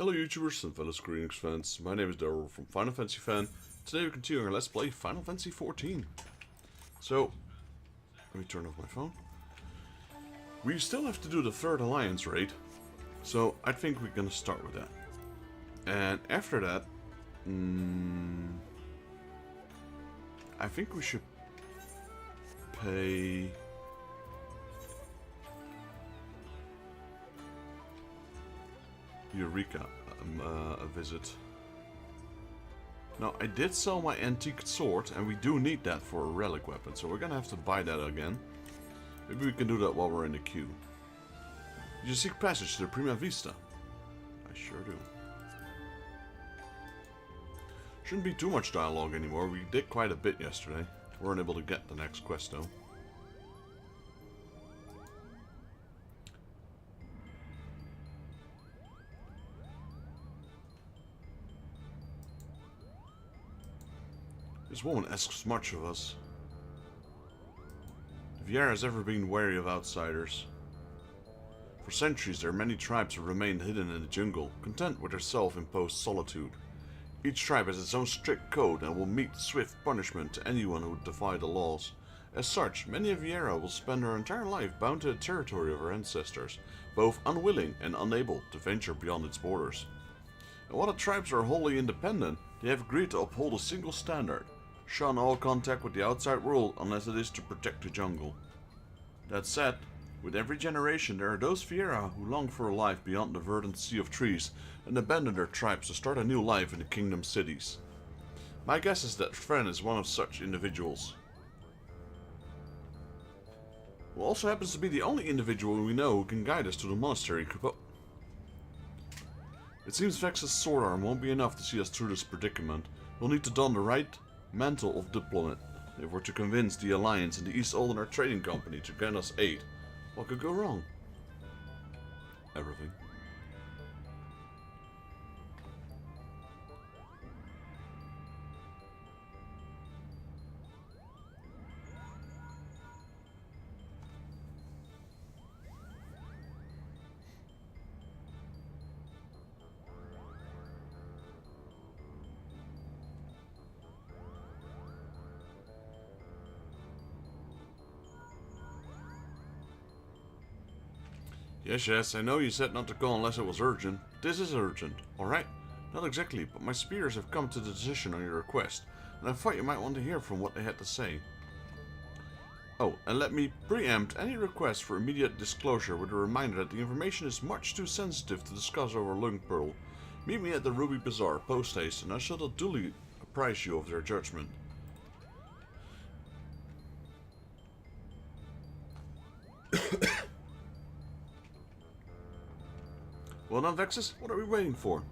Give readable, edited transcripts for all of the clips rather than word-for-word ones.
Hello YouTubers and fellow Square Enix fans, my name is Daryl from Final Fantasy Fan. Today we're continuing our Let's Play Final Fantasy XIV. So, let me turn off my phone. We still have to do the third alliance raid, so I think we're gonna start with that. And after that, I think we should pay... Eureka a visit. Now, I did sell my antique sword, and we do need that for a relic weapon, so we're gonna have to buy that again. Maybe we can do that while we're in the queue. Did you seek passage to the Prima Vista? I sure do. Shouldn't be too much dialogue anymore. We did quite a bit yesterday. Weren't able to get the next quest though. This woman asks much of us. Viera has ever been wary of outsiders. For centuries, there are many tribes who remained hidden in the jungle, content with their self-imposed solitude. Each tribe has its own strict code and will meet swift punishment to anyone who would defy the laws. As such, many of Viera will spend their entire life bound to the territory of her ancestors, both unwilling and unable to venture beyond its borders. And while the tribes are wholly independent, they have agreed to uphold a single standard: shun all contact with the outside world unless it is to protect the jungle. That said, with every generation there are those Viera who long for a life beyond the verdant sea of trees and abandon their tribes to start a new life in the kingdom cities. My guess is that Fren is one of such individuals, who also happens to be the only individual we know who can guide us to the monastery. It seems Vex's sword arm won't be enough to see us through this predicament. We'll need to don the right mantle of diplomat if we're to convince the Alliance and the East Aldenar Trading Company to grant us aid. What could go wrong? Everything. Yes, I know you said not to call unless it was urgent. This is urgent, alright? Not exactly, but my spears have come to the decision on your request, and I thought you might want to hear from what they had to say. Oh, and let me preempt any request for immediate disclosure with a reminder that the information is much too sensitive to discuss over Lung Pearl. Meet me at the Ruby Bazaar, post-haste, and I shall duly apprise you of their judgment. Well done, Vexus. What are we waiting for?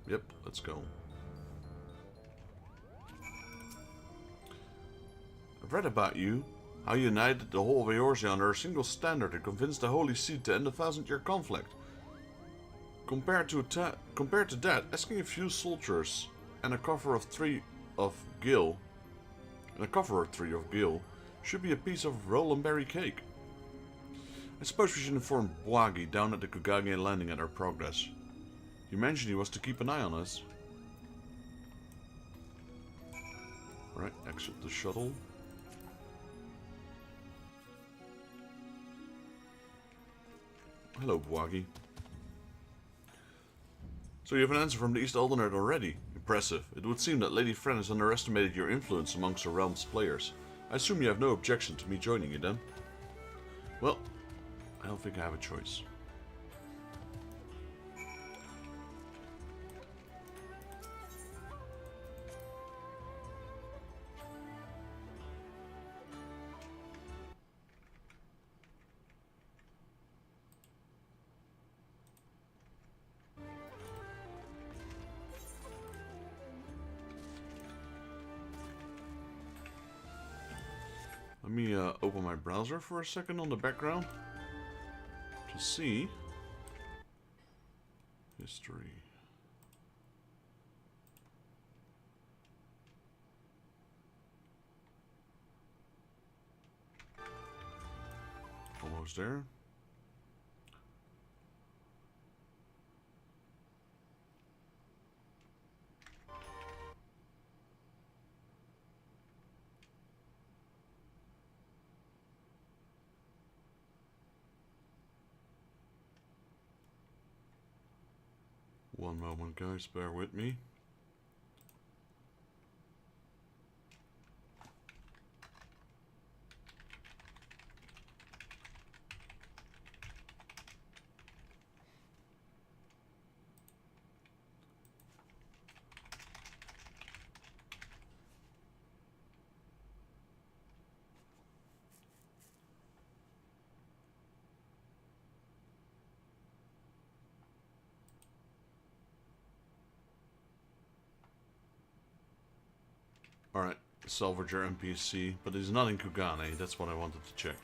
Yep, let's go. I've read about you. How you united the whole of Eorzea under a single standard and convinced the Holy See to end a 1000-year conflict. Compared to that, asking a few soldiers and a cover of three of Gil should be a piece of roll and berry cake. I suppose we should inform Bwagi down at the Kugage landing at our progress. You mentioned he was to keep an eye on us. Alright, exit the shuttle. Hello, Bwagi. So you have an answer from the East Aldenar already. Impressive. It would seem that Lady Fren has underestimated your influence amongst her realm's players. I assume you have no objection to me joining you then? Well, I don't think I have a choice. Let me open my browser for a second on the background to see history. Almost there. one moment, guys. Bear with me. Alright, Salvager NPC, but he's not in Kugane, that's what I wanted to check.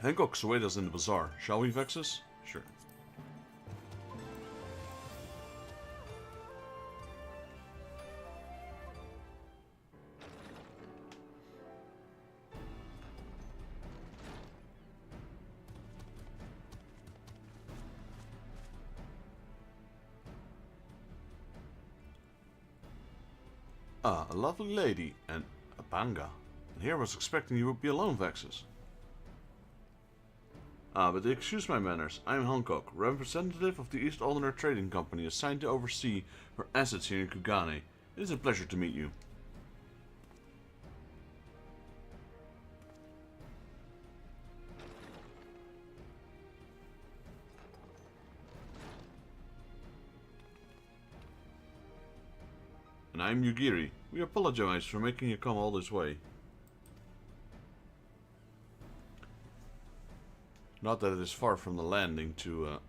Hancock Sueda's in the bazaar. Shall we, Vexus? Sure. Ah, a lovely lady, and a banga. And here I was expecting you would be alone, Vexus. Ah, but excuse my manners. I am Hancock, representative of the East Aldener Trading Company, assigned to oversee her assets here in Kugane. It is a pleasure to meet you. And I am Yugiri. We apologize for making you come all this way. Not that it is far from the landing to,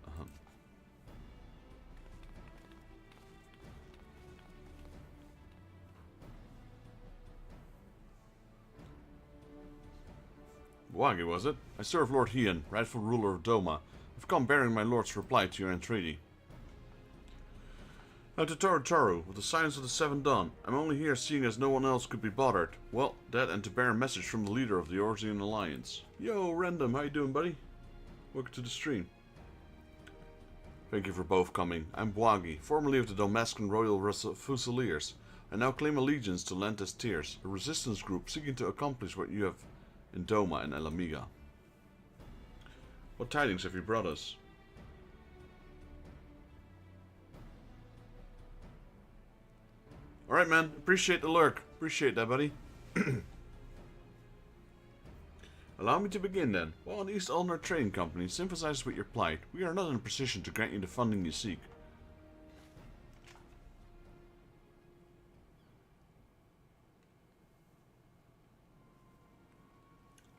Wagi, was it? I serve Lord Hien, rightful ruler of Doma. I've come bearing my lord's reply to your entreaty. Now to Toru, with the signs of the Seventh Dawn. I'm only here seeing as no one else could be bothered. Well, that and to bear a message from the leader of the Eorzean Alliance. Yo, Random, how you doing, buddy? Welcome to the stream. Thank you for both coming. I'm Bwagi, formerly of the Damascan Royal Fusiliers. I now claim allegiance to Lantes Tiers, a resistance group seeking to accomplish what you have in Doma and Elamiga. What tidings have you brought us? Alright, man. Appreciate the lurk. Appreciate that, buddy. Allow me to begin, then. While the East Aldener Trading Company sympathizes with your plight, we are not in a position to grant you the funding you seek.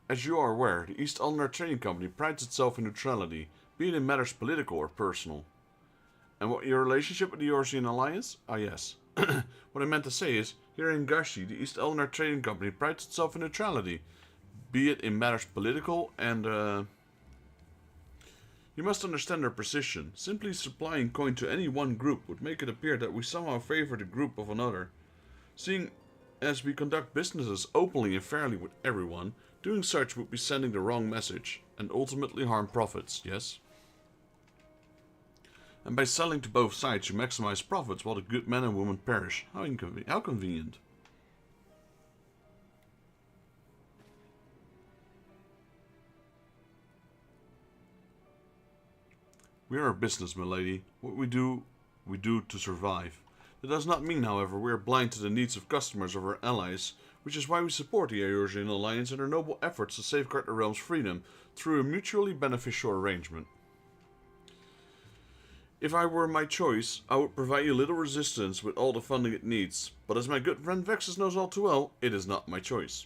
As you are aware, the East Aldener Trading Company prides itself in neutrality, be it in matters political or personal. And what your relationship with the Eorzean Alliance? Ah, yes. What I meant to say is, here in Gashi, the East Aldener Trading Company prides itself in neutrality, be it in matters political and, You must understand our position. Simply supplying coin to any one group would make it appear that we somehow favor the group of another. Seeing as we conduct businesses openly and fairly with everyone, doing such would be sending the wrong message, and ultimately harm profits, yes? And by selling to both sides you maximize profits while the good men and women perish. How convenient. We are a business, milady. What we do to survive. That does not mean, however, we are blind to the needs of customers of our allies, which is why we support the Eorzean Alliance in their noble efforts to safeguard the realm's freedom through a mutually beneficial arrangement. If I were my choice, I would provide you little resistance with all the funding it needs, but as my good friend Vexus knows all too well, it is not my choice.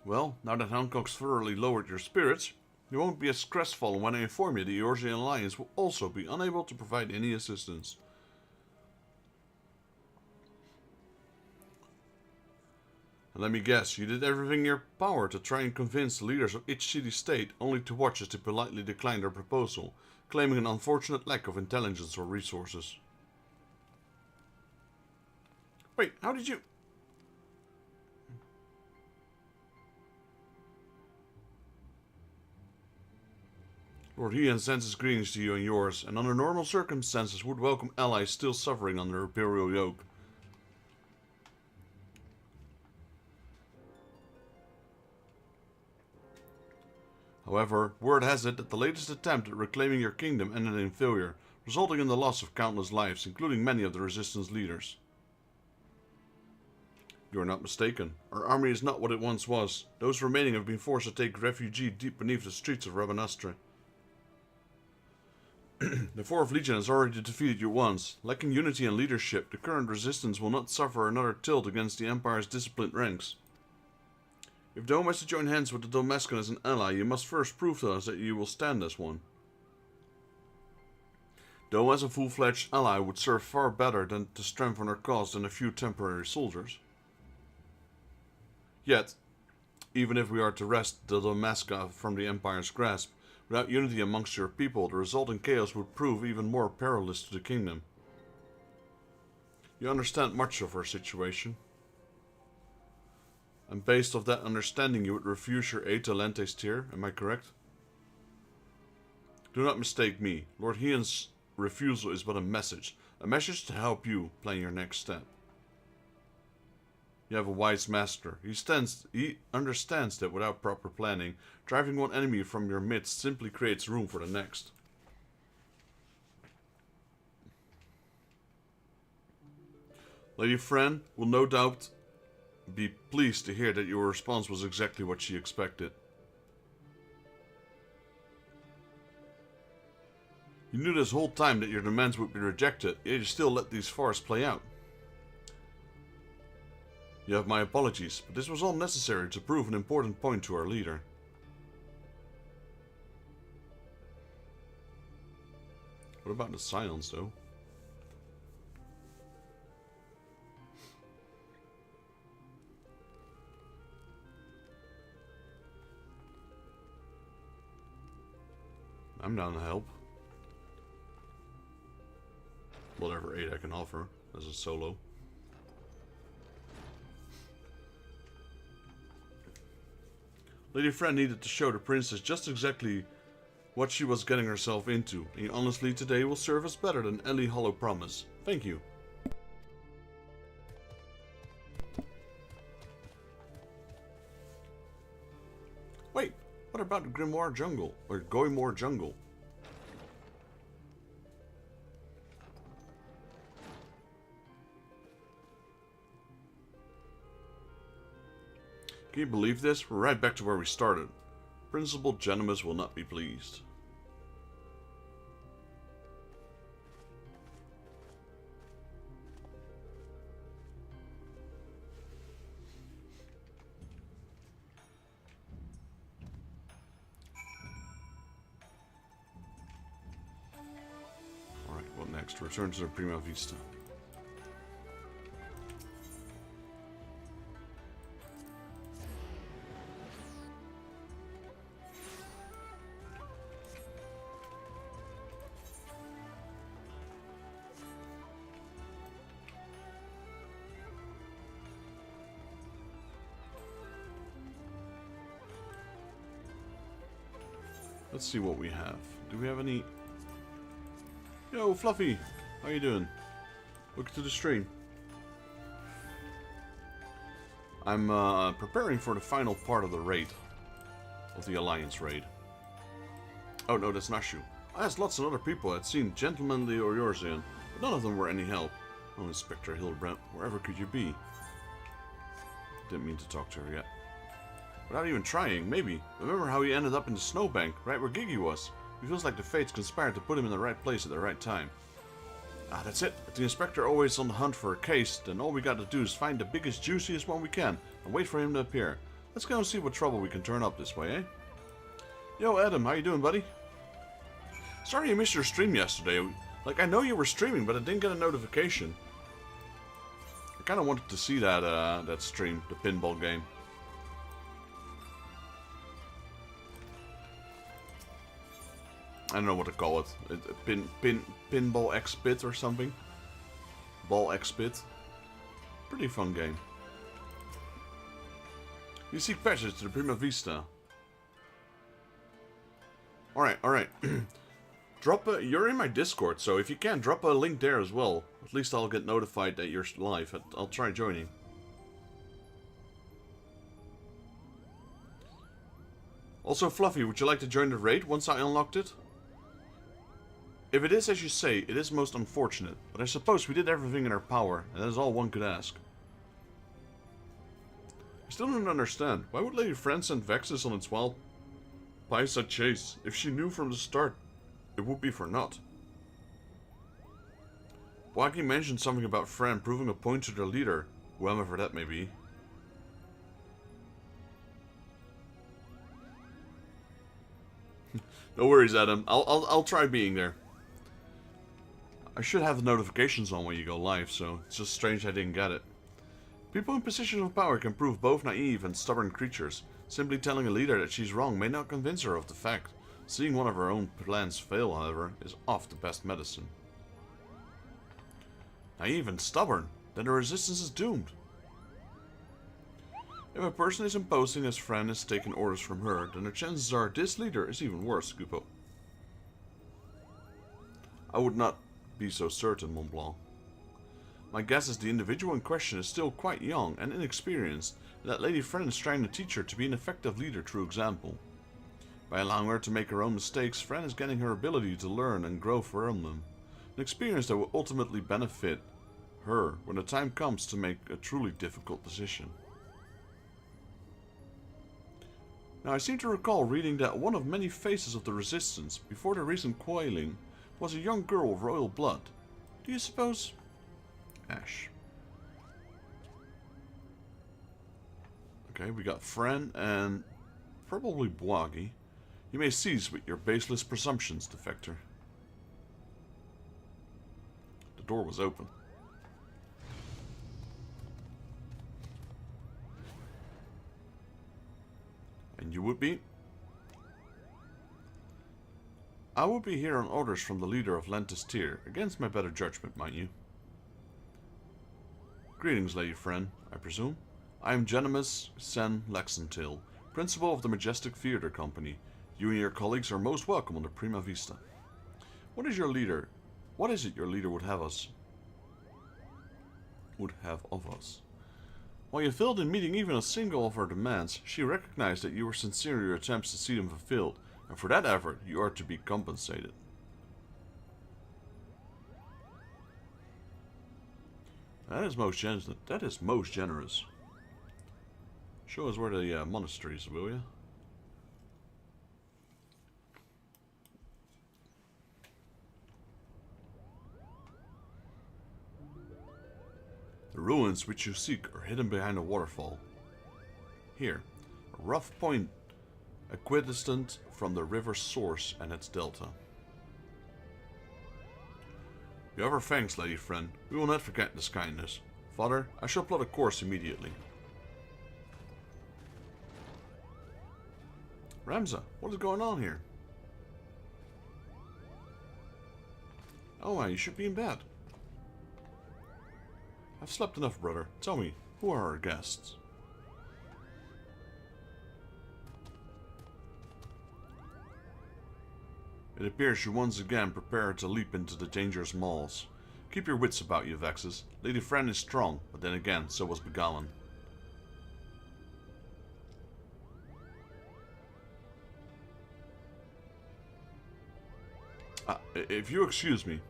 Well, now that Hancock's thoroughly lowered your spirits, you won't be as crestfallen when I inform you the Eorzean Alliance will also be unable to provide any assistance. And let me guess, you did everything in your power to try and convince the leaders of each city-state, only to watch as they politely declined their proposal, claiming an unfortunate lack of intelligence or resources. Wait, how did you... Lord Hien sends his greetings to you and yours, and under normal circumstances would welcome allies still suffering under imperial yoke. However, word has it that the latest attempt at reclaiming your kingdom ended in failure, resulting in the loss of countless lives, including many of the resistance leaders. You are not mistaken. Our army is not what it once was. Those remaining have been forced to take refuge deep beneath the streets of Rabanastre. The Fourth Legion has already defeated you once. Lacking unity and leadership, the current resistance will not suffer another tilt against the Empire's disciplined ranks. If Dome has to join hands with the Domescan as an ally, you must first prove to us that you will stand as one. Dome as a full-fledged ally would serve far better than to strengthen our cause than a few temporary soldiers. Yet, even if we are to wrest the Domasca from the Empire's grasp, without unity amongst your people, the resulting chaos would prove even more perilous to the kingdom. You understand much of our situation. And based off that understanding, you would refuse your aid to Lente's tier, am I correct? Do not mistake me. Lord Hian's refusal is but a message to help you plan your next step. You have a wise master. He understands that without proper planning, driving one enemy from your midst simply creates room for the next. Lady Fran will no doubt be pleased to hear that your response was exactly what she expected. You knew this whole time that your demands would be rejected, yet you still let these farces play out. You have my apologies, but this was all necessary to prove an important point to our leader. What about the silence, though? I'm down to help. Whatever aid I can offer as a solo. Lady Fran needed to show the princess just exactly what she was getting herself into, and honestly today will serve us better than any hollow promise. Thank you. Wait, what about the Grimoire Jungle, or Goymore Jungle? Can you believe this? We're right back to where we started. Principal Genimus will not be pleased. Alright, what next? Return to the Prima Vista. Let's see what we have. Do we have any... Yo, Fluffy! How you doing? Welcome to the stream. I'm preparing for the final part of the raid. Of the Alliance raid. Oh no, that's not you. I asked lots of other people that seemed gentlemanly or Eorzean, but none of them were any help. Oh, Inspector Hildebrandt, wherever could you be? Didn't mean to talk to her yet. Without even trying, maybe. Remember how he ended up in the snowbank, right where Gigi was? It feels like the fates conspired to put him in the right place at the right time. Ah, that's it. If the Inspector always on the hunt for a case, then all we gotta do is find the biggest, juiciest one we can, and wait for him to appear. Let's go and see what trouble we can turn up this way, eh? Yo, Adam, how you doing, buddy? Sorry you missed your stream yesterday. Like, I know you were streaming, but I didn't get a notification. I kinda wanted to see that, that stream, the pinball game. I don't know what to call it. Pinball X-Bit or something. Ball X-Bit. Pretty fun game. You seek passage to the Prima Vista. Alright, alright. You're in my Discord, so if you can, drop a link there as well. At least I'll get notified that you're live. I'll try joining. Also, Fluffy, would you like to join the raid once I unlocked it? If it is as you say, it is most unfortunate, but I suppose we did everything in our power, and that is all one could ask. I still don't understand. Why would Lady Fran send Vexus on its wild Paisa chase? If she knew from the start, it would be for naught. Wagi mentioned something about Fran proving a point to their leader, whoever that may be. No worries, Adam. I'll try being there. I should have the notifications on when you go live, so it's just strange I didn't get it. People in positions of power can prove both naive and stubborn creatures. Simply telling a leader that she's wrong may not convince her of the fact. Seeing one of her own plans fail, however, is oft the best medicine. Naive and stubborn? Then the resistance is doomed. If a person is imposing as Fran is taking orders from her, then the chances are this leader is even worse, Gupo. I would not be so certain, Mont Blanc. My guess is the individual in question is still quite young and inexperienced, and that Lady Fran is trying to teach her to be an effective leader through example. By allowing her to make her own mistakes, Fran is getting her ability to learn and grow from them, an experience that will ultimately benefit her when the time comes to make a truly difficult decision. Now, I seem to recall reading that one of many faces of the resistance, before the recent quailing, was a young girl of royal blood. Do you suppose... Ash. Okay, we got Fran and probably Bwagi. You may cease with your baseless presumptions, defector. The door was open. And you would be? I would be here on orders from the leader of Lentis Tyr, against my better judgment, mind you. Greetings, Lady Fran, I presume. I am Genimus Sen Lexentil, principal of the Majestic Theater Company. You and your colleagues are most welcome on the Prima Vista. What is it your leader would have of us? While you failed in meeting even a single of her demands, she recognized that you were sincere in your attempts to see them fulfilled, and for that effort you are to be compensated. That is most generous. Show us where the monastery is, will you? The ruins which you seek are hidden behind a waterfall. Here, a rough point equidistant from the river's source and its delta. You have our thanks, Lady Fran. We will not forget this kindness. Father, I shall plot a course immediately. Ramza, what is going on here? Oh, you should be in bed. I've slept enough, brother. Tell me, who are our guests? It appears you once again prepare to leap into the dangerous malls. Keep your wits about you, Vexus. Lady Fran is strong, but then again, so was Begalan. If you excuse me.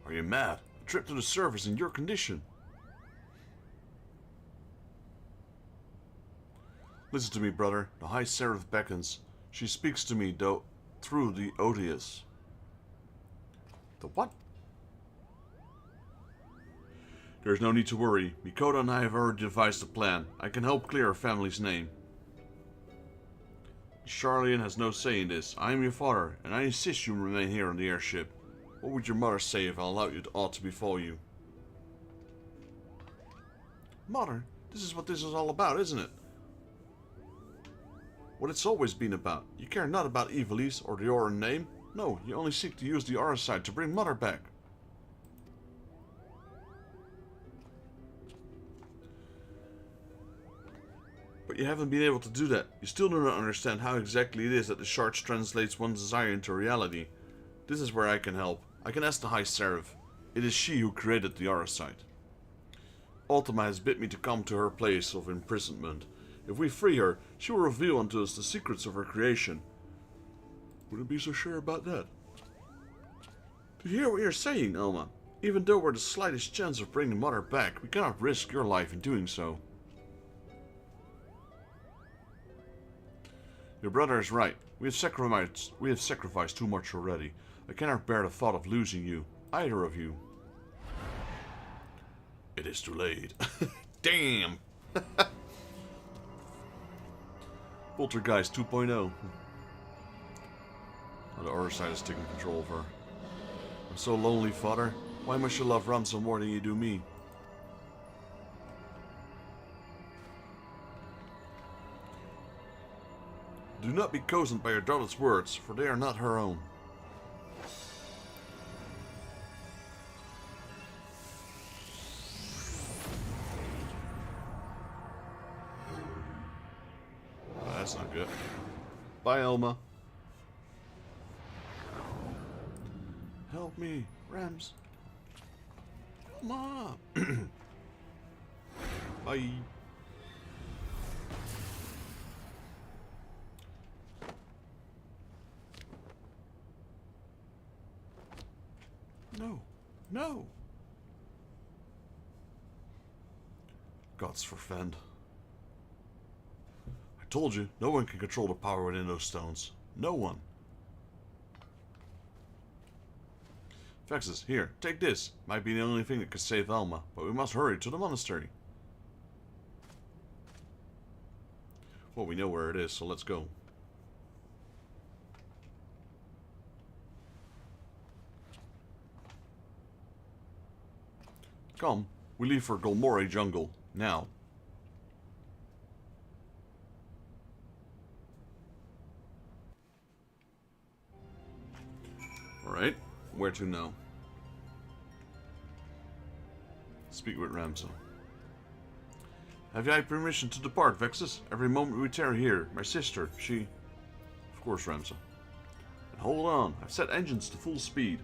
Are you mad? A trip to the surface in your condition? Listen to me, brother. The High Seraph beckons. She speaks to me, though, through the odious. The what? There's no need to worry. Mikoto and I have already devised a plan. I can help clear our family's name. Charlian has no say in this. I am your father, and I insist you remain here on the airship. What would your mother say if I allowed you aught to befall you? Mother, this is what this is all about, isn't it? What it's always been about. You care not about Ivalice or the Oran name. No, you only seek to use the Auracite to bring Mother back. But you haven't been able to do that. You still do not understand how exactly it is that the Shards translates one's desire into reality. This is where I can help. I can ask the High Seraph. It is she who created the Auracite. Ultima has bid me to come to her place of imprisonment. If we free her, she will reveal unto us the secrets of her creation. Wouldn't be so sure about that. To hear what you're saying, Elma. Even though we're the slightest chance of bringing Mother back, we cannot risk your life in doing so. Your brother is right. We have sacrificed too much already. I cannot bear the thought of losing you. Either of you. It is too late. Damn! Poltergeist 2.0. Oh, the other side is taking control of her. I'm so lonely, father. Why must you love Ramsa more than you do me? Do not be cozened by your daughter's words, for they are not her own. Oh, that's not good. Bye, Elma. Help me, Rams. Elma. Bye. No. No. Gods for Fend. I told you, no one can control the power within those stones. No one. Vexus, here, take this. Might be the only thing that could save Elma, but we must hurry to the monastery. Well, we know where it is, so let's go. Come, we leave for Golmore Jungle, now. Alright, where to now? Speak with Ramsa. Have I permission to depart, Vexus? Every moment we tarry here, my sister, she... Of course, Ramsa. And hold on, I've set engines to full speed.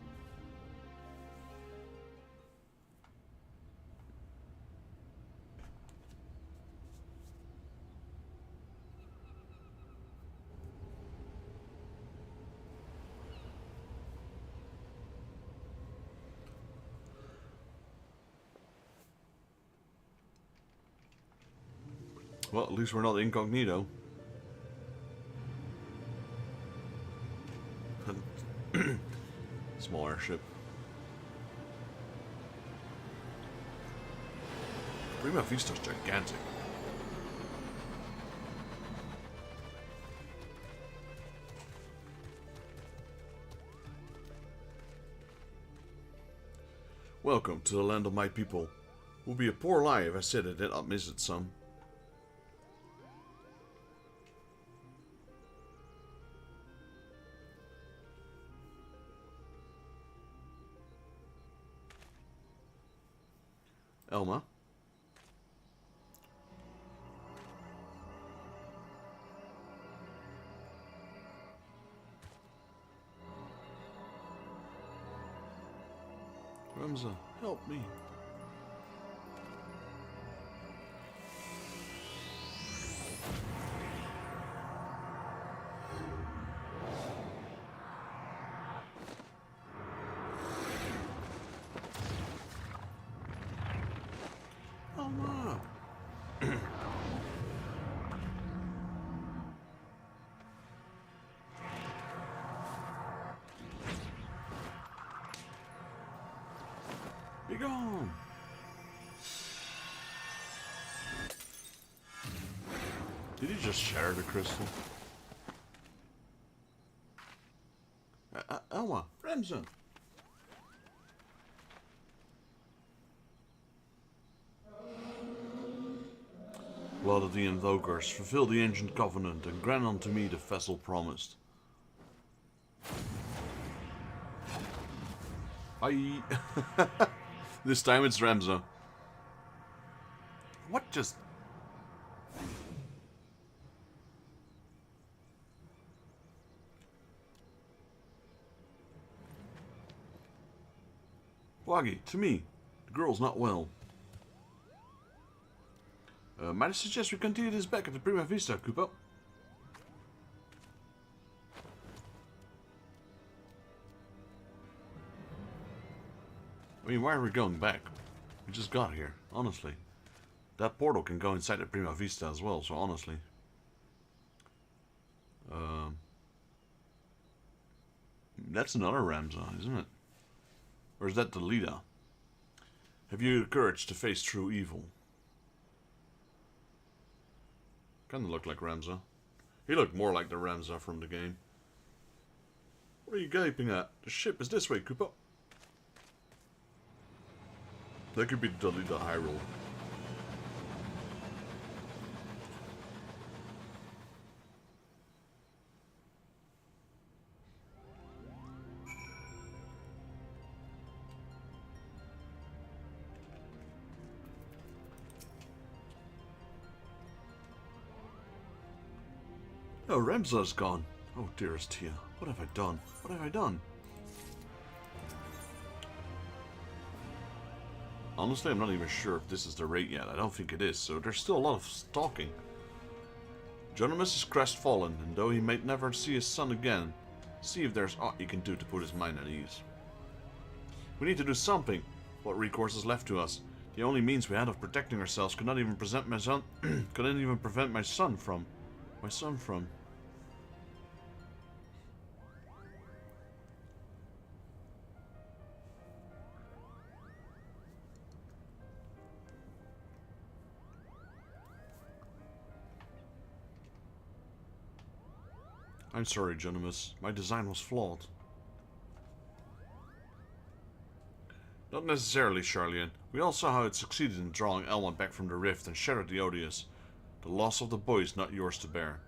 Well, at least we're not incognito. Small airship. Prima Vista's gigantic. Welcome to the land of my people. It would be a poor lie if I said I did not miss it some. Elma? Ramsa, help me. Elma. Be gone. Did he just shatter the crystal? Elma, Ramsa. Blood of the Invokers, fulfill the ancient covenant and grant unto me the vessel promised. Bye. This time it's Ramsa. What just... Wagi, to me. The girl's not well. Might I suggest we continue this back at the Prima Vista, Kupo? I mean, why are we going back? We just got here, honestly. That portal can go inside the Prima Vista as well, so honestly. That's another Ramza, isn't it? Or is that the Lida? Have you the courage to face true evil? Kinda looked like Ramza. He looked more like the Ramza from the game. What are you gaping at? The ship is this way, Koopa. That could be the Lida Hyrule. Oh, Ramza's gone. Oh, dearest Tia, what have I done? What have I done? Honestly, I'm not even sure if this is the rate yet. I don't think it is, so there's still a lot of stalking. Jonamus is crestfallen, and though he may never see his son again, see if there's aught he can do to put his mind at ease. We need to do something. What recourse is left to us? The only means we had of protecting ourselves could not even present my son couldn't even prevent my son from. I'm sorry, Jonamus. My design was flawed. Not necessarily, Charlian. We all saw how it succeeded in drawing Elma back from the rift and shattered the Odious. The loss of the boy is not yours to bear.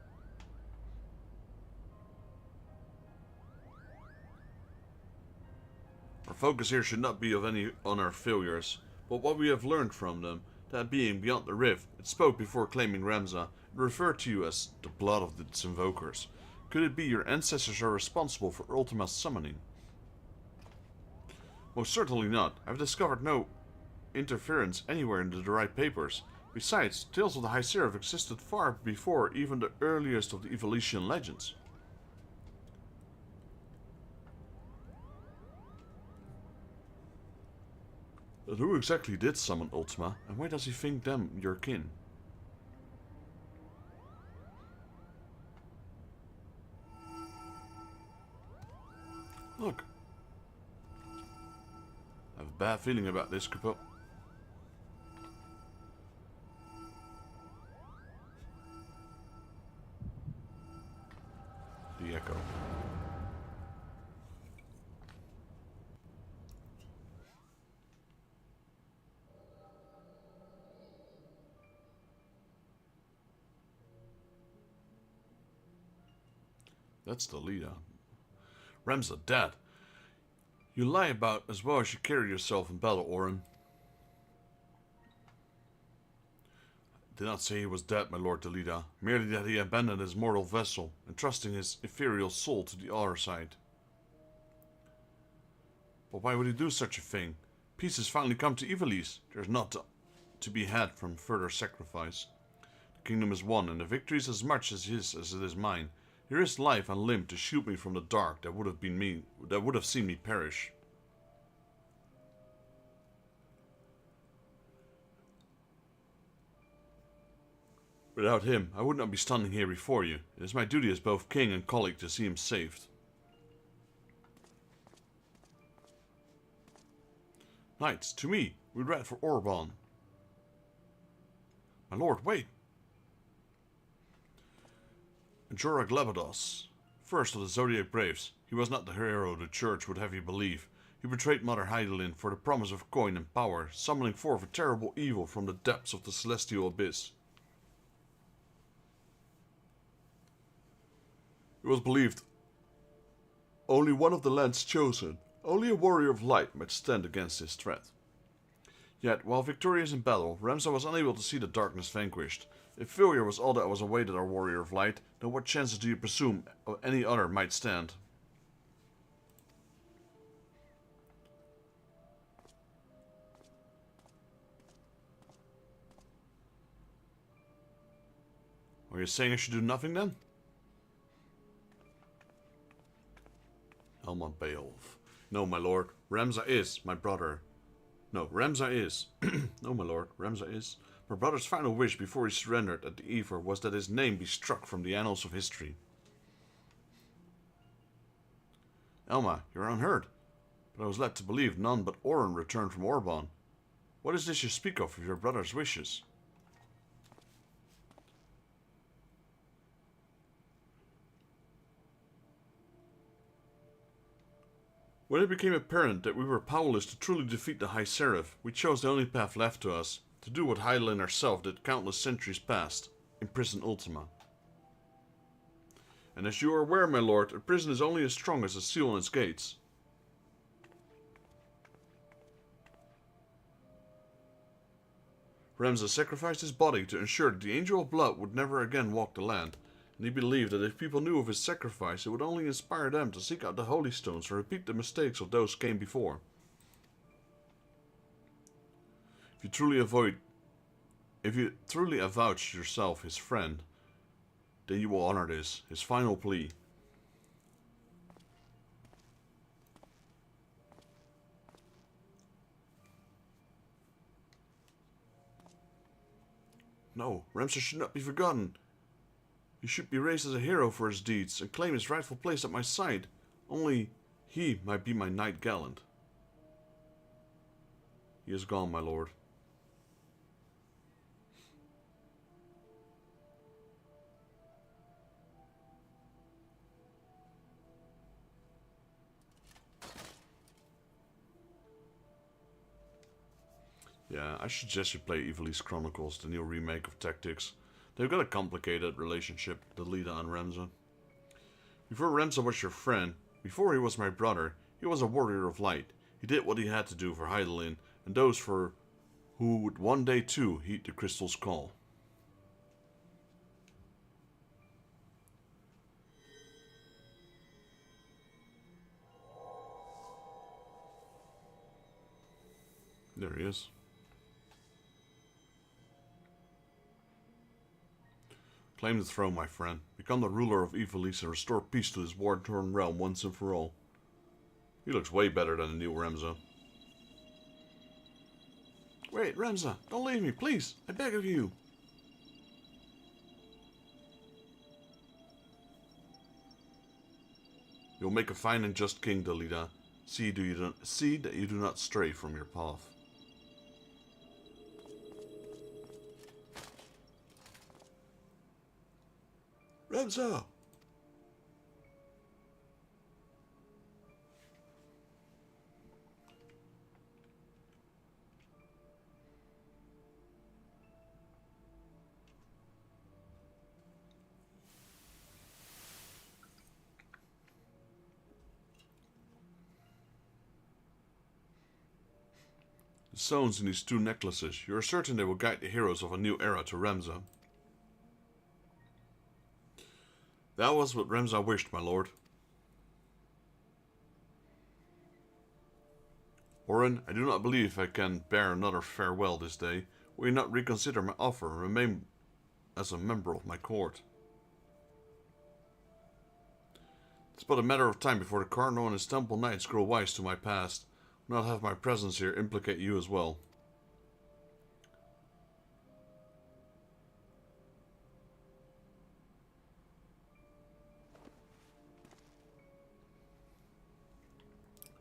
Our focus here should not be on our failures, but what we have learned from them. That being beyond the rift, it spoke before claiming Ramza. It referred to you as the blood of its invokers. Could it be your ancestors are responsible for Ultima's summoning? Most certainly not. I've discovered no interference anywhere in the derived papers. Besides, tales of the High Seraph existed far before even the earliest of the Evolution legends. But who exactly did summon Ultima, and why does he think them your kin? Look. I have a bad feeling about this, Kupo. The echo. That's the leader. Ramza dead. You lie about as well as you carry yourself in battle, Orin. I did not say he was dead, my lord Delida, merely that he abandoned his mortal vessel, entrusting his ethereal soul to the other side. But why would he do such a thing? Peace has finally come to Ivalice. There is not to be had from further sacrifice. The kingdom is won, and the victory is as much as his as it is mine. He risked life and limb to shield me from the dark that would have seen me perish. Without him, I would not be standing here before you. It is my duty as both king and colleague to see him saved. Knights, to me, we ride for Orban. My lord, wait! Jorah Glabados, first of the Zodiac Braves. He was not the hero the church would have you believe. He betrayed Mother Hydaelyn for the promise of coin and power, summoning forth a terrible evil from the depths of the celestial abyss. It was believed only one of the land's chosen, only a warrior of light, might stand against this threat. Yet, while victorious in battle, Ramza was unable to see the darkness vanquished. If failure was all that was awaited our warrior of light, then what chances do you presume any other might stand? Are you saying I should do nothing then? Elma Beowulf. No, my lord. Remza is my brother. No, Remza is. No, my lord. Remza is. My brother's final wish before he surrendered at the Ever was that his name be struck from the annals of history. Elma, you're unheard. But I was led to believe none but Oren returned from Orban. What is this you speak of your brother's wishes? When it became apparent that we were powerless to truly defeat the High Seraph, we chose the only path left to us, to do what Hydaelyn herself did countless centuries past, imprison Ultima. And as you are aware, my lord, a prison is only as strong as the seal on its gates. Remza sacrificed his body to ensure that the Angel of Blood would never again walk the land, and he believed that if people knew of his sacrifice, it would only inspire them to seek out the Holy Stones and repeat the mistakes of those who came before. If you truly avouch yourself his friend, then you will honor this, his final plea. No, Remza should not be forgotten. He should be raised as a hero for his deeds and claim his rightful place at my side. Only he might be my knight gallant. He is gone, my lord. Yeah, I suggest you play Ivalice Chronicles, the new remake of Tactics. They've got a complicated relationship, Dalida and Remza. Before Remza was your friend, before he was my brother, he was a warrior of light. He did what he had to do for Hydaelyn, and those who would one day too heed the crystal's call. There he is. Claim the throne, my friend. Become the ruler of Ivalice and restore peace to this war-torn realm once and for all. He looks way better than the new Remza. Wait, Remza, don't leave me, please. I beg of you. You'll make a fine and just king, Dalida. See that you do not stray from your path. Remza! The stones in these two necklaces, you are certain they will guide the heroes of a new era to Remza. That was what Remza wished, my lord. Oren, I do not believe I can bear another farewell this day. Will you not reconsider my offer and remain as a member of my court? It's but a matter of time before the Cardinal and his temple knights grow wise to my past. Will not have my presence here implicate you as well.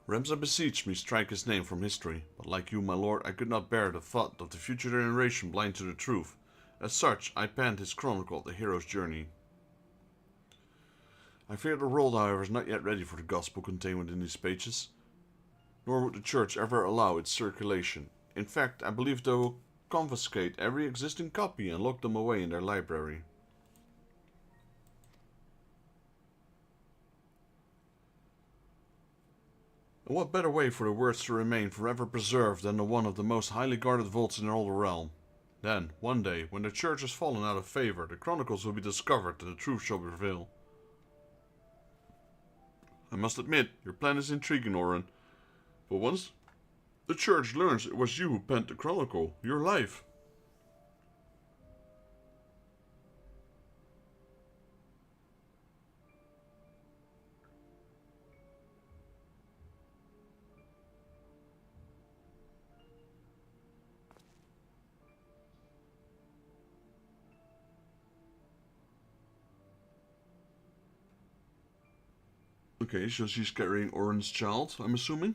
Remza beseeched me strike his name from history, but like you, my lord, I could not bear the thought of the future generation blind to the truth. As such, I penned his chronicle of the hero's journey. I fear the world, however, is not yet ready for the gospel contained within these pages, nor would the church ever allow its circulation. In fact, I believe they will confiscate every existing copy and lock them away in their library. And what better way for the words to remain forever preserved than the one of the most highly guarded vaults in all the realm? Then, one day, when the church has fallen out of favor, the chronicles will be discovered and the truth shall prevail. I must admit, your plan is intriguing, Oren. But once the church learns it was you who penned the chronicle, your life. Okay, so she's carrying Orin's child, I'm assuming.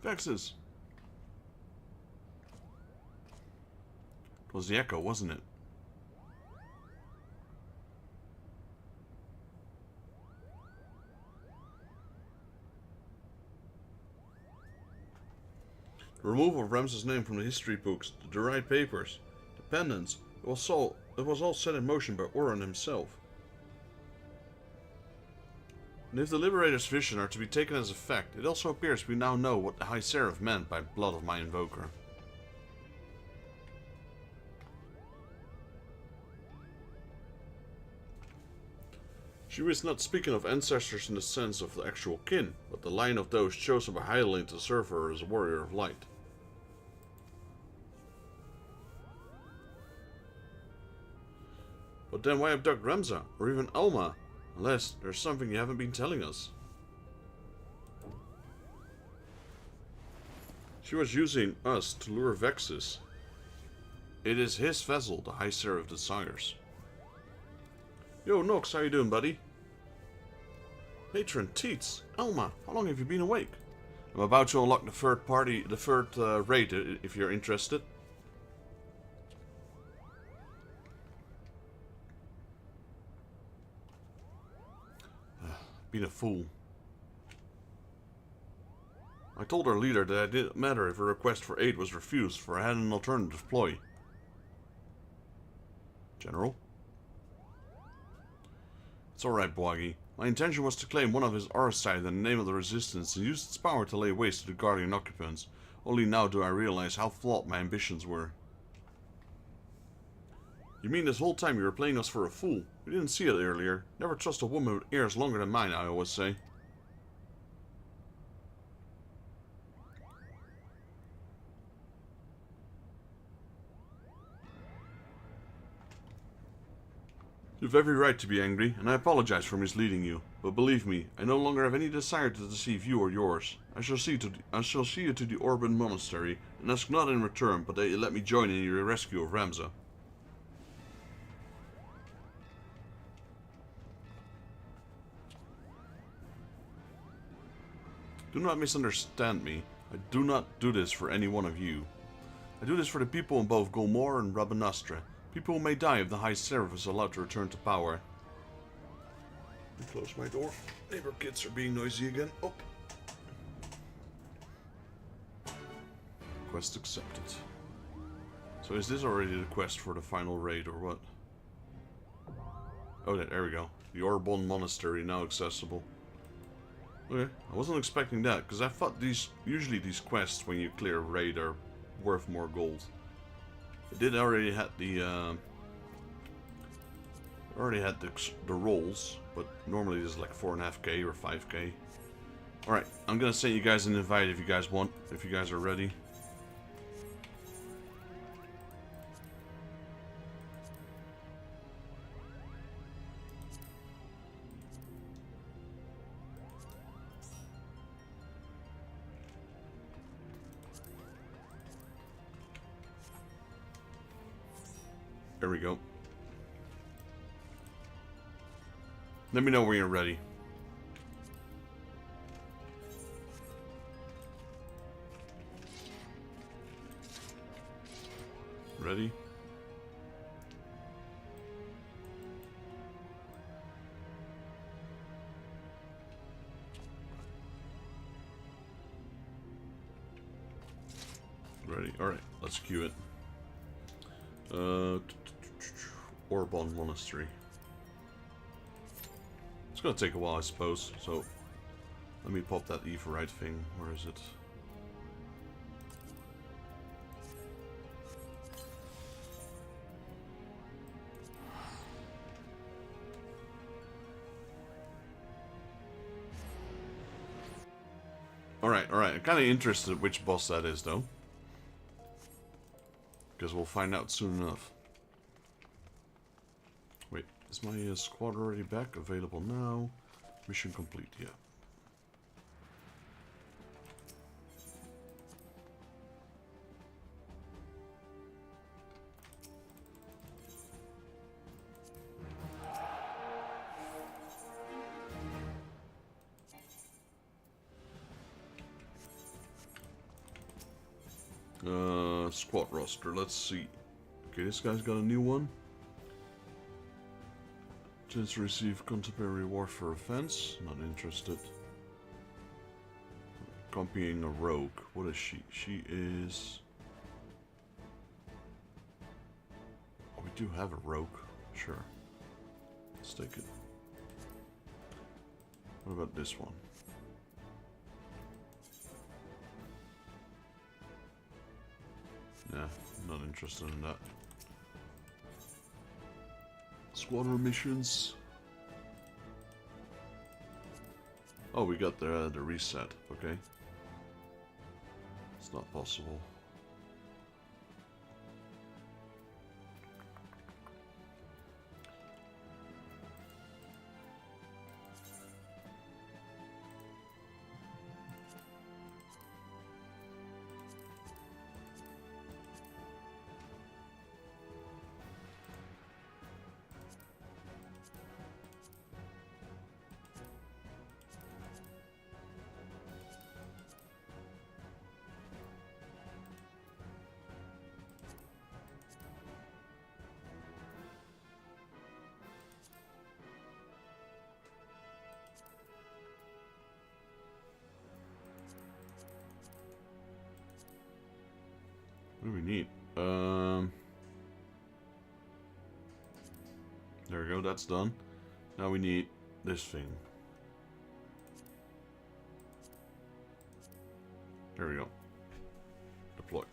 Vexes. It was the echo, wasn't it? The removal of Ramses' name from the history books, the derived papers, the pendants, it was all set in motion by Orin himself. And if the Liberator's vision are to be taken as a fact, it also appears we now know what the High Seraph meant by blood of my invoker. She was not speaking of ancestors in the sense of the actual kin, but the line of those chosen by Hydaelyn to serve her as a warrior of light. But then why abduct Ramza, or even Alma? Unless there's something you haven't been telling us. She was using us to lure Vexus. It is his vessel the High Seraph desires. Yo, Nox, how you doing, buddy? Patron, Teats, Alma, how long have you been awake? I'm about to unlock the third raid, if you're interested. Been a fool. I told our leader that it didn't matter if a request for aid was refused, for I had an alternative ploy. General? It's alright, Boagi. My intention was to claim one of his Arside in the name of the Resistance and use its power to lay waste to the Guardian occupants. Only now do I realize how flawed my ambitions were. You mean this whole time you were playing us for a fool? We didn't see it earlier. Never trust a woman with ears longer than mine, I always say. You've every right to be angry, and I apologize for misleading you. But believe me, I no longer have any desire to deceive you or yours. I shall see you to the Orban Monastery, and ask not in return, but that you let me join in your rescue of Ramza. Do not misunderstand me. I do not do this for any one of you. I do this for the people in both Golmor and Rabanastre. People who may die if the High Seraph is allowed to return to power. Let me close my door. Neighbor kids are being noisy again. Oh. Quest accepted. So is this already the quest for the final raid or what? Oh, there we go. The Orban Monastery now accessible. Okay, I wasn't expecting that, because I thought usually these quests when you clear a raid are worth more gold. I did already had the rolls, but normally this is like 4.5k or 5k. Alright, I'm gonna send you guys an invite if you guys want, if you guys are ready. There we go. Let me know when you're ready. Ready? Ready. Alright, let's queue it. Orban Monastery. It's gonna take a while, I suppose, so let me pop that Everite thing. Where is it? Alright. I'm kinda interested which boss that is, though. Because we'll find out soon enough. Is my squad already back? Available now. Mission complete, yeah. Squad roster, let's see. Okay, this guy's got a new one. Chance to receive contemporary warfare offense. Not interested. Copying a rogue. What is she? She is... Oh, we do have a rogue. Sure. Let's take it. What about this one? Nah, not interested in that. Squadron missions. Oh, we got the reset. Okay. It's not possible. What do we need? There we go, that's done. Now we need this thing. There we go. Deploy.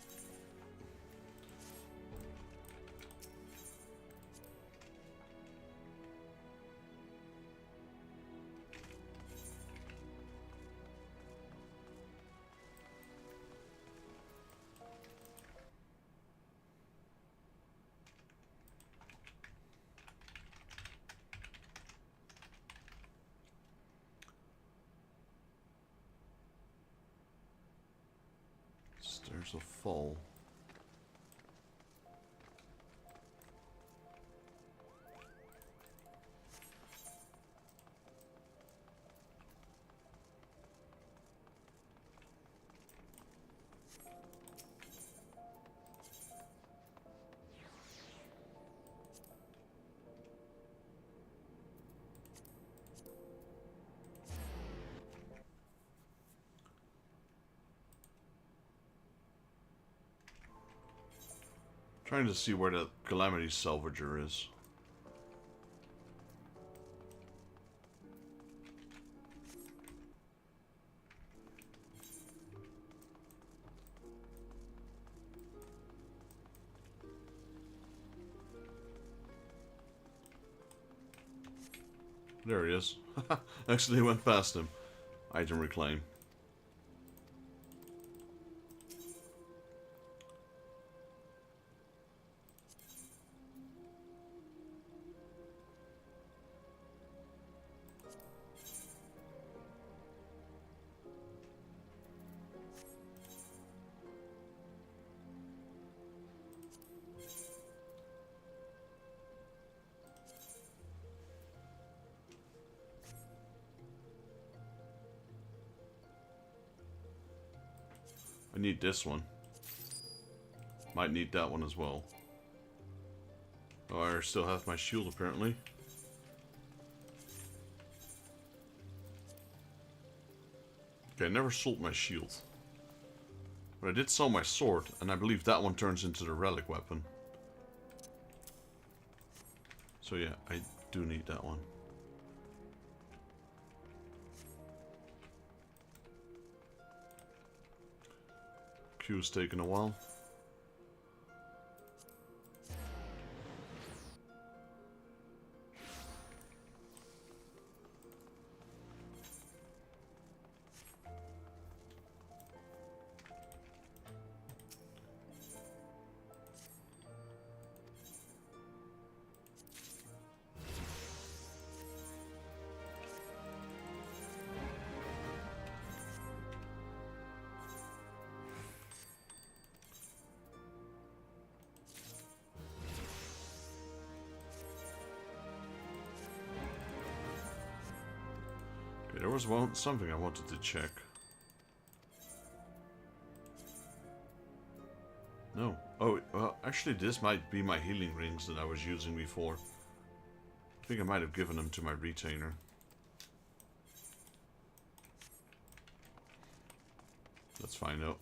Stairs of Fall. Trying to see where the Calamity Salvager is. There he is. Actually went past him. Item reclaim. I need this one. Might need that one as well. Oh, I still have my shield apparently. Okay, I never sold my shield. But I did sell my sword, and I believe that one turns into the relic weapon. So yeah, I do need that one. Queue's taking a while. Okay, there was something I wanted to check. No. Oh, well, actually this might be my healing rings that I was using before. I think I might have given them to my retainer. Let's find out.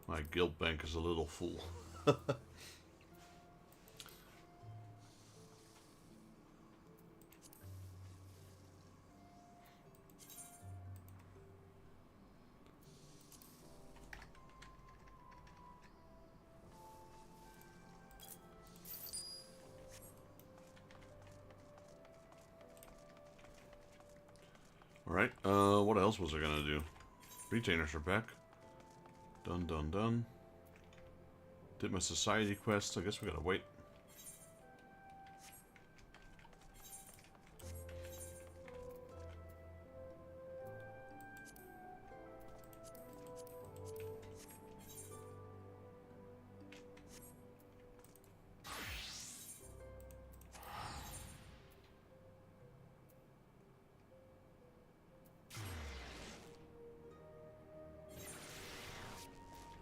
My guild bank is a little full. Alright, what else was I gonna do? Retainers are back. Done, done, done. Did my society quest. I guess we gotta wait.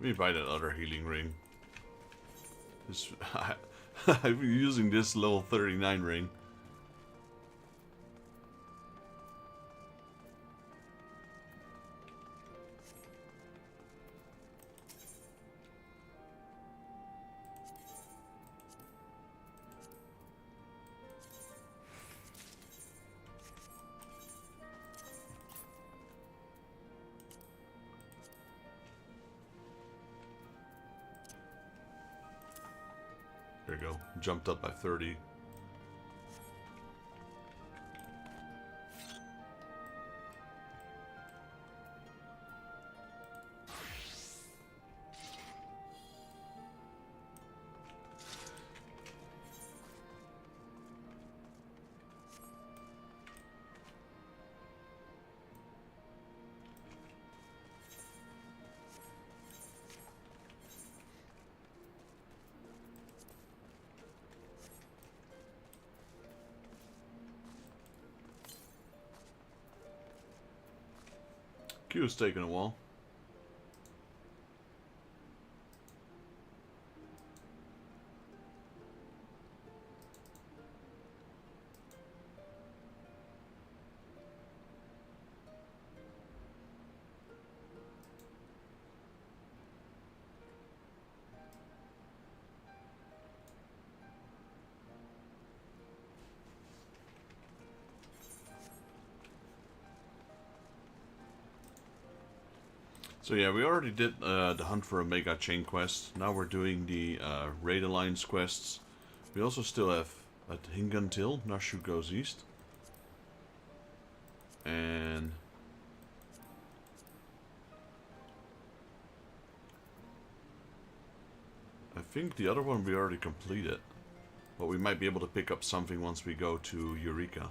Let me buy that other healing ring. This, I've been using this level 39 ring. There you go. Jumped up by 30. Queue's taking a while. So yeah, we already did the Hunt for a Mega Chain quest. Now we're doing the Raid Alliance quests. We also still have at Hingantil, Nashu Goes East. And I think the other one we already completed. But we might be able to pick up something once we go to Eureka.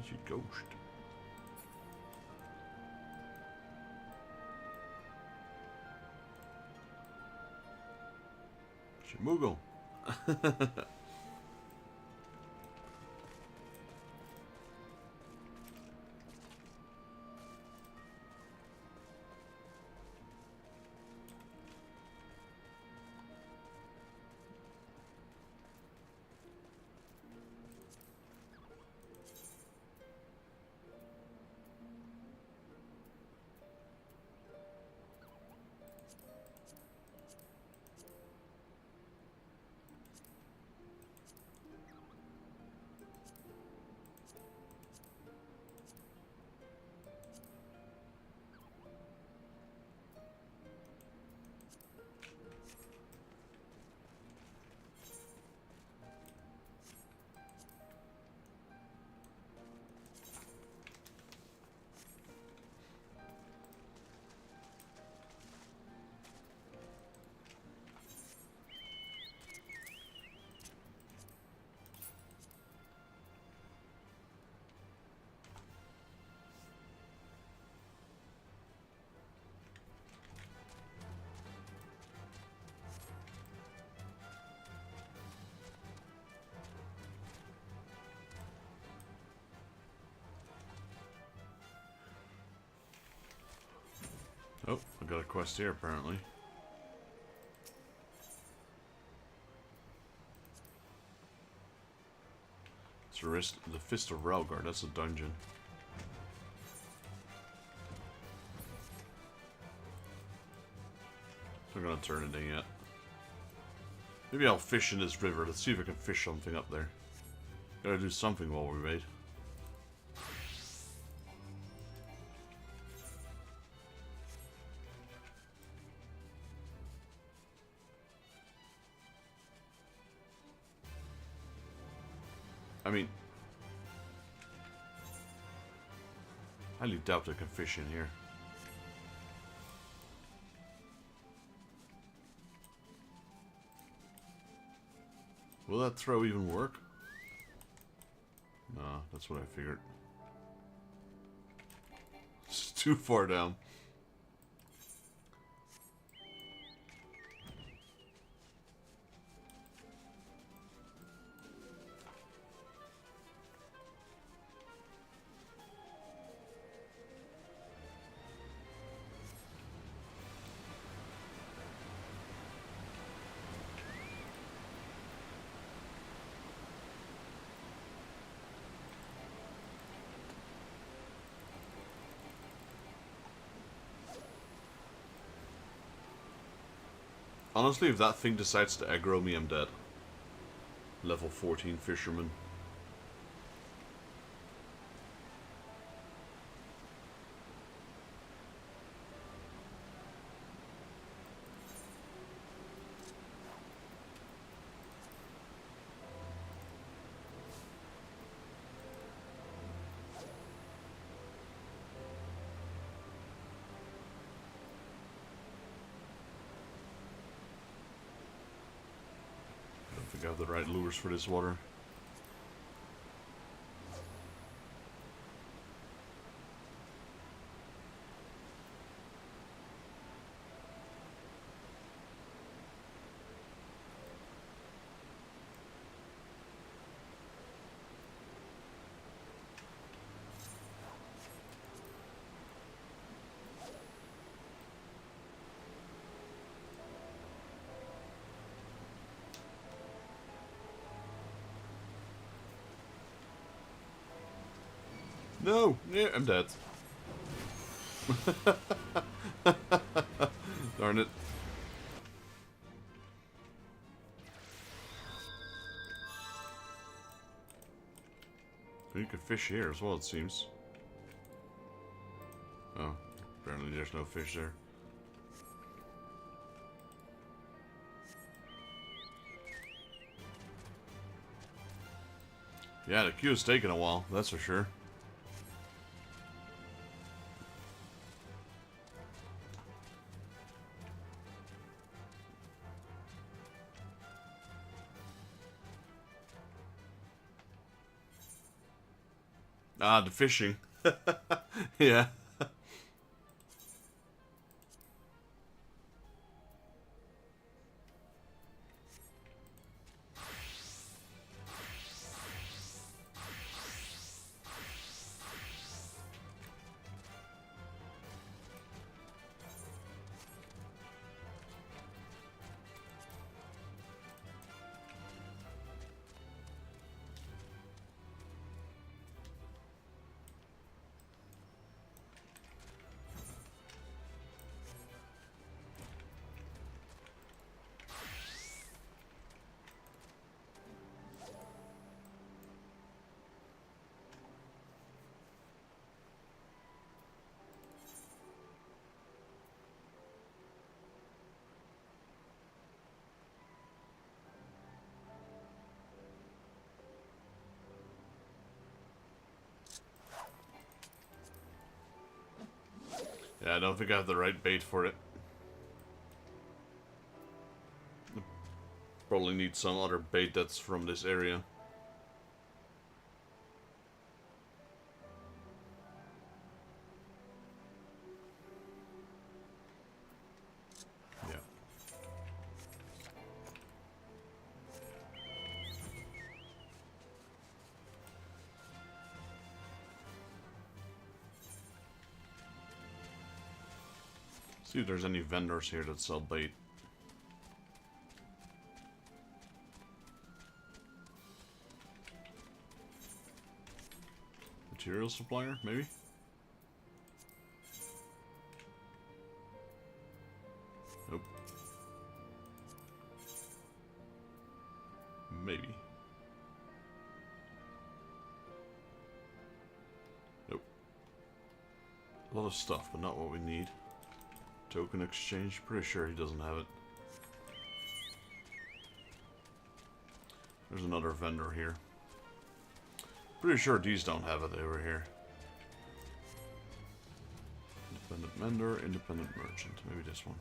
Is it ghost? Moogle. got a quest here apparently. It's the Fist of Ralgard, that's a dungeon. I'm not gonna turn it in yet. Maybe I'll fish in this river. Let's see if I can fish something up there. Gotta do something while we wait. I mean, highly doubt I can fish in here. Will that throw even work? No, that's what I figured. It's too far down. Honestly, if that thing decides to aggro me, I'm dead. Level 14 fisherman. I have the right lures for this water. No! Yeah, I'm dead. Darn it. You can fish here as well, it seems. Oh, apparently there's no fish there. Yeah, the queue is taking a while, that's for sure. Ah, the fishing. Yeah. Yeah, I don't think I have the right bait for it. Probably need some other bait that's from this area. Yeah. See if there's any vendors here that sell bait. Material supplier, maybe? Nope. Maybe. Nope. A lot of stuff, but not what we need. Token exchange, pretty sure he doesn't have it. There's another vendor here. Pretty sure these don't have it over here. Independent vendor, independent merchant. Maybe this one.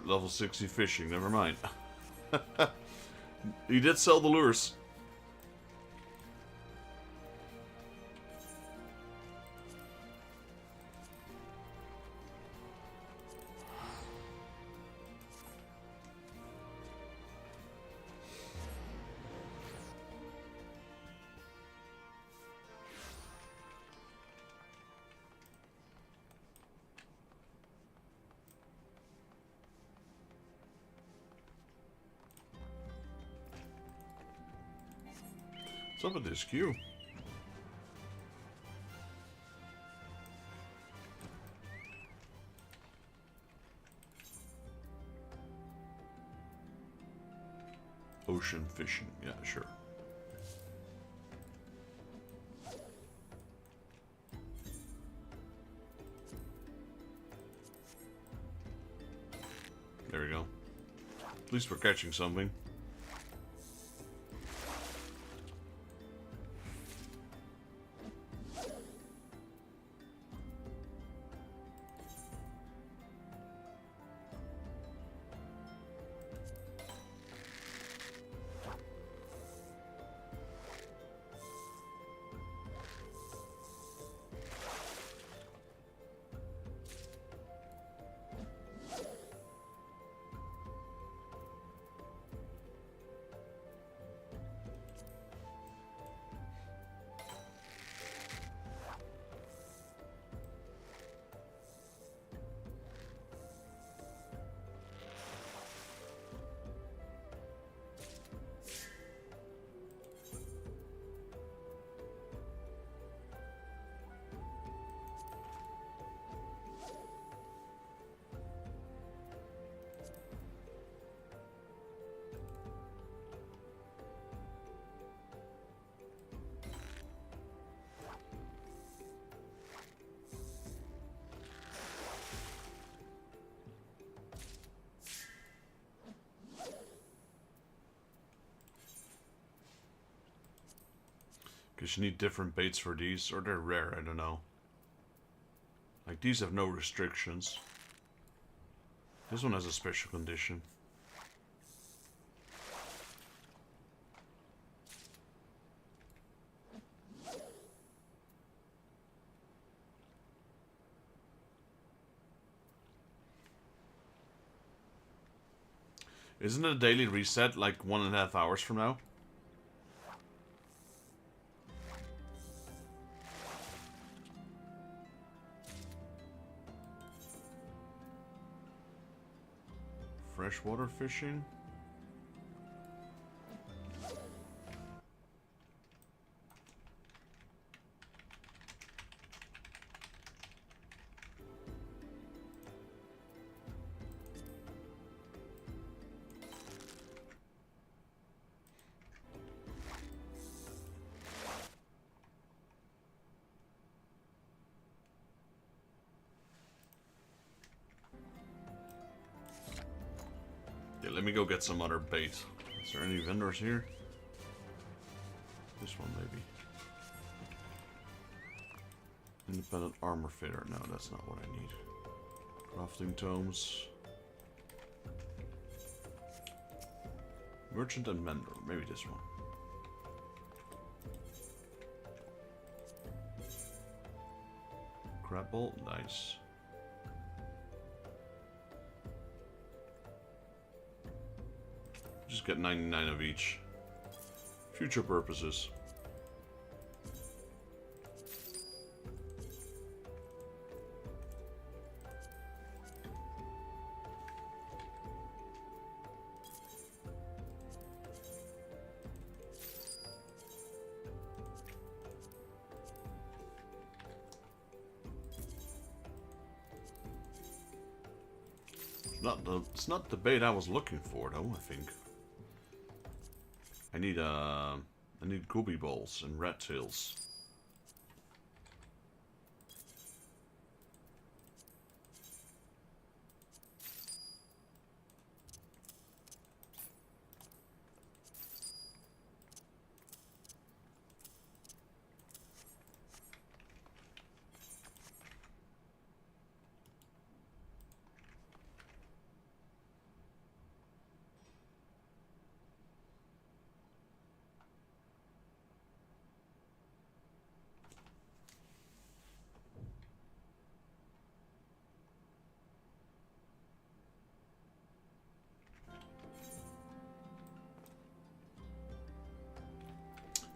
Level 60 fishing, never mind. He did sell the lures. What's up with this queue? Ocean fishing, yeah, sure. There we go. At least we're catching something. Because you need different baits for these, or they're rare, I don't know. Like, these have no restrictions. This one has a special condition. Isn't it a daily reset, like 1.5 hours from now? Freshwater fishing? Yeah, let me go get some other bait. Is there any vendors here? This one, maybe. Independent armor fitter. No, that's not what I need. Crafting tomes. Merchant and mender. Maybe this one. Crab bolt. Nice. Just get 99 of each. Future purposes. It's not the bait I was looking for, though. I think I need goby balls and rat tails.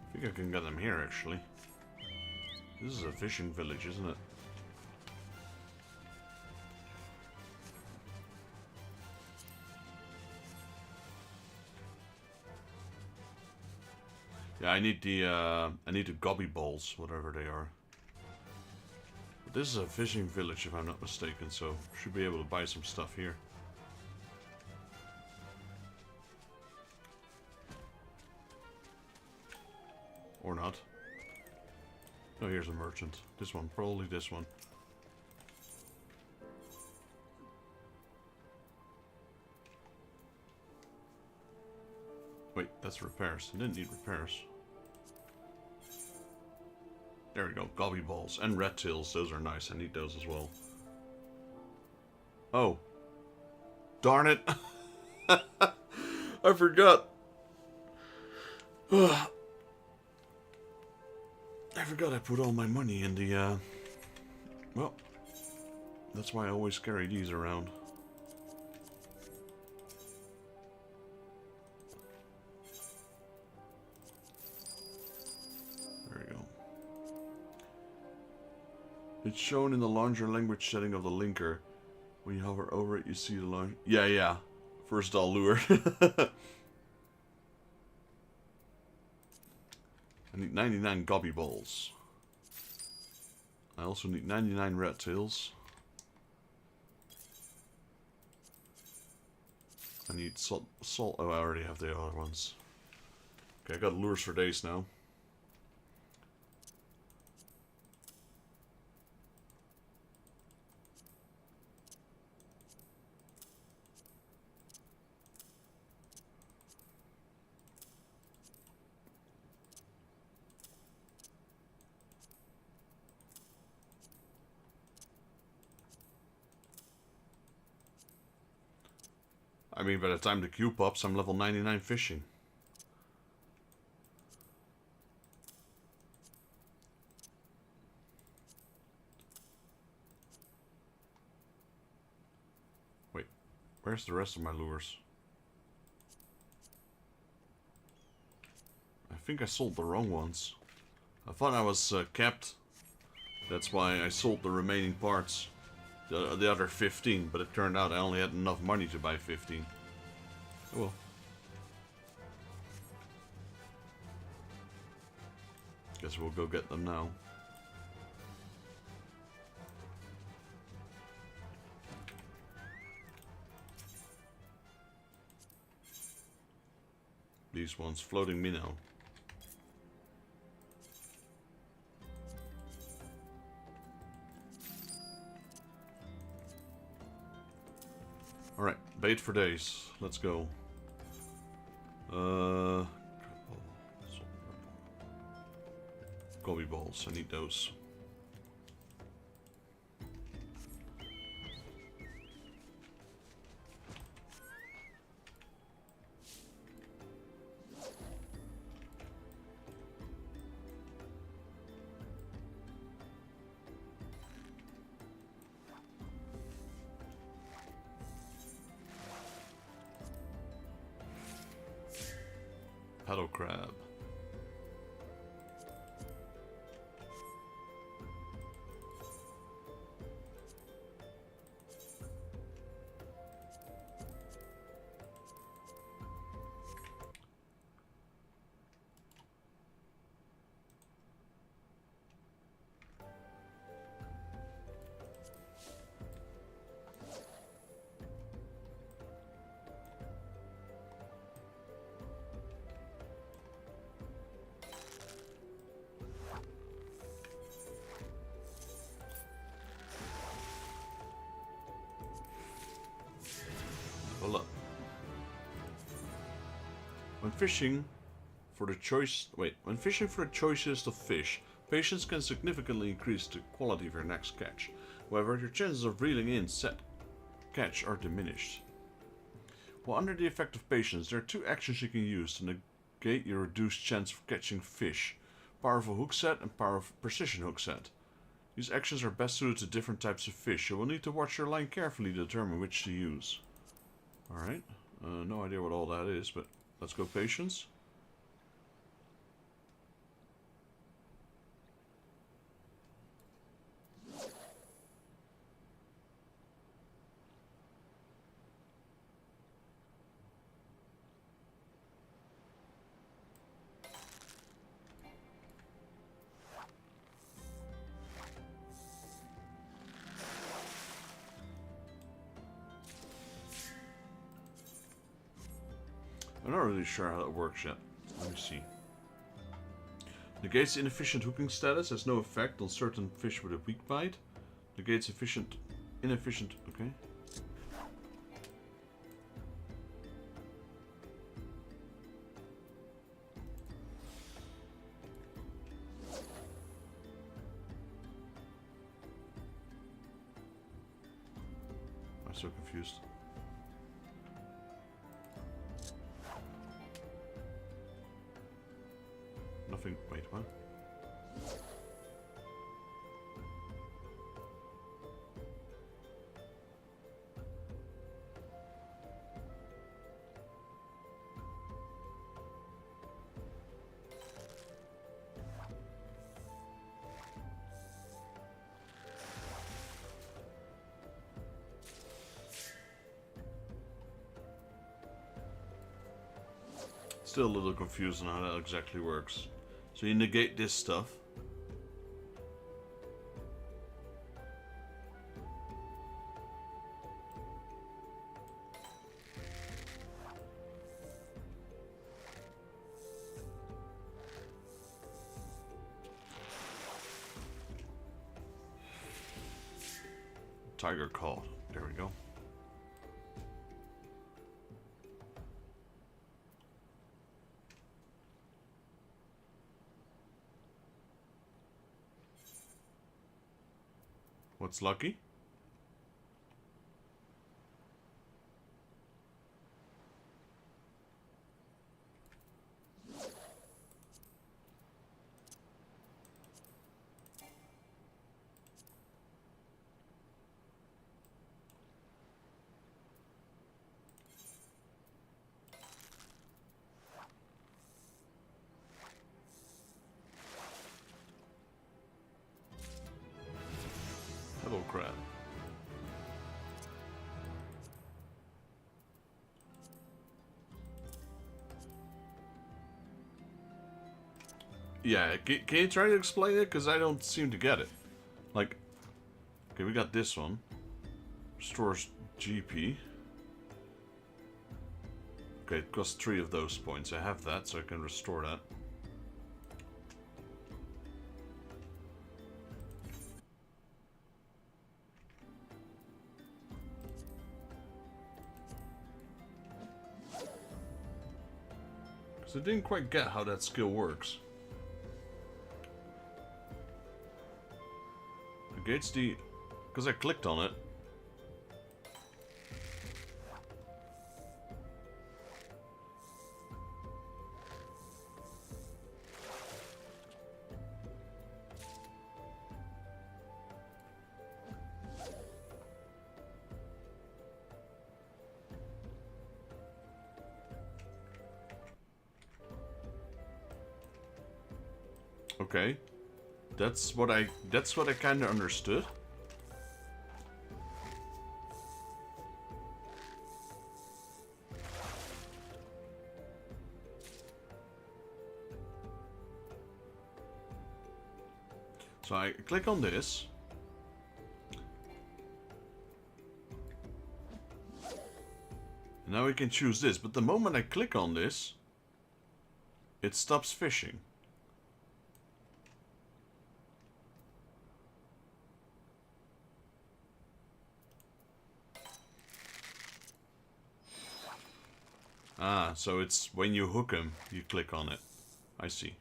I think I can get them here, actually. This is a fishing village, isn't it? Yeah, I need the goby balls, whatever they are. But this is a fishing village, if I'm not mistaken, so should be able to buy some stuff here. Or not. Oh, here's a merchant. This one, probably this one. Wait, that's repairs. I didn't need repairs. There we go, gobby balls and rat tails. Those are nice. I need those as well. Oh. Darn it. I forgot. I forgot I put all my money in the, well, that's why I always carry these around. There we go. It's shown in the launcher language setting of the linker. When you hover over it, you see the launch. Yeah. First allure. I need 99 gobby balls. I also need 99 rat tails. I need salt. Oh, I already have the other ones. Okay, I got lures for days now. I mean, by the time the queue pops, I'm level 99 fishing. Wait, where's the rest of my lures? I think I sold the wrong ones. I thought I was capped. That's why I sold the remaining parts. The other 15, but it turned out I only had enough money to buy 15. Oh well. Guess we'll go get them now. These ones floating minnow. Alright, bait for days. Let's go. Gobby balls, I need those. Paddle crab. Hold up. When fishing for the choicest of fish, patience can significantly increase the quality of your next catch. However, your chances of reeling in set catch are diminished. While under the effect of patience, there are two actions you can use to negate your reduced chance of catching fish: powerful hook set and precision hook set. These actions are best suited to different types of fish. You will need to watch your line carefully to determine which to use. Alright, no idea what all that is, but let's go patience. I'm not really sure how that works yet. Let me see. Negates inefficient hooking status, has no effect on certain fish with a weak bite. Negates inefficient, okay. I'm so confused. Nothing. Wait, what? Still a little confused on how that exactly works. So you negate this stuff. Tiger call. There we go. What's lucky? Hello, crab. Yeah, can you try to explain it? Because I don't seem to get it. Like, okay, we got this one. Restores GP. Okay, it costs 3 of those points. I have that, so I can restore that. Because I didn't quite get how that skill works. Negates the... Because I clicked on it. Okay. That's what I kind of understood. So I click on this. And now we can choose this, but the moment I click on this, it stops fishing. Ah, so it's when you hook him, you click on it. I see.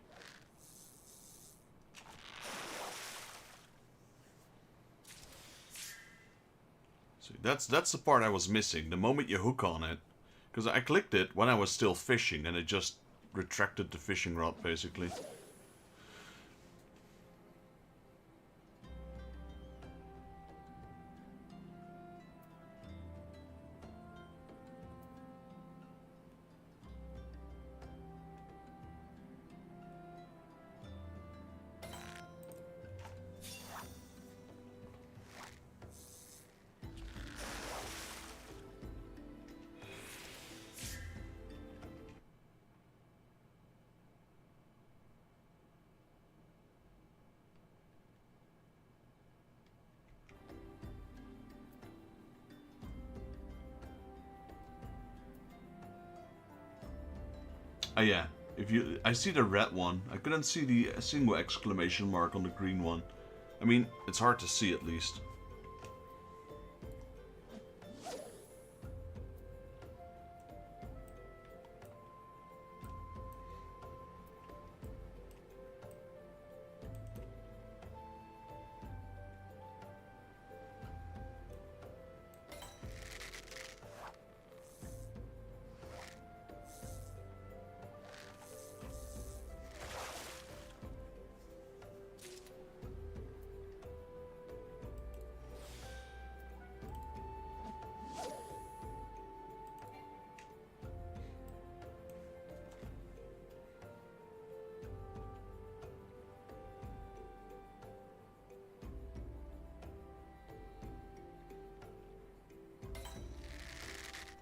See, that's the part I was missing. The moment you hook on it, because I clicked it when I was still fishing, and it just retracted the fishing rod, basically. Oh yeah, I see the red one. I couldn't see the single exclamation mark on the green one. I mean, it's hard to see at least.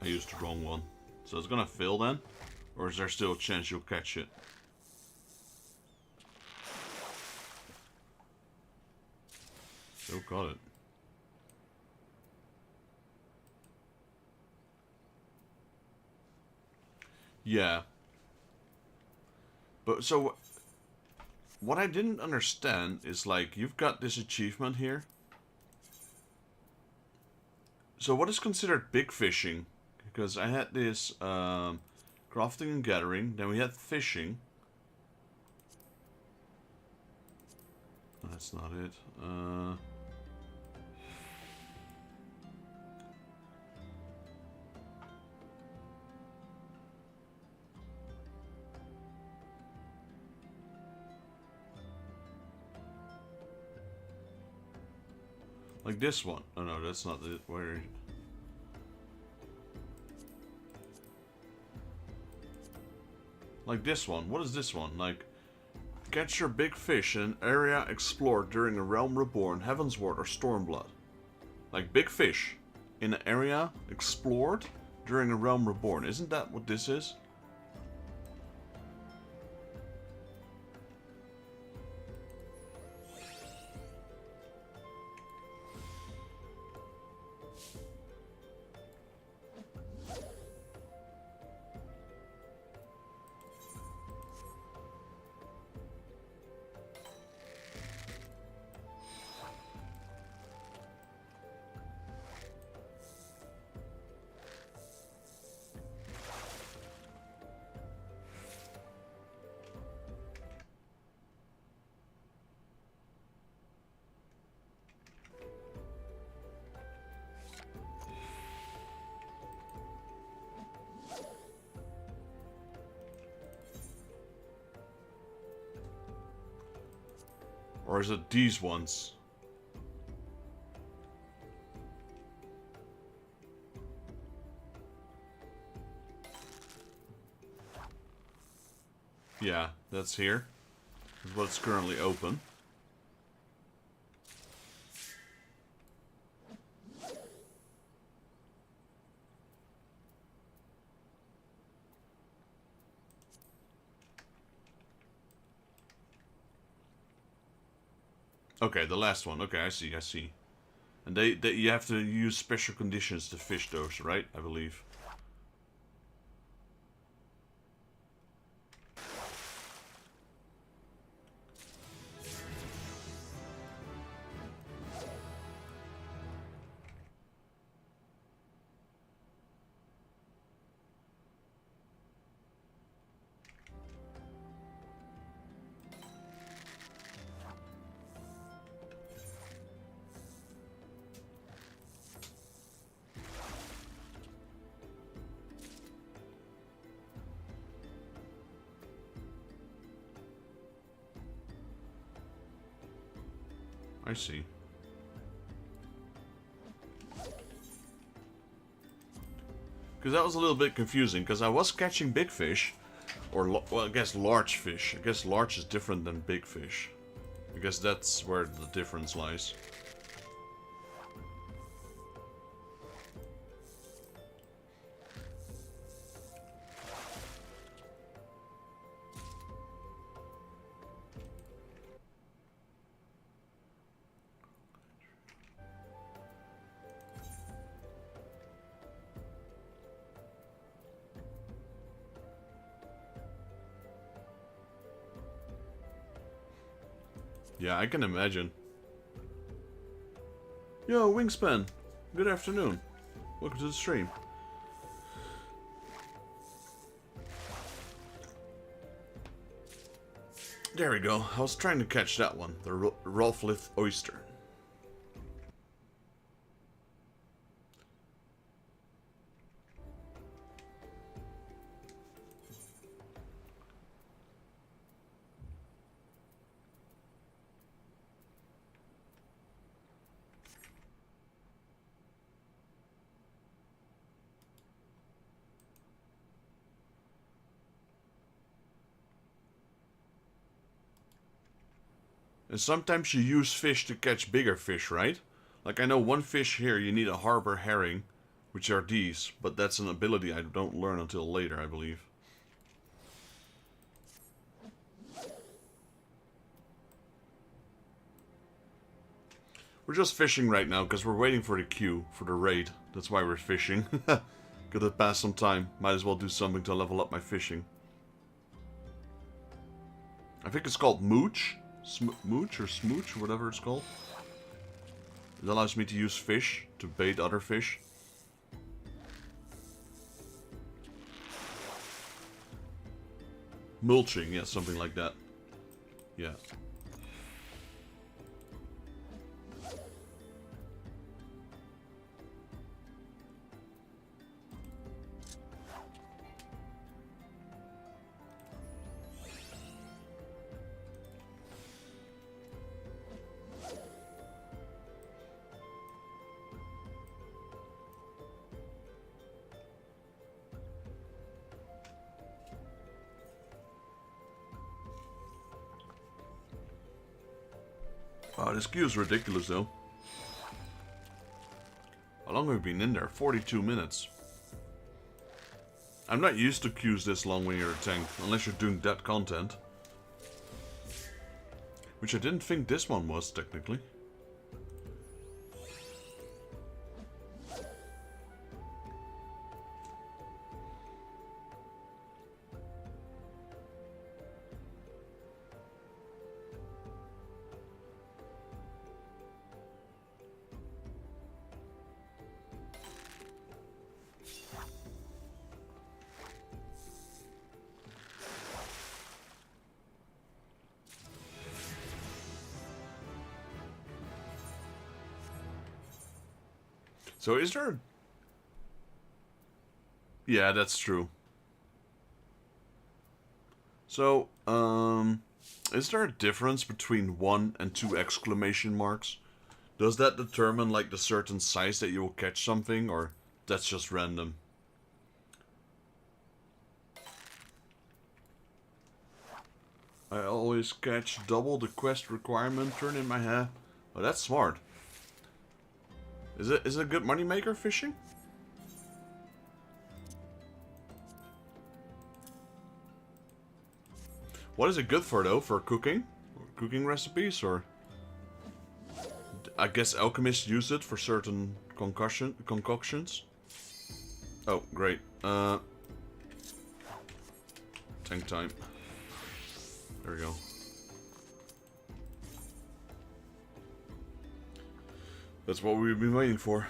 I used the wrong one. So it's gonna fail then? Or is there still a chance you'll catch it? Still got it. Yeah. But so what I didn't understand is, like, you've got this achievement here. So what is considered big fishing? Because I had this crafting and gathering, then we had fishing. That's not it. Like this one. Oh no, that's not it. Where? Like this one. What is this one? Like, catch your big fish in an area explored during A Realm Reborn, Heavensward, or Stormblood. Like, big fish in an area explored during A Realm Reborn. Isn't that what this is? Or is it these ones? Yeah, that's here. That's what's currently open. Okay, the last one. Okay, I see, I see. And they you have to use special conditions to fish those, right? I believe. I see. Because that was a little bit confusing, because I was catching big fish, or, well, I guess large fish. I guess large is different than big fish. I guess that's where the difference lies. Yeah, I can imagine. Yo, Wingspan. Good afternoon. Welcome to the stream. There we go. I was trying to catch that one. The Rolflith oyster. And sometimes you use fish to catch bigger fish, right? Like I know one fish here you need a harbor herring, which are these, but that's an ability I don't learn until later, I believe. We're just fishing right now because we're waiting for the queue for the raid. That's why we're fishing. Gotta pass some time. Might as well do something to level up my fishing. I think it's called Mooch. Mooch or Smooch, or whatever it's called. It allows me to use fish to bait other fish. Mulching, yeah, something like that. Yeah. Wow, this queue is ridiculous though. How long have we been in there? 42 minutes. I'm not used to queues this long when you're a tank, unless you're doing that content. Which I didn't think this one was, technically. So is there... Yeah, that's true. So, is there a difference between 1 and 2 exclamation marks? Does that determine, like, the certain size that you will catch something, or that's just random? I always catch double the quest requirement turn in my head. Oh, that's smart. Is it a good moneymaker, fishing? What is it good for though? For cooking? Cooking recipes, or I guess alchemists use it for certain concoctions. Oh, great. Tank time. There we go. That's what we've been waiting for.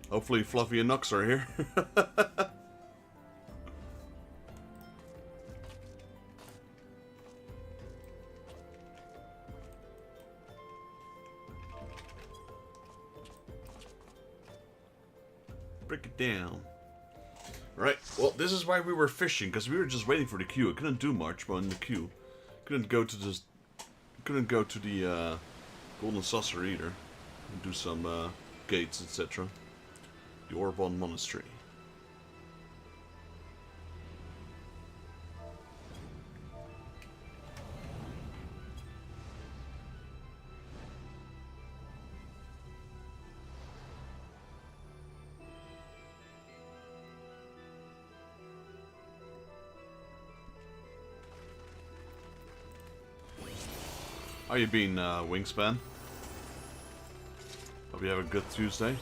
Hopefully Fluffy and Nux are here. Break it down. Right, well, this is why we were fishing, because we were just waiting for the queue. I couldn't do much, but in the queue. Couldn't go to the Golden Saucer either. And do some gates, etc. The Orbon Monastery. How you been, Wingspan? Hope you have a good Tuesday.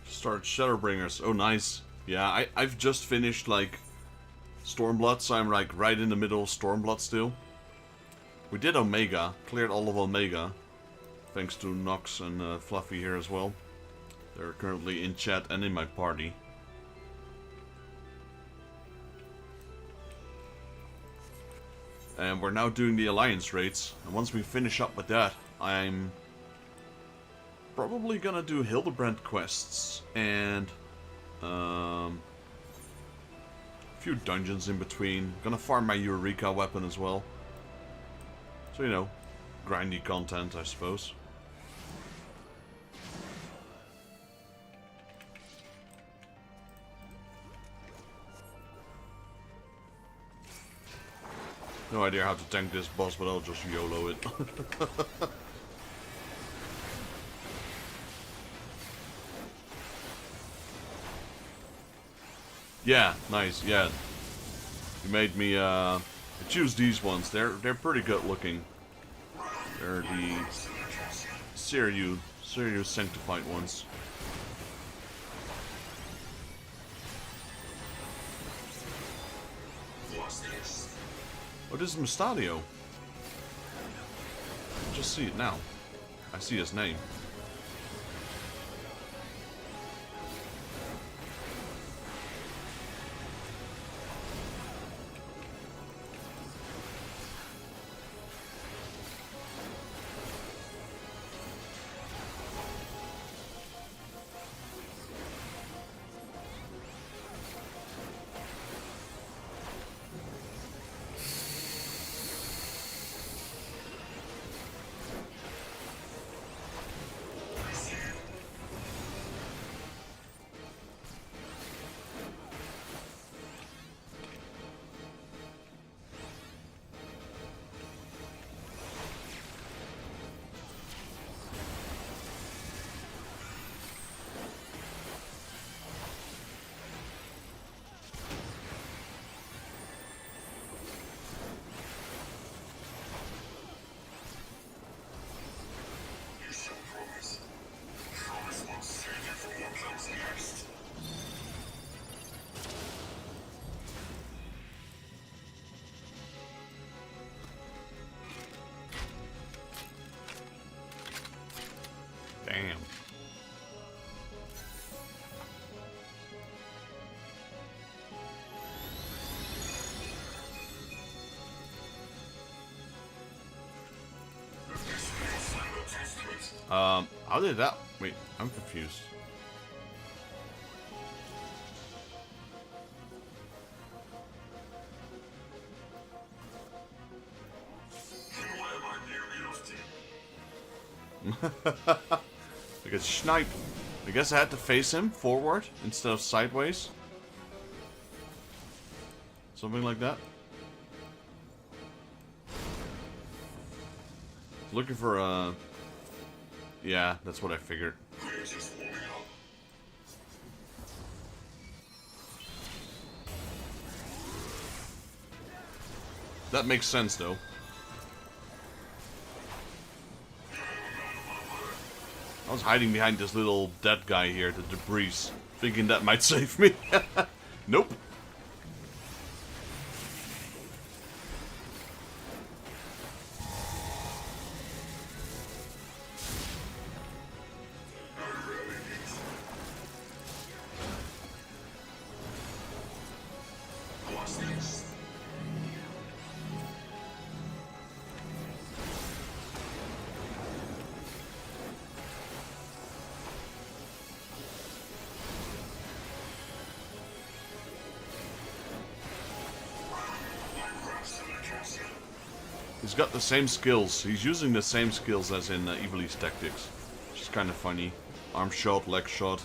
Start Shadowbringers. Oh, nice. Yeah, I've just finished, like, Stormblood, so I'm, like, right in the middle of Stormblood still. We did Omega. Cleared all of Omega. Thanks to Nox and Fluffy here as well. They're currently in chat and in my party. And we're now doing the Alliance raids. And once we finish up with that, I'm probably gonna do Hildebrand quests and a few dungeons in between. Gonna farm my Eureka weapon as well. So, you know, grindy content, I suppose. No idea how to tank this boss, but I'll just YOLO it. Yeah, nice, yeah. You made me choose these ones. They're pretty good looking. They're the Sirius sanctified ones. Oh, this is Mustadio. Just see it now. I see his name. Damn. How did that... Wait, I'm confused. I get sniped. I guess I had to face him forward instead of sideways. Something like that. Looking for a... Yeah, that's what I figured. That makes sense, though. I was hiding behind this little dead guy here, the debris, thinking that might save me. Nope. He's got the same skills. He's using the same skills as in Ivalice Tactics. Which is kind of funny. Arm shot, leg shot.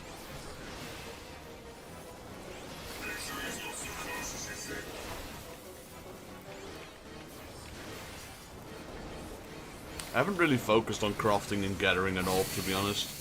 I haven't really focused on crafting and gathering at all, to be honest.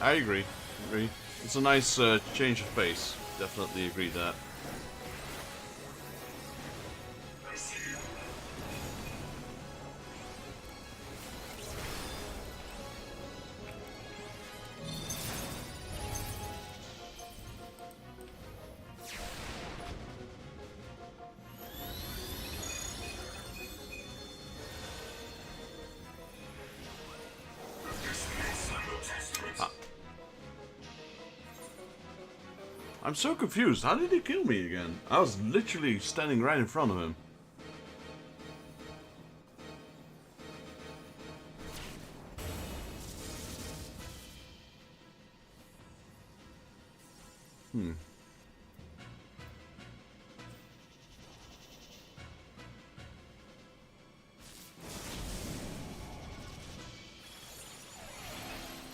I agree. It's a nice change of pace. Definitely agree with that. I'm so confused. How did he kill me again? I was literally standing right in front of him. I'm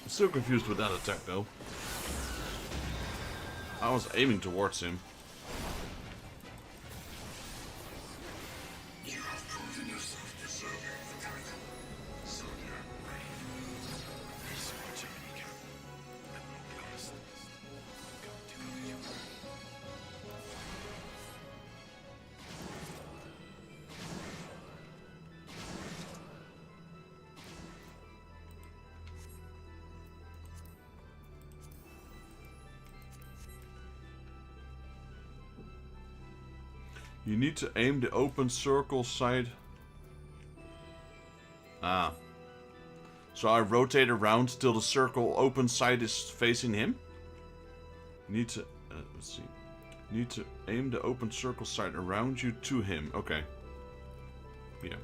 still confused with that attack though. I was aiming towards him. You have proven yourself deserving of the title. So you're brave. There's so much enemy count. At no cost. Come to you. You need to aim the open circle side. Ah. So I rotate around till the circle open side is facing him? You need to... let's see. You need to aim the open circle side around you to him. Okay. Yeah.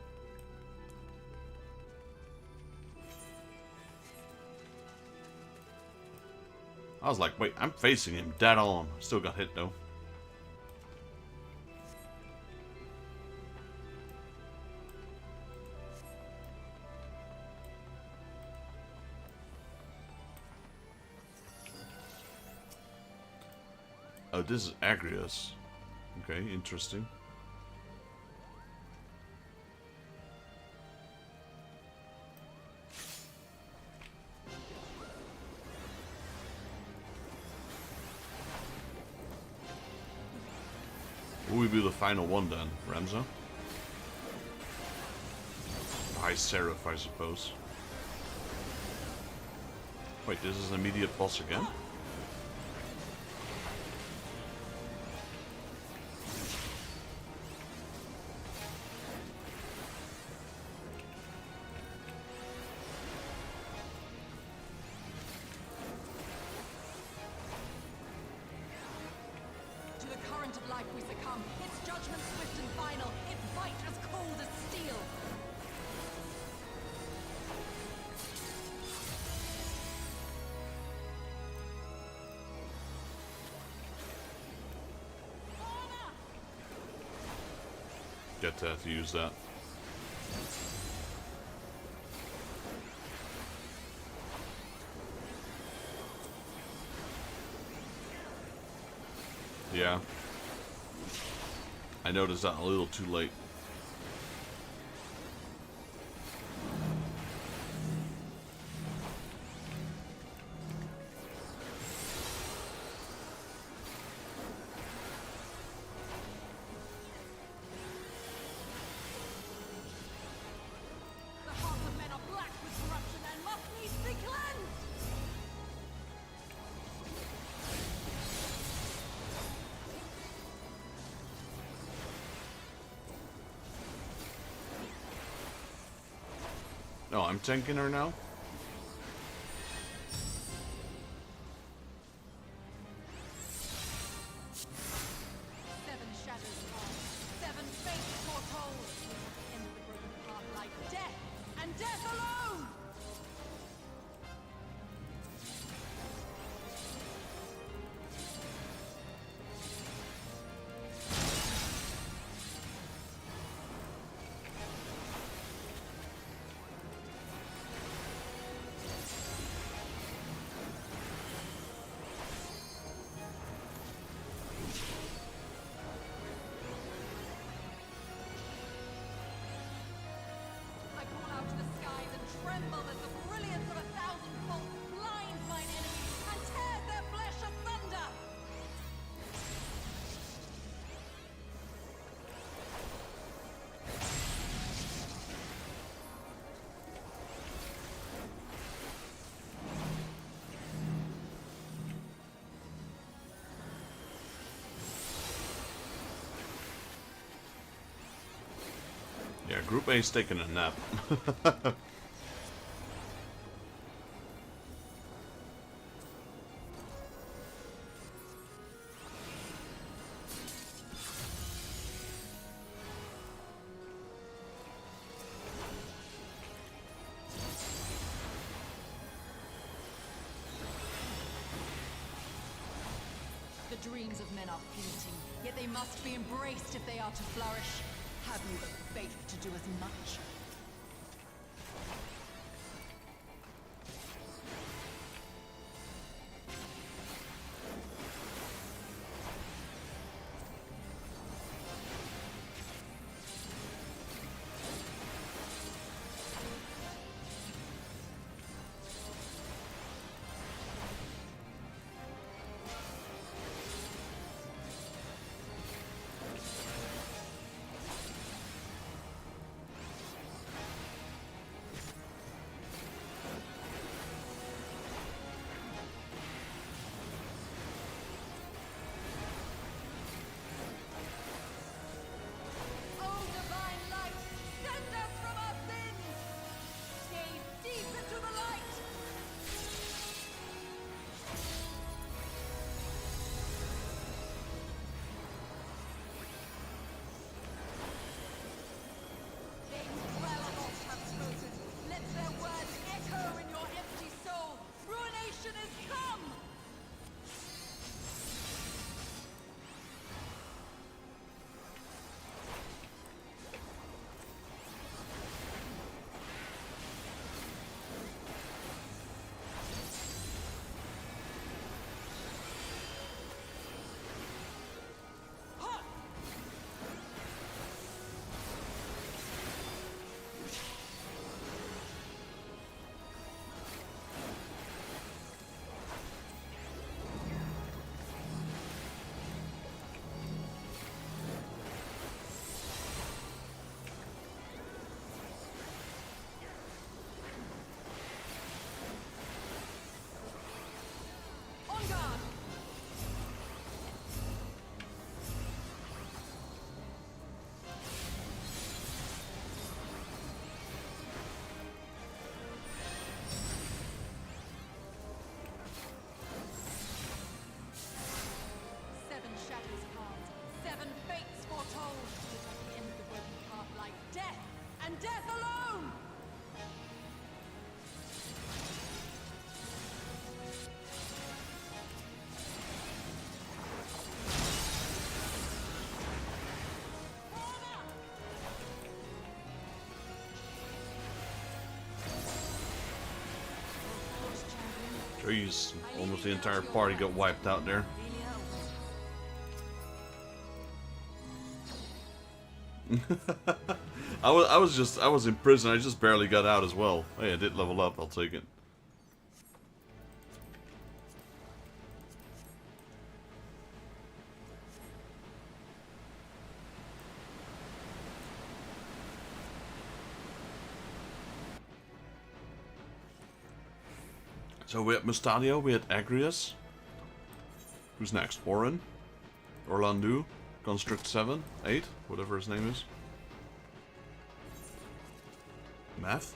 I was like, wait, I'm facing him dead on. Still got hit though. Oh, this is Agrius. Okay, interesting. Will we be the final one then, Ramza? High Seraph, I suppose. Wait, this is an immediate boss again? To the current of life we succumb. Its judgment swift and final. Its bite as cold as steel. Get to have to use that. Yeah. I noticed that a little too late. The hearts of men are black with corruption and must needs be cleansed. No, I'm tanking her now? Seven shadows fall, seven fates foretold. End of the broken path like death, and death alone! I call out to the skies and tremble as the brilliance of 1,000 bolts blinds mine enemies and tears their flesh asunder! Yeah, Group A's taking a nap. The dreams of men are fleeting, yet they must be embraced if they are to flourish. Have you the faith to do as much? Jeez, almost the entire party got wiped out there. I was in prison. I just barely got out as well. Hey, I did level up. I'll take it. So we had Mustadio, we had Agrius. Who's next? Orin? Orlandu? Construct 7? 8? Whatever his name is. Math?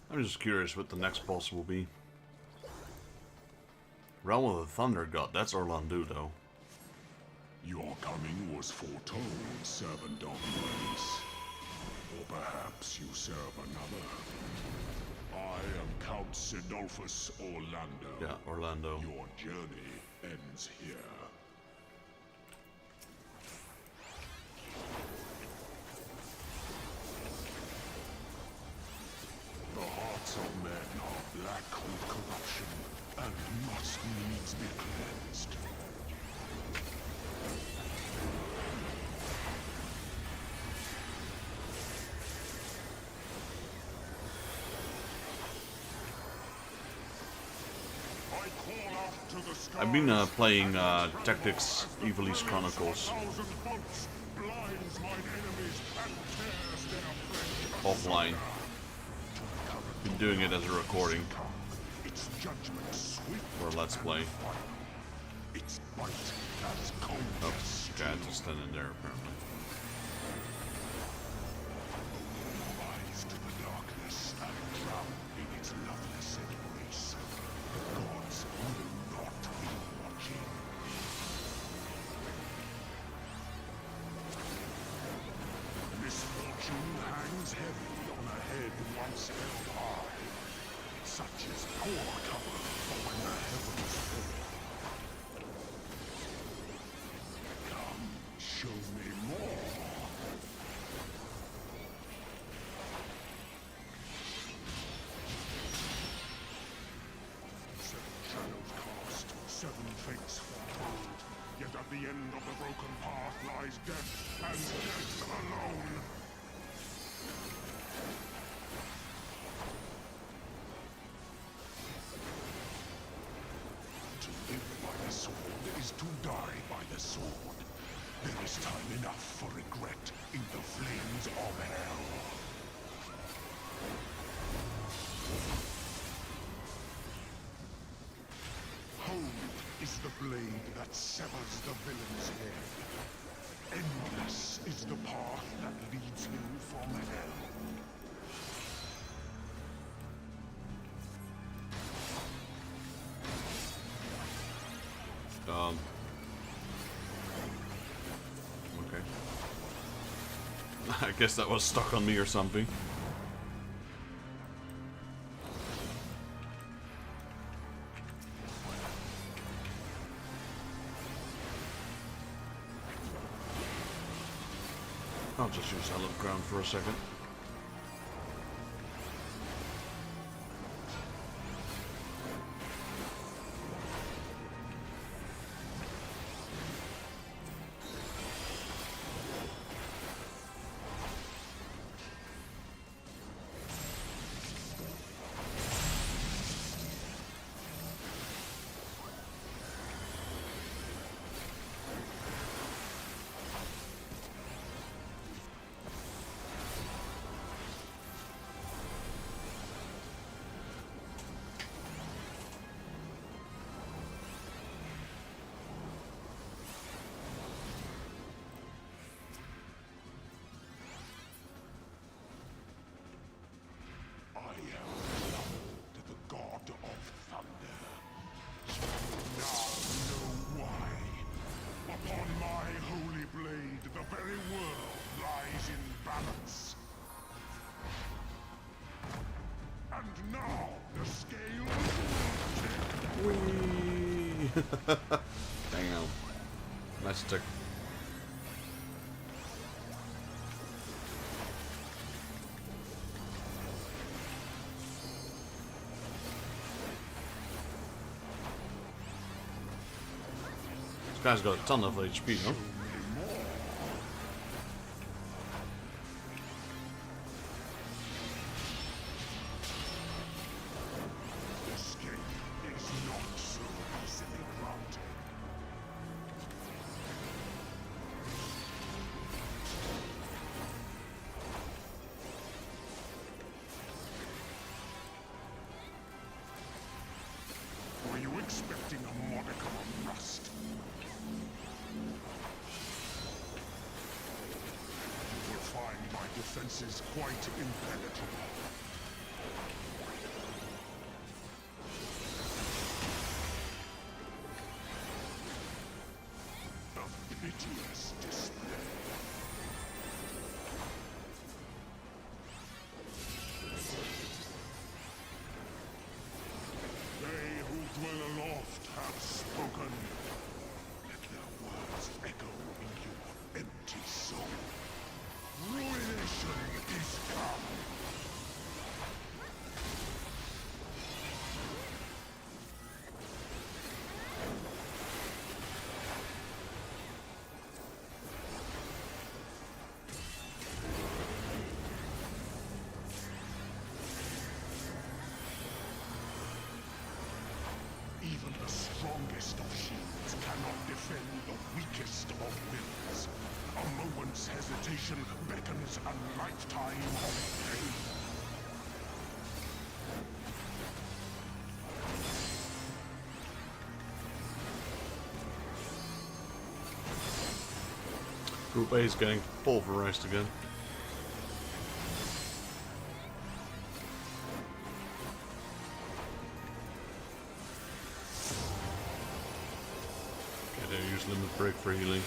I'm just curious what the next boss will be. Realm of the Thunder God, that's Orlandu though. Your coming was foretold, servant of grace. Or perhaps you serve another. I am Count Sidolphus Orlando. Yeah, Orlando. Your journey ends here. The hearts of men are black with corruption and must needs be cleansed. I've been playing Tactics Evilise Chronicles offline. Been doing it as a recording for a Let's Play. Oh, guy just standing there apparently. To die by severs the villain's head. Endless is the path that leads him from hell. Okay. I guess that was stuck on me or something. I'll just use hallowed ground for a second. Damn. Nice stick. This guy's got a ton of HP, huh? Expecting a modicum of rust. You will find my defenses quite impenetrable. A piteous display. Dwell aloft have spoken. Let their words echo in your empty soul. Ruination is come. Even the strongest of shields cannot defend the weakest of wills. A moment's hesitation beckons a lifetime of pain. Group A is getting pulverized again. Use limit break for healing.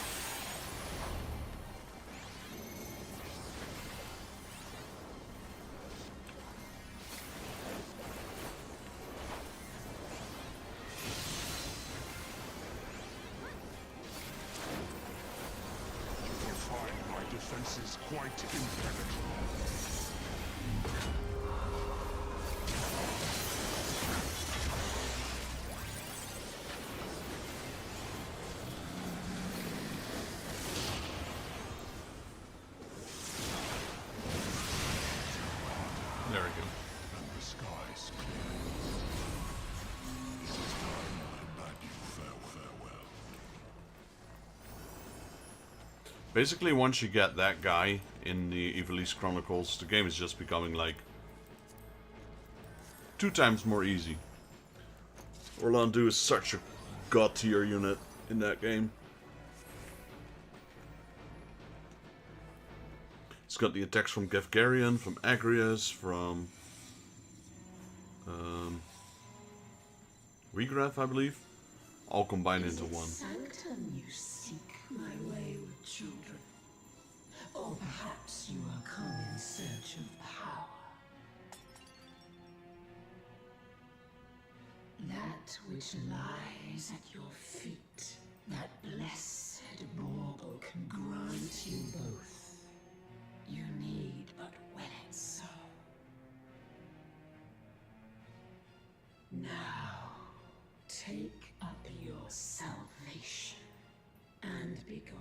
You will find my defenses quite impenetrable. There we go. And the skies clear. It is time I bade you farewell. Basically, once you get that guy in the Ivalice Chronicles, the game is just becoming like 2 times more easy. Orlandu is such a god tier unit. in that game. It's got the attacks from Garlean, from Agrias, from Regraph, I believe, all combined into one. Sanctum you seek, my wayward children? Or perhaps you are come in search of power? That which lies at your feet, that blessed bauble can grant you both. You need but will it so. Now, take up your salvation and be gone.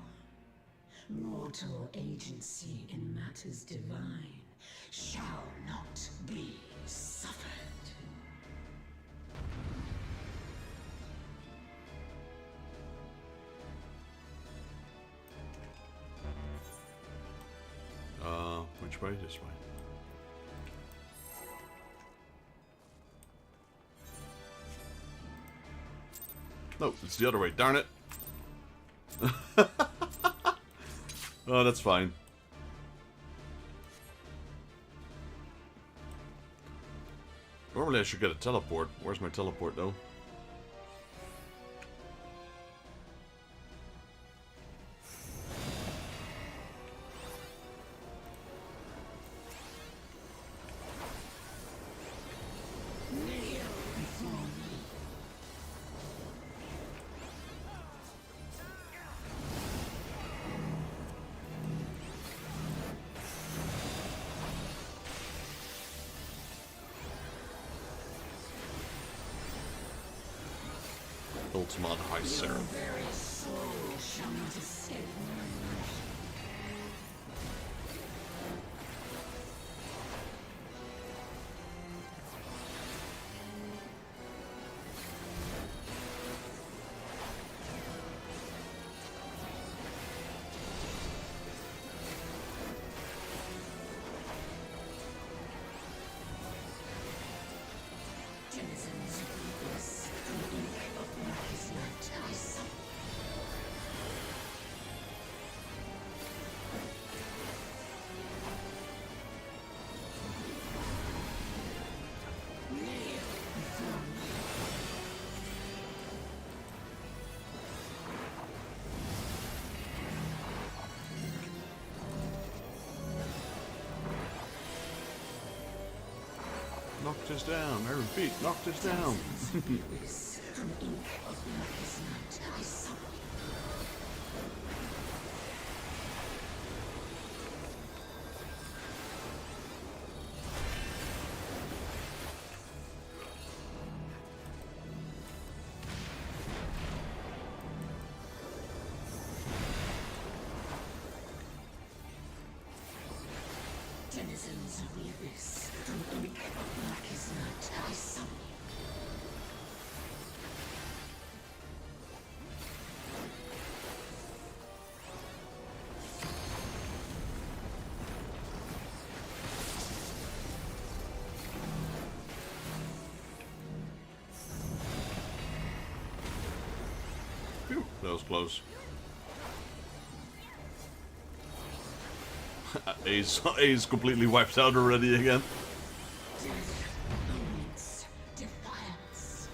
Mortal agency in matters divine shall not be suffered. Which way? This way. No, it's the other way. Darn it. Oh, that's fine. Normally I should get a teleport. Where's my teleport though? Ultimate High Serum. Your very soul shall not escape my wrath. Denizens of this, the ink of blackest night, I summon. Kneel before me. Knock this down. I repeat, knock this down. This, from ink of blackest night, I summon. Denizens of the abyss, from ink of blackest night, I summon. Phew, that was close. A's completely wiped out already again. Omens, defiance.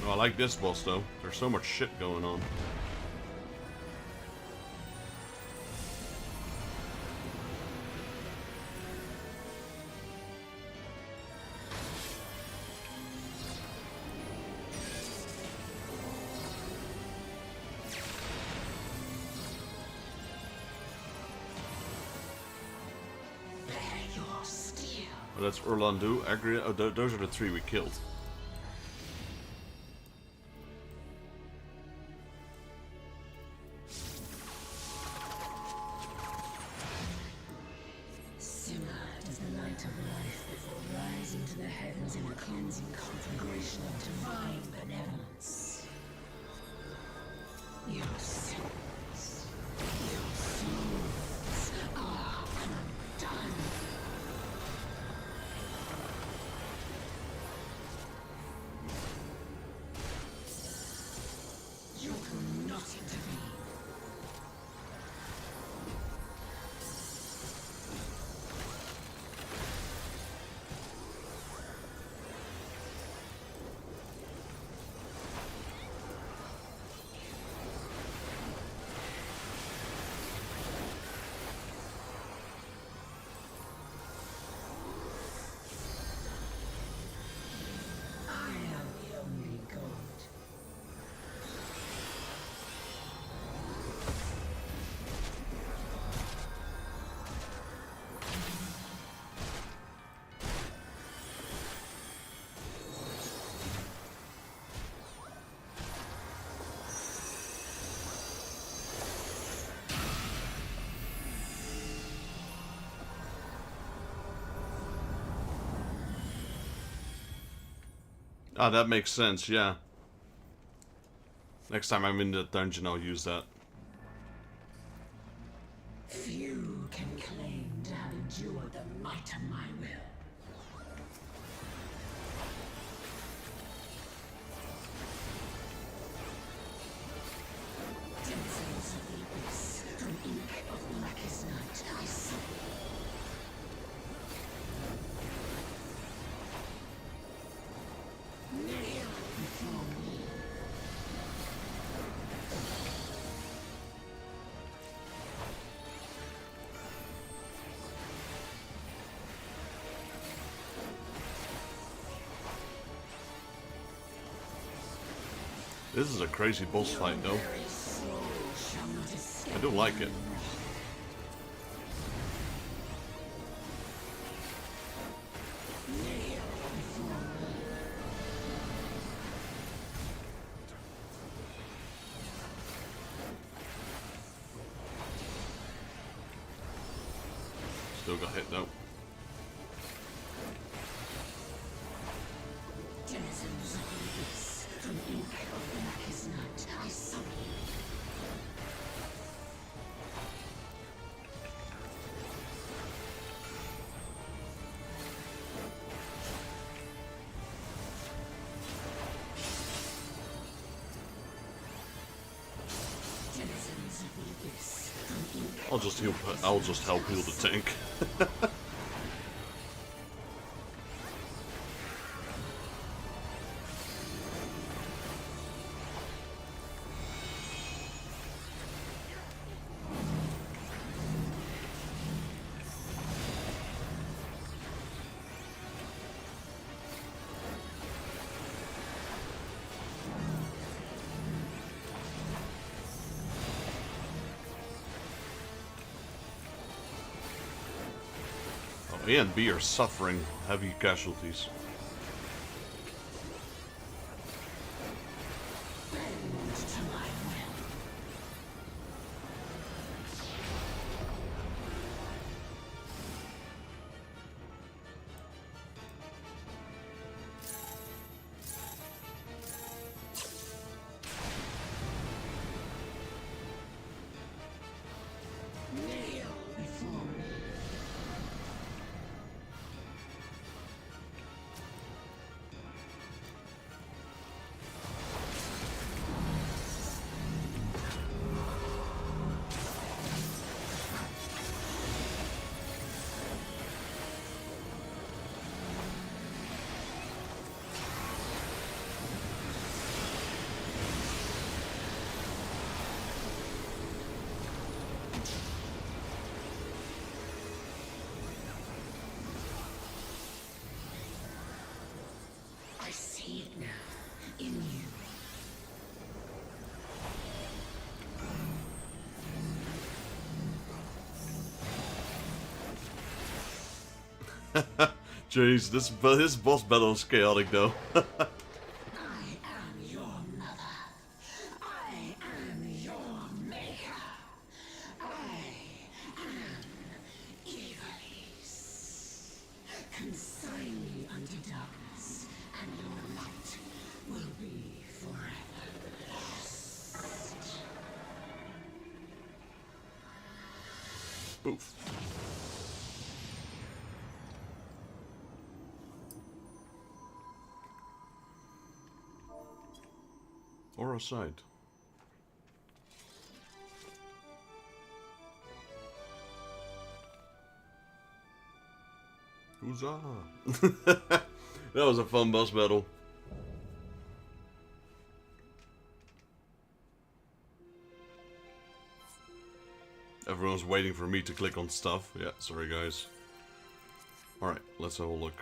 Oh, I like this boss though. There's so much shit going on. Bear your steel. Oh, that's Orlando, Agria. Oh, those are the three we killed. Your sins, your souls are undone. You will not intervene. I am the only god. Ah, that makes sense, yeah. Next time I'm in the dungeon, I'll use that. Few can claim to have endured the might of my will. Denizens of the abyss, from ink of blackest night, I summon. Kneel before me. This is a crazy boss fight, though. Very soul shall not escape. I do like it. Kneel before me. Still got hit, though. Denizens of the abyss, from ink of blackest night, I summon you. Denizens of the abyss, from ink I'll just help heal the tank. A and B are suffering heavy casualties. bend to my will. Kneel before me. I see it now, in you. Jeez, this boss battle is chaotic though. I am your mother. I am your maker. I am Eorzea. Consign me unto darkness, and your light will be forever lost. spoof. Or aside. Huzzah! That was a fun boss battle. Everyone's waiting for me to click on stuff. Yeah, sorry guys. Alright, let's have a look.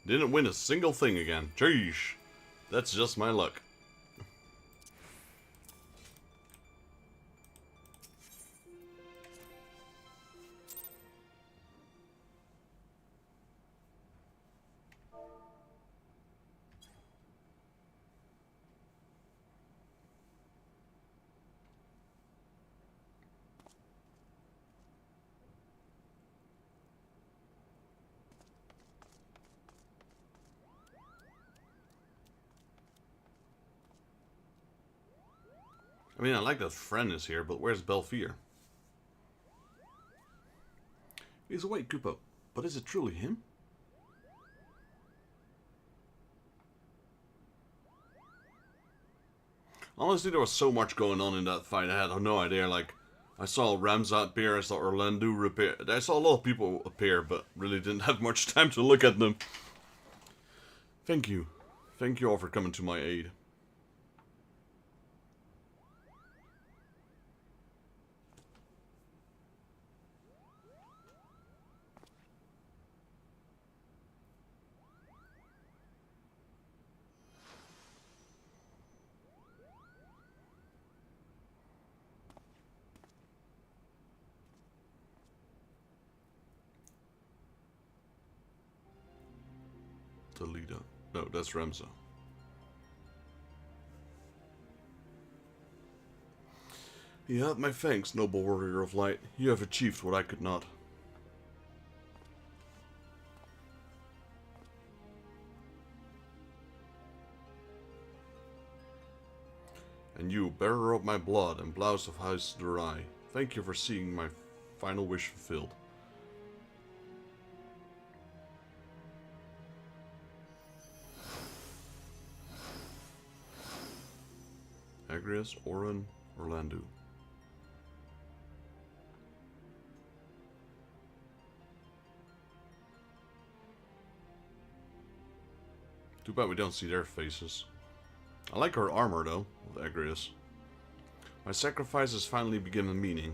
Didn't win a single thing again. Jeez. That's just my luck. I mean, I like that Fren is here, but where's Belfier? He's awake, Kupo. But is it truly him? Honestly, there was so much going on in that fight, I had no idea. Like, I saw Ramza appear, I saw Orlando appear. I saw a lot of people appear, but really didn't have much time to look at them. Thank you. Thank you all for coming to my aid. The leader. No, that's Ramza. Yeah, my thanks, noble warrior of light. You have achieved what I could not. And you, bearer of my blood and blouse of House Durai, thank you for seeing my final wish fulfilled. Agrias, Oren, Orlando. Too bad we don't see their faces. I like her armor though, with Agrias. My sacrifice has finally begun meaning.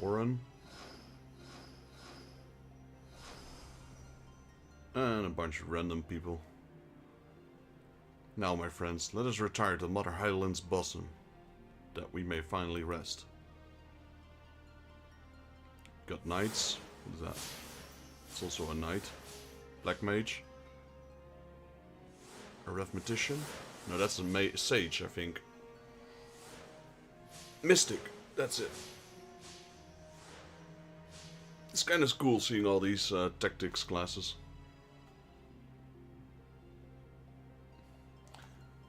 Oren. And a bunch of random people. Now, my friends, let us retire to Mother Highland's bosom, that we may finally rest. Got knights. What is that? It's also a knight. Black mage. Arithmetician. No, that's a sage, I think. Mystic. That's it. It's kind of cool seeing all these tactics classes.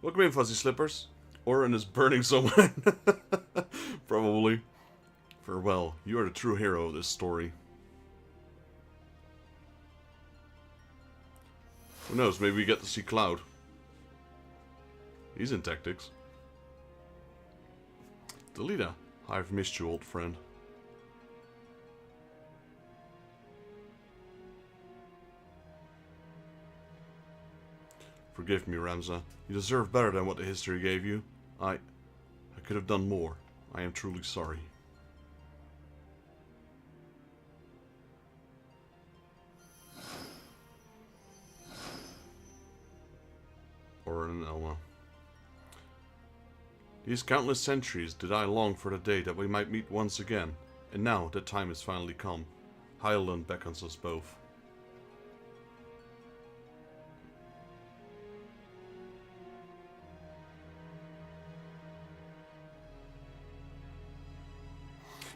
Welcome in, Fuzzy Slippers. Oren is burning someone. Probably. Farewell. You are the true hero of this story. Who knows, maybe we get to see Cloud. He's in tactics. Delita. I've missed you, old friend. Forgive me, Ramza. You deserve better than what the history gave you. I could have done more. I am truly sorry. Oren and Elma. These countless centuries did I long for the day that we might meet once again, and now that time has finally come. Highland beckons us both.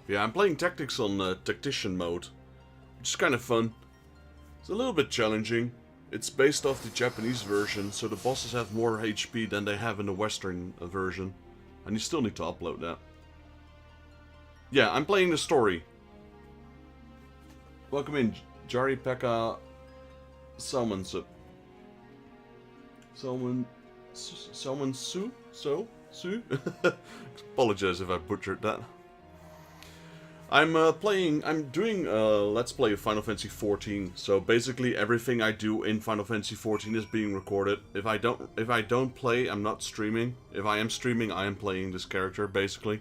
Yeah, I'm playing Tactics on Tactician mode, which is kind of fun. It's a little bit challenging. It's based off the Japanese version, so the bosses have more HP than they have in the Western version. And you still need to upload that. Yeah, I'm playing the story. Welcome in, Jari Pekka Salmonsup. Salmon Su? Su? Apologize if I butchered that. I'm doing Let's Play of Final Fantasy XIV. So basically everything I do in Final Fantasy XIV is being recorded. If I don't play, I'm not streaming. If I am streaming, I am playing this character, basically.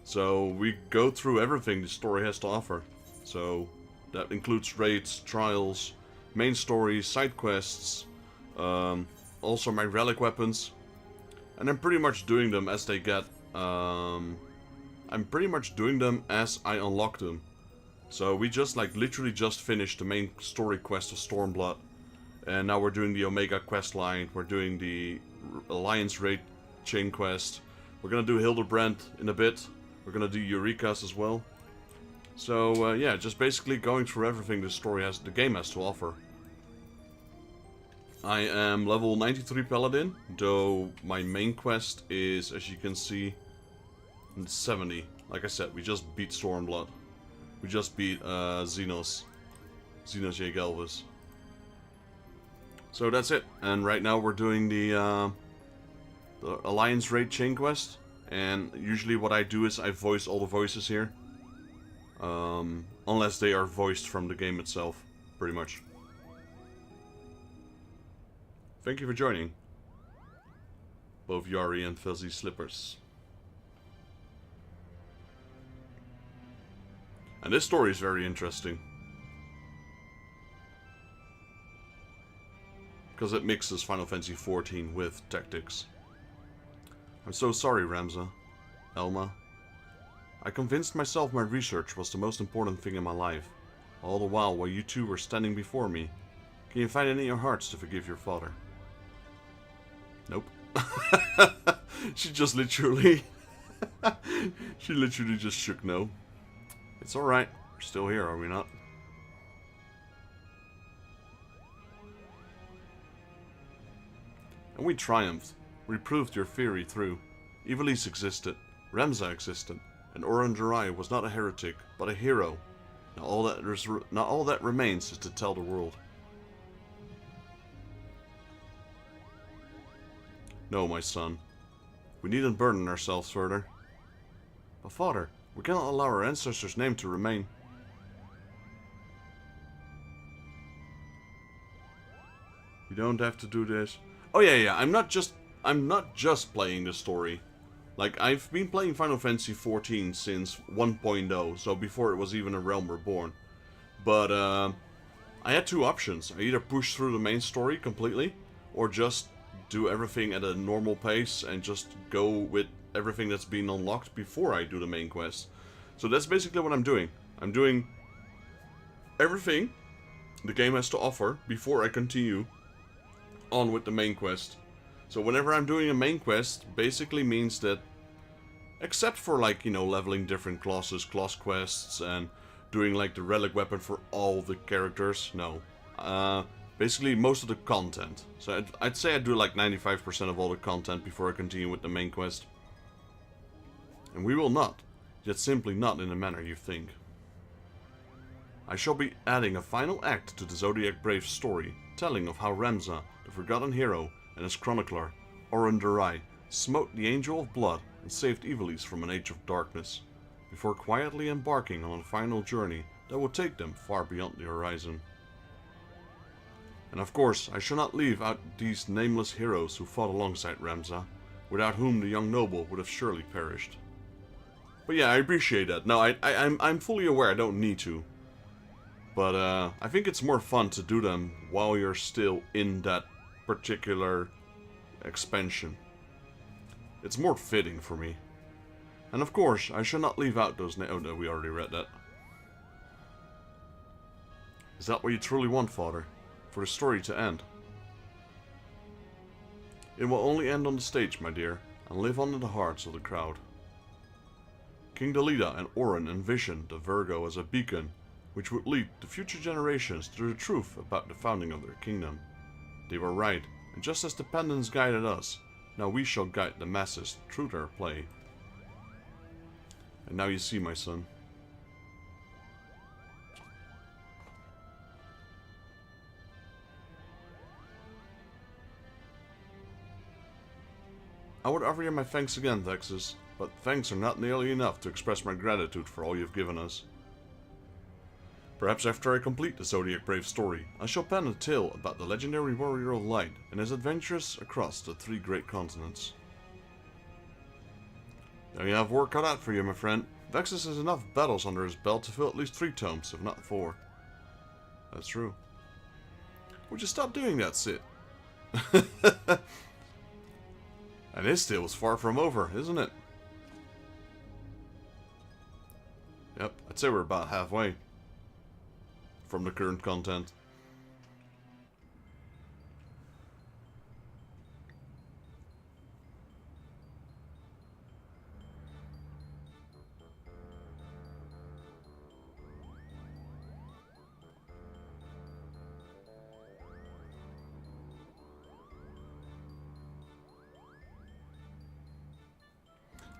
So we go through everything the story has to offer. So that includes raids, trials, main story, side quests, also my relic weapons. And I'm pretty much doing them as they get, I'm pretty much doing them as I unlock them. So we just literally just finished the main story quest of Stormblood. And now we're doing the Omega quest line, we're doing the Alliance raid chain quest. We're gonna do Hildebrand in a bit. We're gonna do Eureka's as well. So yeah, just basically going through everything the game has to offer. I am level 93 Paladin, though my main quest is, as you can see, 70. Like I said, we just beat Stormblood. We just beat Xenos Jaegelvis. So that's it. And right now we're doing the Alliance Raid Chain Quest. And usually what I do is I voice all the voices here. Unless they are voiced from the game itself, pretty much. Thank you for joining. Both Yari and Fuzzy Slippers. And this story is very interesting. Because it mixes Final Fantasy XIV with Tactics. I'm so sorry, Ramza. Elma. I convinced myself my research was the most important thing in my life. All the while you two were standing before me. Can you find it in your hearts to forgive your father? Nope. She just literally... she literally just shook no. It's alright. We're still here, are we not? And we triumphed. We proved your theory through. Ivalice existed. Ramza existed. And Orangerai was not a heretic, but a hero. Now all that remains is to tell the world. No, my son. We needn't burden ourselves further. But father, we cannot allow our ancestors' name to remain. We don't have to do this. Oh yeah, I'm not just playing the story. Like, I've been playing Final Fantasy XIV since 1.0, so before it was even A Realm Reborn. But I had two options. I either push through the main story completely, or just do everything at a normal pace and just go with everything that's been unlocked before I do the main quest. So that's basically what I'm doing. I'm doing everything the game has to offer before I continue on with the main quest. So whenever I'm doing a main quest, basically means that, except for like, you know, leveling different classes, class quests, and doing like the relic weapon for all the characters, no. Basically most of the content. So I'd say I do like 95% of all the content before I continue with the main quest. And we will not, yet simply not in the manner you think. I shall be adding a final act to the Zodiac Brave's story, telling of how Ramza, the forgotten hero, and his chronicler, Orangerai, smote the Angel of Blood and saved Ivalice from an age of darkness, before quietly embarking on a final journey that will take them far beyond the horizon. And of course, I shall not leave out these nameless heroes who fought alongside Ramza, without whom the young noble would have surely perished. But yeah, I appreciate that. No, I'm fully aware I don't need to. But I think it's more fun to do them while you're still in that particular expansion. It's more fitting for me. And of course, I should not leave out those oh no, we already read that. Is that what you truly want, Father? For the story to end? It will only end on the stage, my dear, and live on in the hearts of the crowd. King Dalida and Orin envisioned the Virgo as a beacon, which would lead the future generations to the truth about the founding of their kingdom. They were right, and just as the pendants guided us, now we shall guide the masses through their play. And now you see, my son. I would offer you my thanks again, Thexus, but thanks are not nearly enough to express my gratitude for all you've given us. Perhaps after I complete the Zodiac Brave story, I shall pen a tale about the legendary Warrior of Light and his adventures across the 3 great continents. Now you have work cut out for you, my friend. Vexus has enough battles under his belt to fill at least 3 tomes, if not 4. That's true. Would you stop doing that, Sid? And his tale was far from over, isn't it? Yep, I'd say we're about halfway from the current content.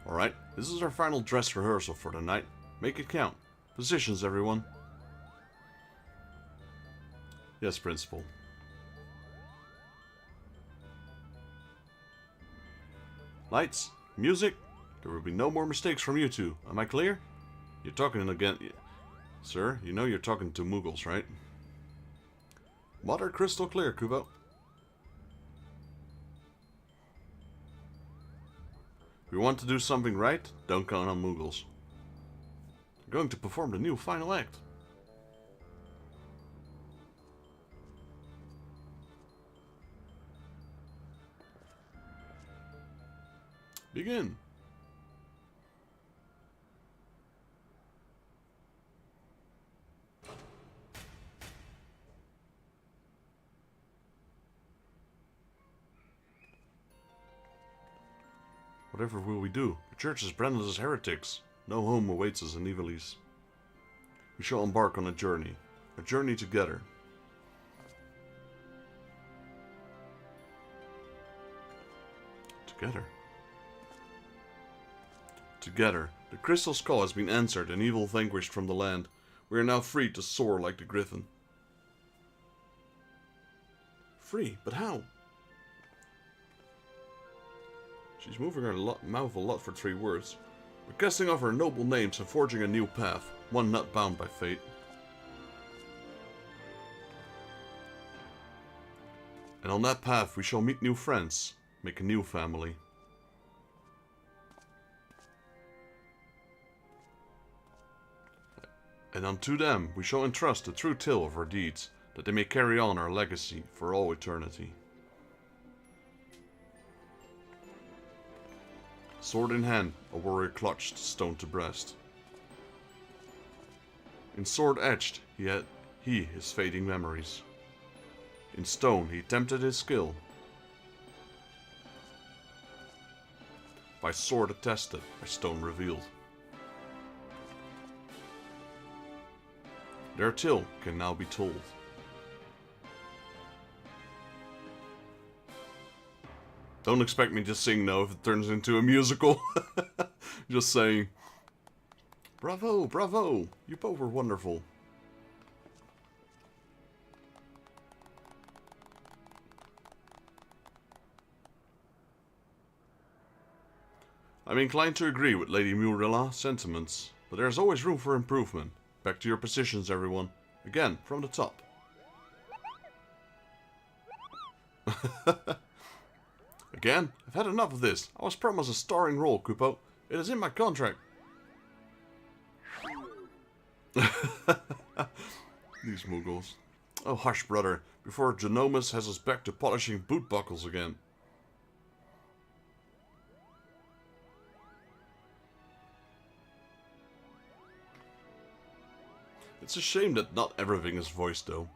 Alright, this is our final dress rehearsal for the night. Make it count. Positions, everyone. Yes, Principal. Lights, music. There will be no more mistakes from you two. Am I clear? You're talking again... Sir, you know you're talking to Muggles, right? Water crystal clear, Kubo. If we want to do something right, don't count on Muggles. We're going to perform the new final act. Begin. Whatever will we do? The church has branded us as heretics. No home awaits us in Ivalice. We shall embark on a journey together. Together. The crystal skull has been answered and evil vanquished from the land. We are now free to soar like the griffin. Free? But how? She's moving her mouth a lot for 3 words. We're casting off our noble names and forging a new path, one not bound by fate. And on that path we shall meet new friends, make a new family. And unto them we shall entrust the true tale of our deeds, that they may carry on our legacy for all eternity. Sword in hand, a warrior clutched, stone to breast. In sword etched, his fading memories. In stone, he tempted his skill. By sword attested, by stone revealed. Their tale can now be told. Don't expect me to sing now if it turns into a musical. Just saying. Bravo, bravo. You both were wonderful. I'm inclined to agree with Lady Murilla's sentiments, but there's always room for improvement. Back to your positions, everyone. Again, from the top. Again? I've had enough of this. I was promised a starring role, Kupo. It is in my contract. These Muggles. Oh, hush, brother. Before Genomus has us back to polishing boot buckles again. It's a shame that not everything is voiced though.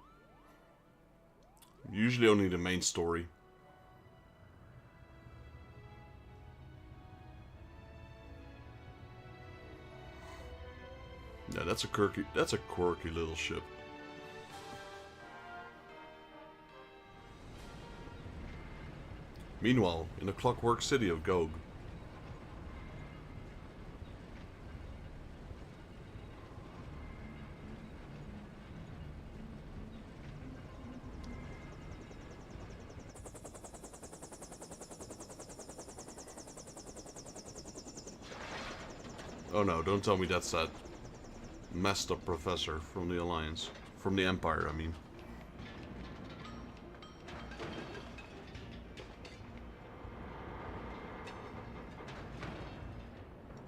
Usually only the main story. Yeah, that's a quirky little ship. Meanwhile, in the clockwork city of Gog. Oh no, don't tell me that's that messed up professor from the Alliance. From the Empire, I mean.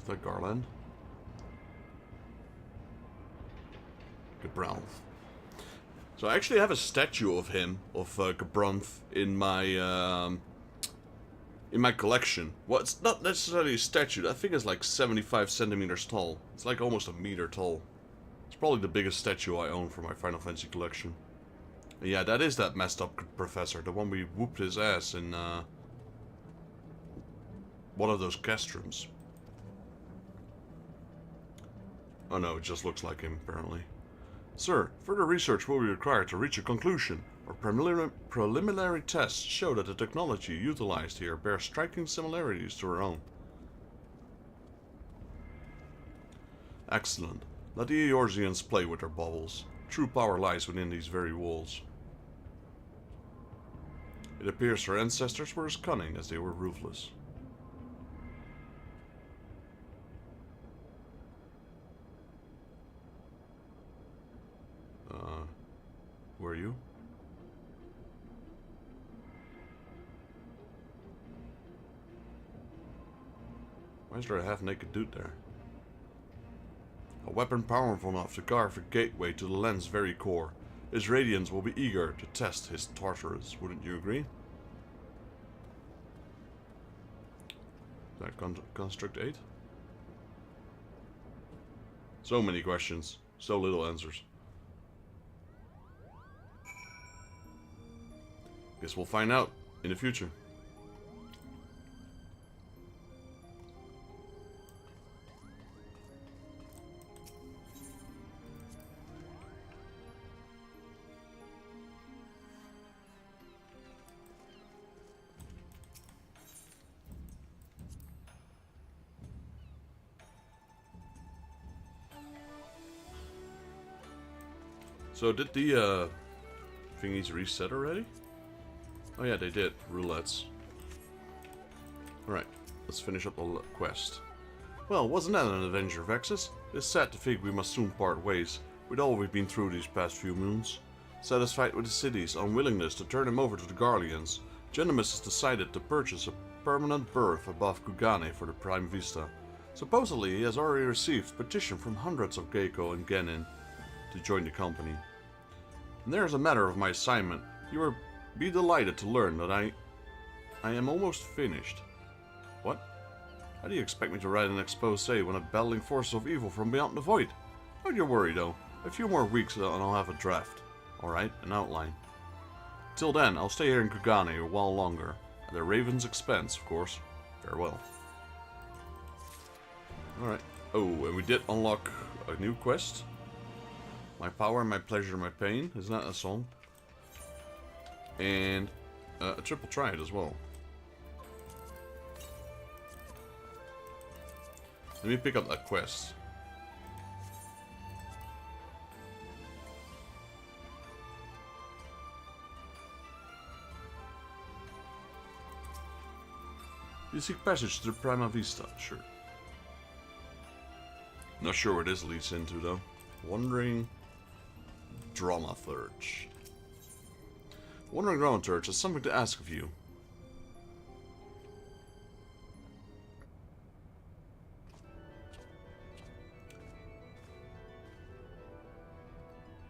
Is that Garlean? Gebranth. So I actually have a statue of him, of Gebranth, in my collection. Well, it's not necessarily a statue. I think it's like 75 centimeters tall. It's like almost a meter tall. It's probably the biggest statue I own for my Final Fantasy collection. And yeah, that is that messed up professor. The one we whooped his ass in one of those castrums. Oh no, it just looks like him, apparently. Sir, further research will be required to reach a conclusion. Our preliminary tests show that the technology utilized here bears striking similarities to our own. Excellent. Let the Eorzeans play with their baubles. True power lies within these very walls. It appears our ancestors were as cunning as they were ruthless. Who are you? Why is there a half-naked dude there? A weapon powerful enough to carve a gateway to the land's very core. His radiance will be eager to test his sorcerers, wouldn't you agree? Is that Construct 8? So many questions, so little answers. Guess we'll find out in the future. So did the thingies reset already? Oh yeah, they did. Roulettes. Alright, let's finish up the quest. Well, wasn't that an adventure, Vexus? It's sad to think we must soon part ways, with all we've been through these past few moons. Satisfied with the city's unwillingness to turn him over to the Garleans, Genimus has decided to purchase a permanent berth above Kugane for the Prime Vista. Supposedly, he has already received petition from hundreds of Geiko and Genin to join the company. And there's a matter of my assignment. You will be delighted to learn that I am almost finished. What? How do you expect me to write an expose when a battling force of evil from beyond the void? Don't you worry though. A few more weeks and I'll have a draft. Alright, an outline. Till then, I'll stay here in Kugane a while longer. At the Raven's expense, of course. Farewell. Alright. Oh, and we did unlock a new quest. My power, my pleasure, my pain. Isn't that a song? And a triple triad as well. Let me pick up that quest. You seek passage to the Prima Vista, sure. Not sure where this leads into though. Wandering Dramathurge. Wandering Dramathurge has something to ask of you.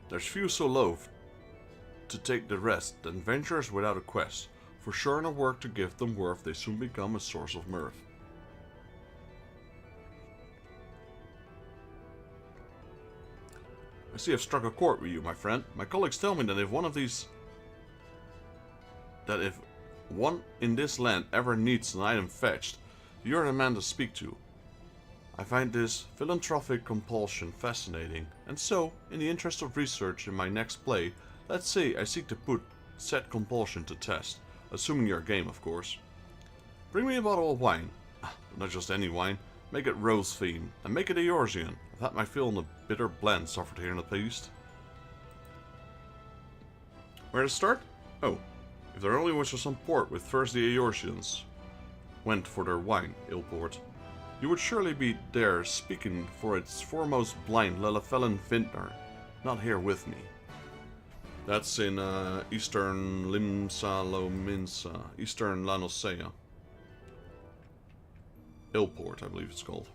There's few so loath to take the rest than venturers without a quest, for sure in a work to give them worth they soon become a source of mirth. I see I've struck a chord with you, my friend. My colleagues tell me that if one in this land ever needs an item fetched, you're the man to speak to. I find this philanthropic compulsion fascinating, and so, in the interest of research in my next play, let's say I seek to put said compulsion to test, assuming you're game, of course. Bring me a bottle of wine. Not just any wine. Make it rose themed, and make it Eorzean. I've had my fill in the bitter blend suffered here in the East. Where to start? Oh, if there only was some port with first the Eorzeans went for their wine, ill-port, you would surely be there speaking for its foremost blind Lelafellan vintner, not here with me. That's in Eastern Limsa, Eastern Lanosea. Illport, I believe it's called.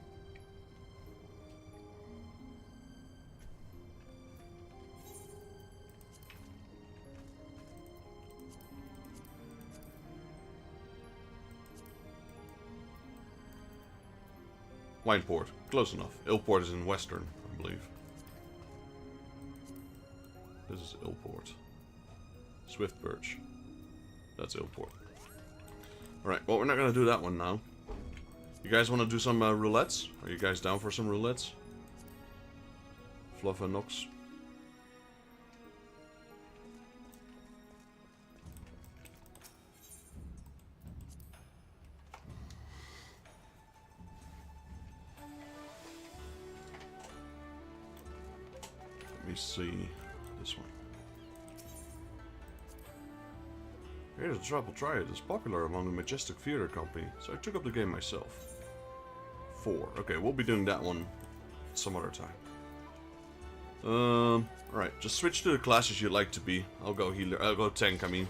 Wineport, close enough. Illport is in Western, I believe. This is Illport. Swift Birch. That's Illport. Alright, well, we're not going to do that one now. You guys want to do some roulettes? Are you guys down for some roulettes? Fluff and Nox. Let me see this one. Here's a Trouble Triad is popular among the Majestic Theater Company, so I took up the game myself. 4. Okay, we'll be doing that one some other time. Alright, just switch to the classes you'd like to be. I'll go healer. I'll go tank, I mean.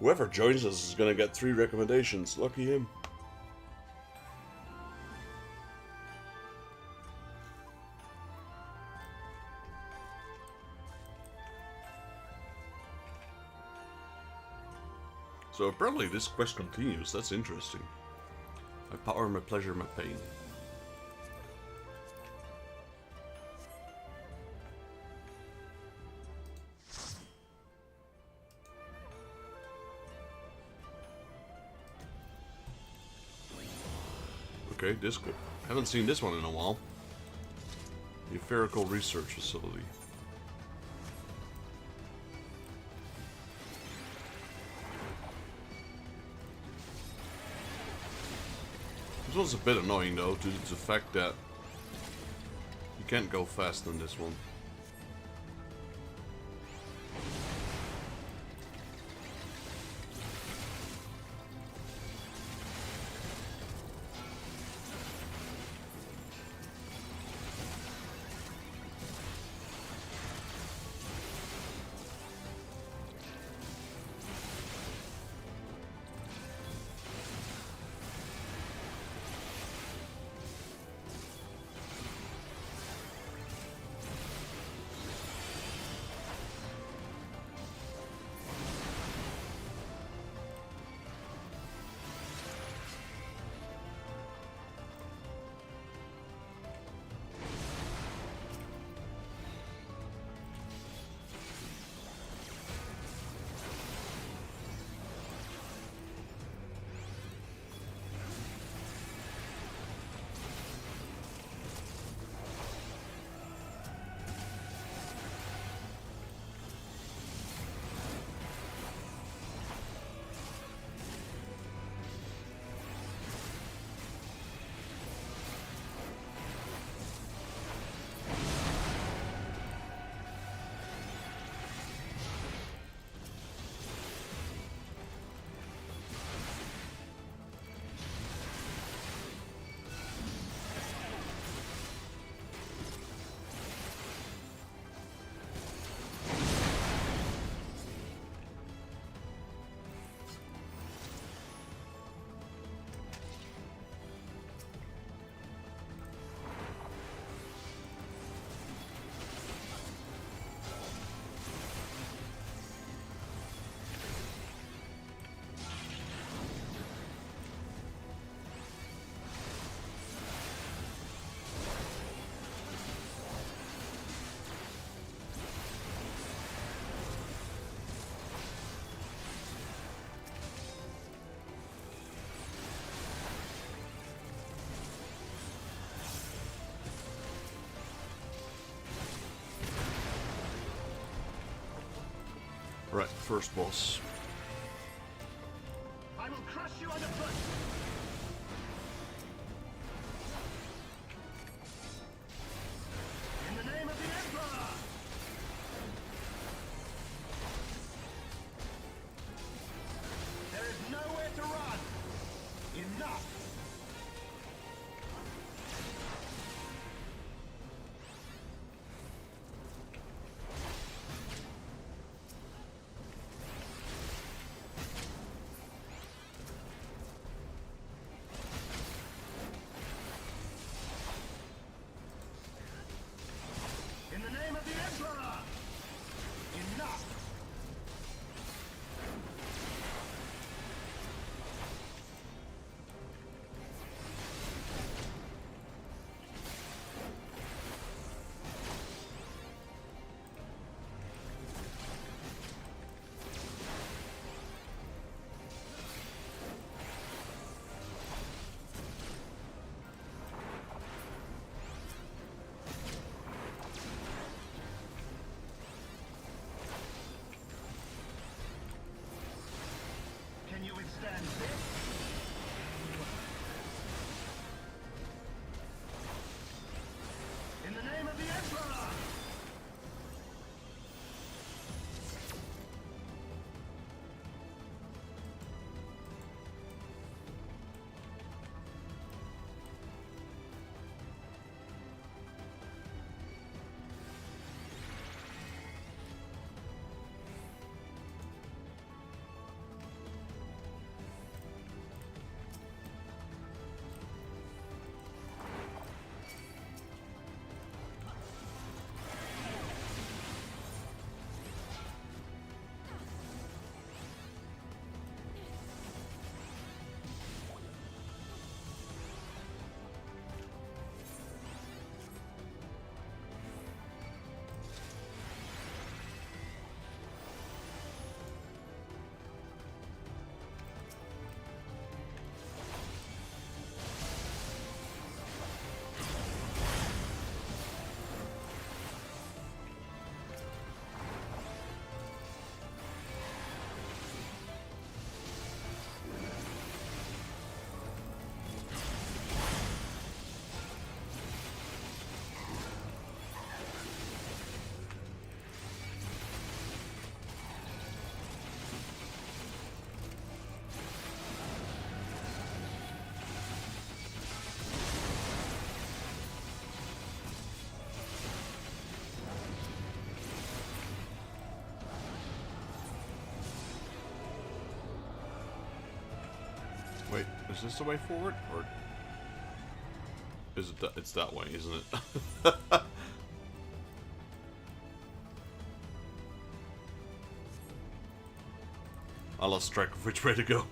Whoever joins us is gonna get 3 recommendations. Lucky him. So apparently this quest continues. That's interesting. My power, my pleasure, my pain. Okay, this good. Haven't seen this one in a while. The Etherical Research Facility. This one's a bit annoying though, due to the fact that you can't go fast in this one. Right, first boss. I will crush you underfoot! In the name of the Emperor! There is nowhere to run! Enough! In the name of the Emperor! Enough! Can you withstand this? In the name of the Emperor! Wait, is this the way forward? Or is it that? It's that way, isn't it? I lost track of which way to go.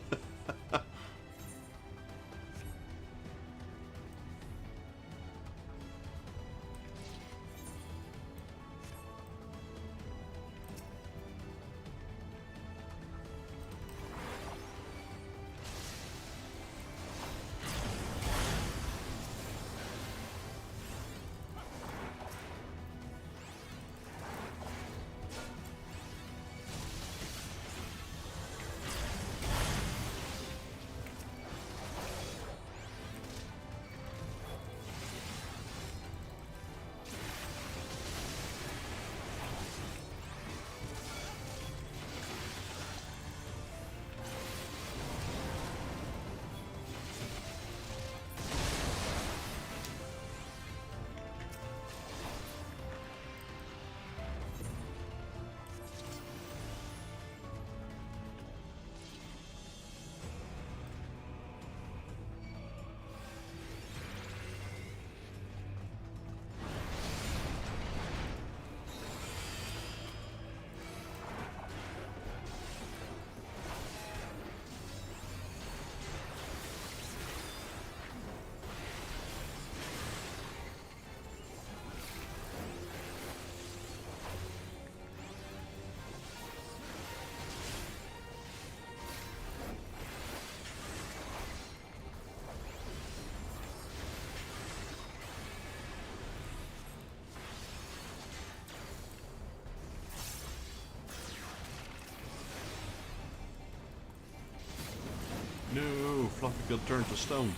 Fluffy got turned to stone.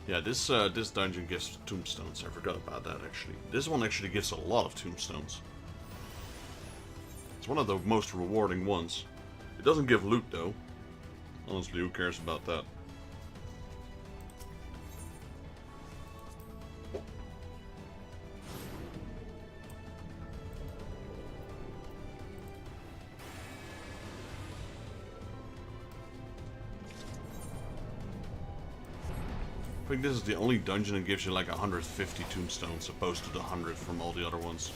Yeah, this dungeon gives tombstones. I forgot about that, actually. This one actually gives a lot of tombstones. It's one of the most rewarding ones. It doesn't give loot, though. Honestly, who cares about that? I think this is the only dungeon that gives you like 150 tombstones, opposed to the 100 from all the other ones.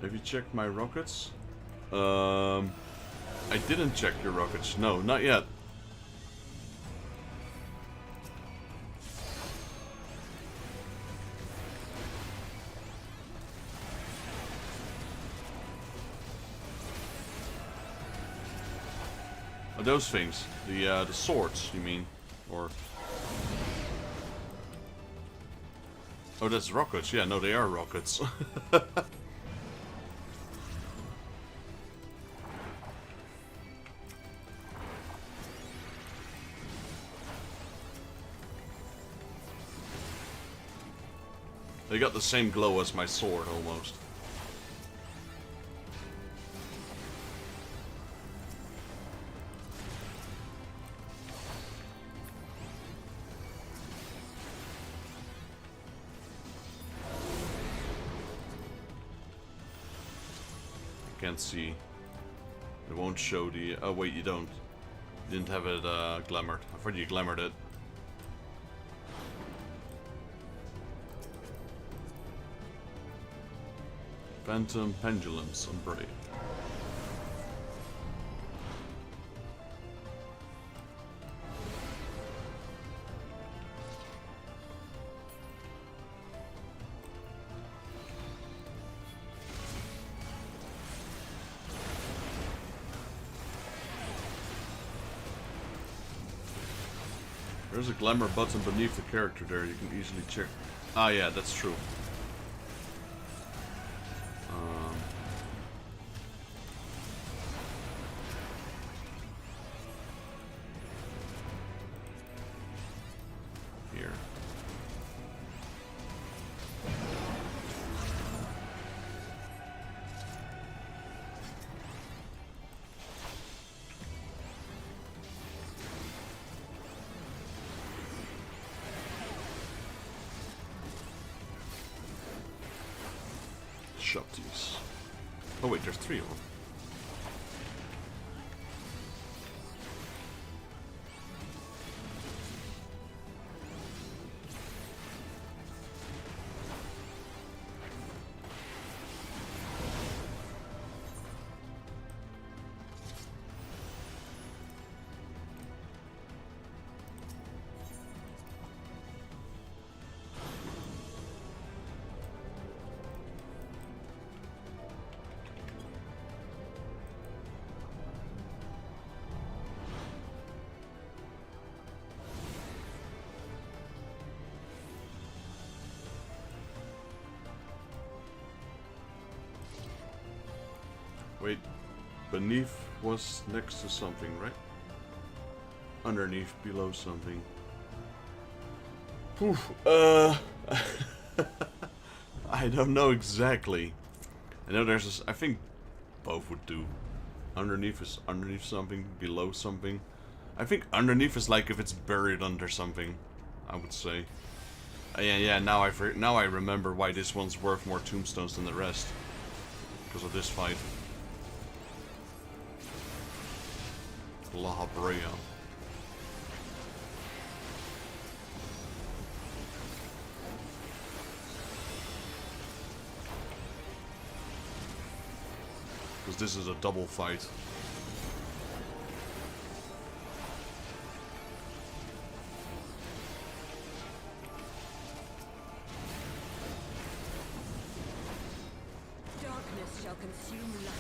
Have you checked my rockets? I didn't check your rockets. No, not yet. Oh, those things. The swords, you mean? Or... Oh, that's rockets. Yeah, no, they are rockets. They got the same glow as my sword, almost. I can't see. It won't show the... Oh wait, you don't. You didn't have it glamoured. I thought you glamoured it. Phantom Pendulums on Brave. There's a glamour button beneath the character there, you can easily check. Ah yeah, that's true. Here. Shop these. Oh wait, there's 3 of them. Wait, beneath was next to something, right? Underneath, below something. Whew, I don't know exactly. I know there's I think both would do. Underneath is underneath something, below something. I think underneath is like if it's buried under something, I would say. Yeah, now I remember why this one's worth more tombstones than the rest. Because of this fight. La Brea. Because this is a double fight. Darkness shall consume light.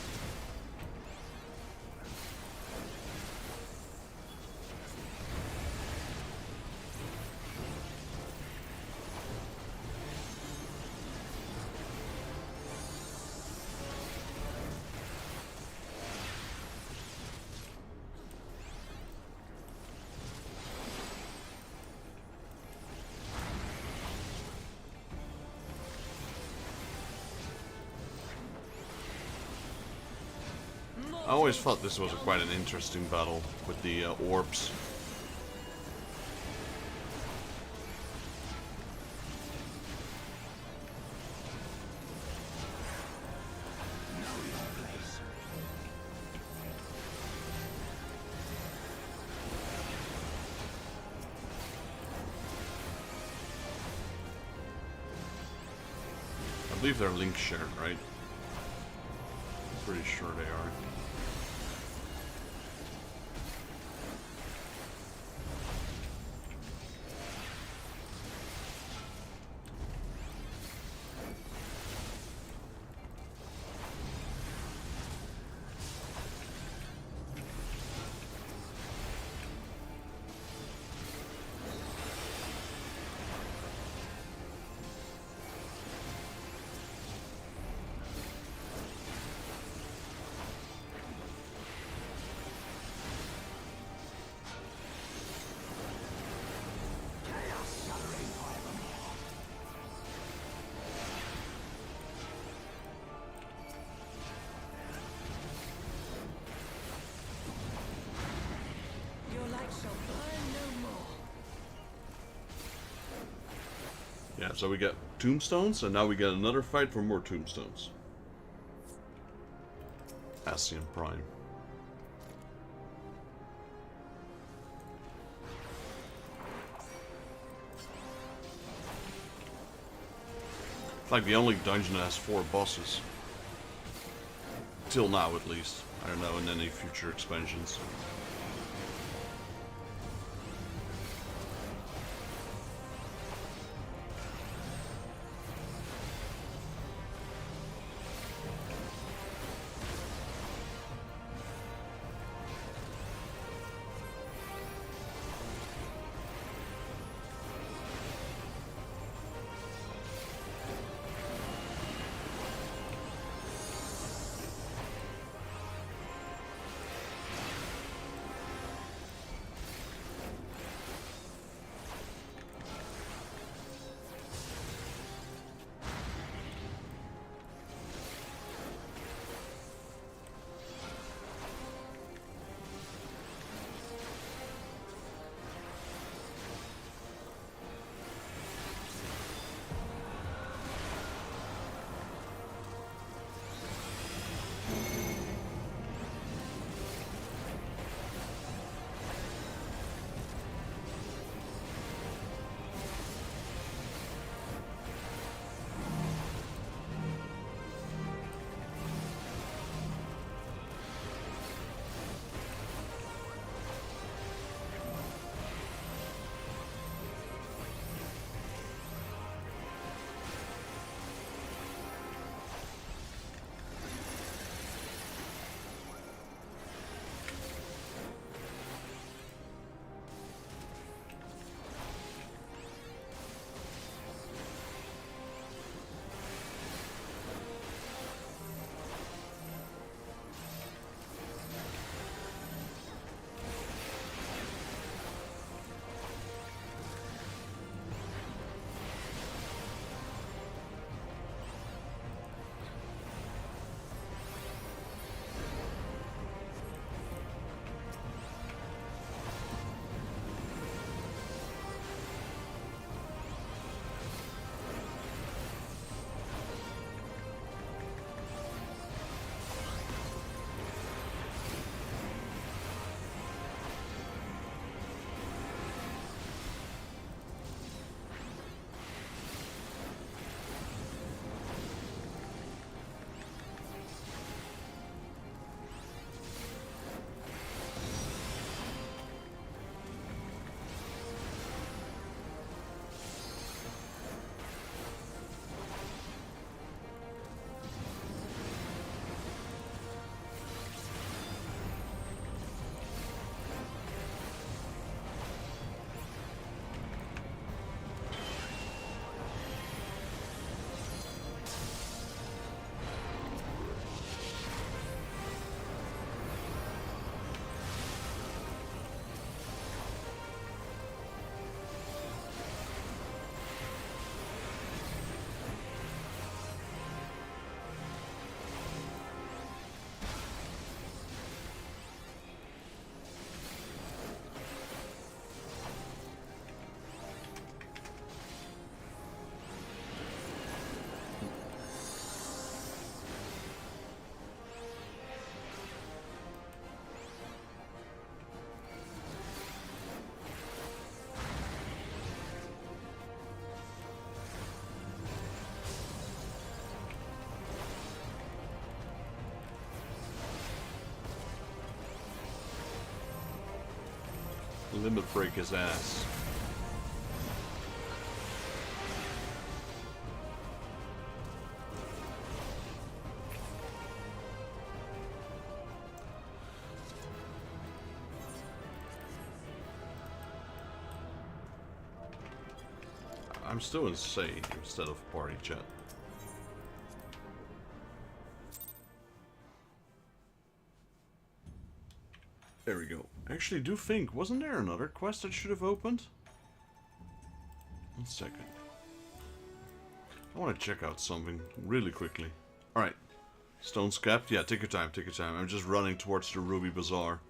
I always thought this was quite an interesting battle with the orbs. I believe they're link shared, right? Pretty sure they are. Yeah, so we get tombstones, and now we get another fight for more tombstones. Ascian Prime. It's like the only dungeon that has 4 bosses. Till now, at least. I don't know in any future expansions. Limit break his ass. I'm still insane instead of party chat. There we go. Actually, do think, wasn't there another quest that should have opened? 1 second. I want to check out something really quickly. Alright. Stone's capped? Yeah, take your time, take your time. I'm just running towards the Ruby Bazaar.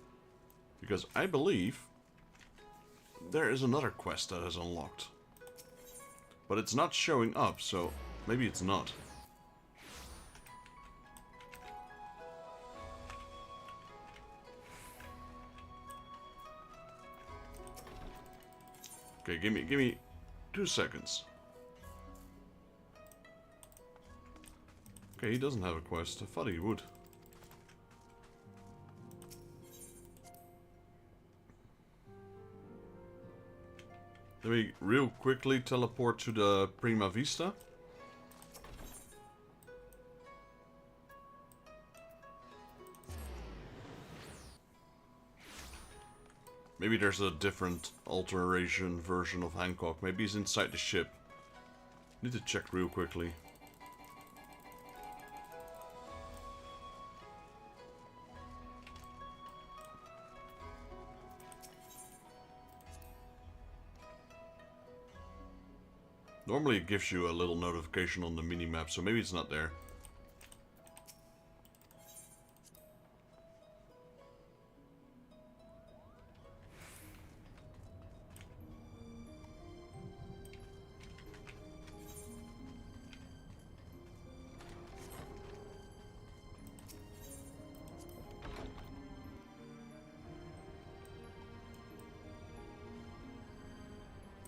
Because I believe there is another quest that is unlocked. But it's not showing up, so maybe it's not. Okay, give me 2 seconds. Okay, he doesn't have a quest. I thought he would. Let me real quickly teleport to the Prima Vista. Maybe there's a different alteration version of Hancock. Maybe he's inside the ship. Need to check real quickly. Normally it gives you a little notification on the minimap, so maybe it's not there.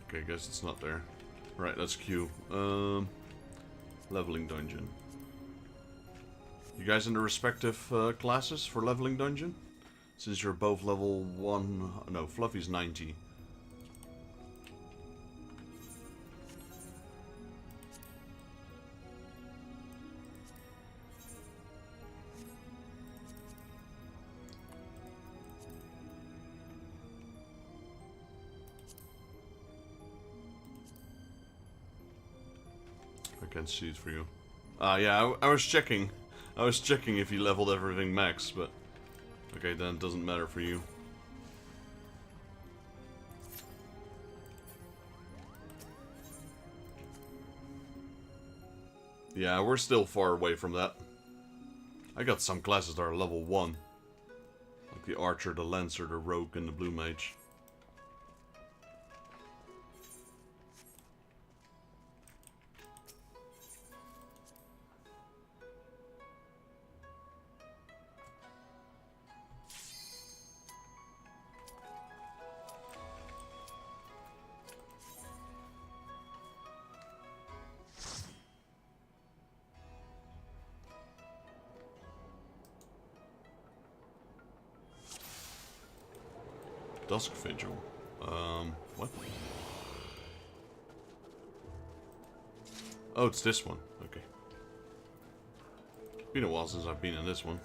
Okay, I guess it's not there. Right, let's queue. Leveling dungeon. You guys in the respective classes for leveling dungeon? Since you're both level 1... No, Fluffy's 90. I can't see it for you. Yeah, I was checking. I was checking if you leveled everything max, but... Okay, then it doesn't matter for you. Yeah, we're still far away from that. I got some classes that are level 1. Like the Archer, the Lancer, the Rogue, and the Blue Mage. Dusk Vigil. What? Oh, it's this one. Okay. Been a while since I've been in this one.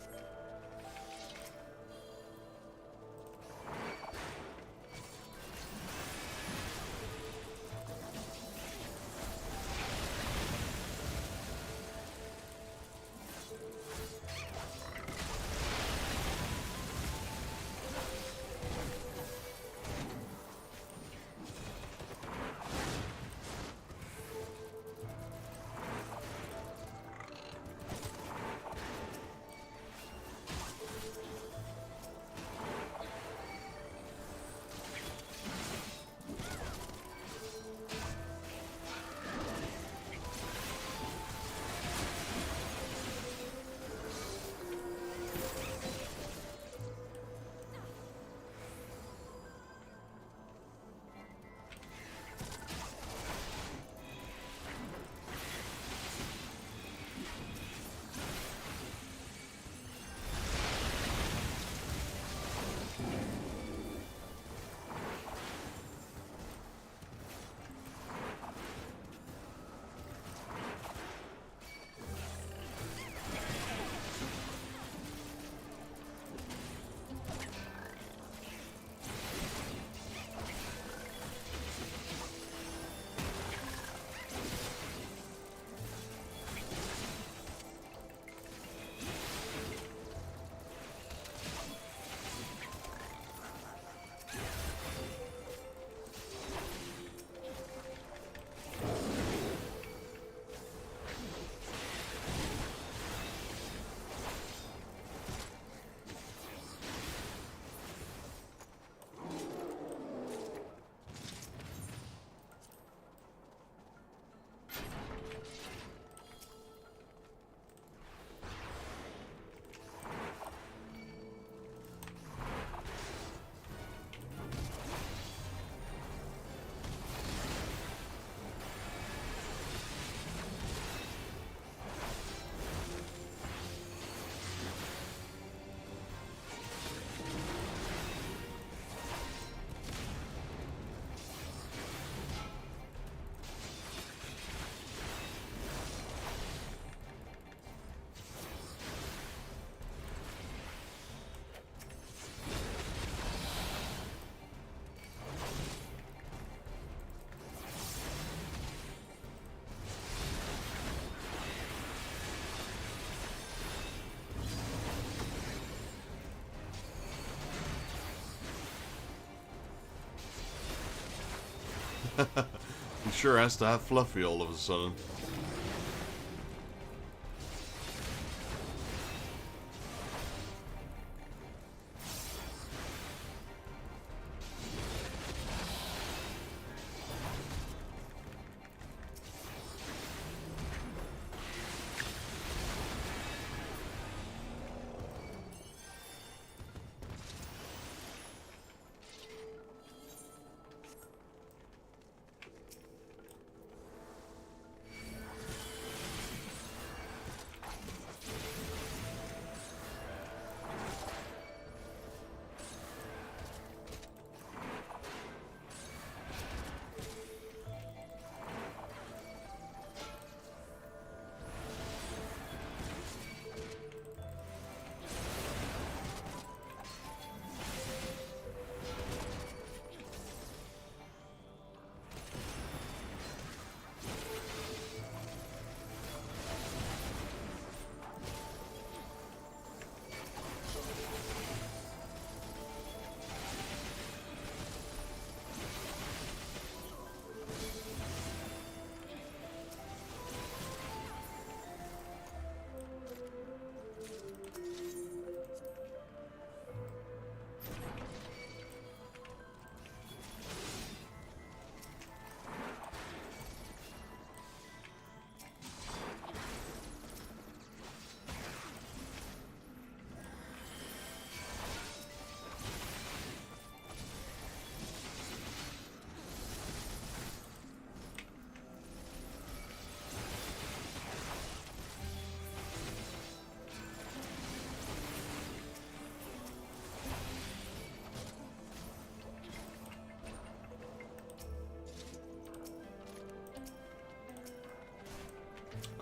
He sure has to have Fluffy all of a sudden.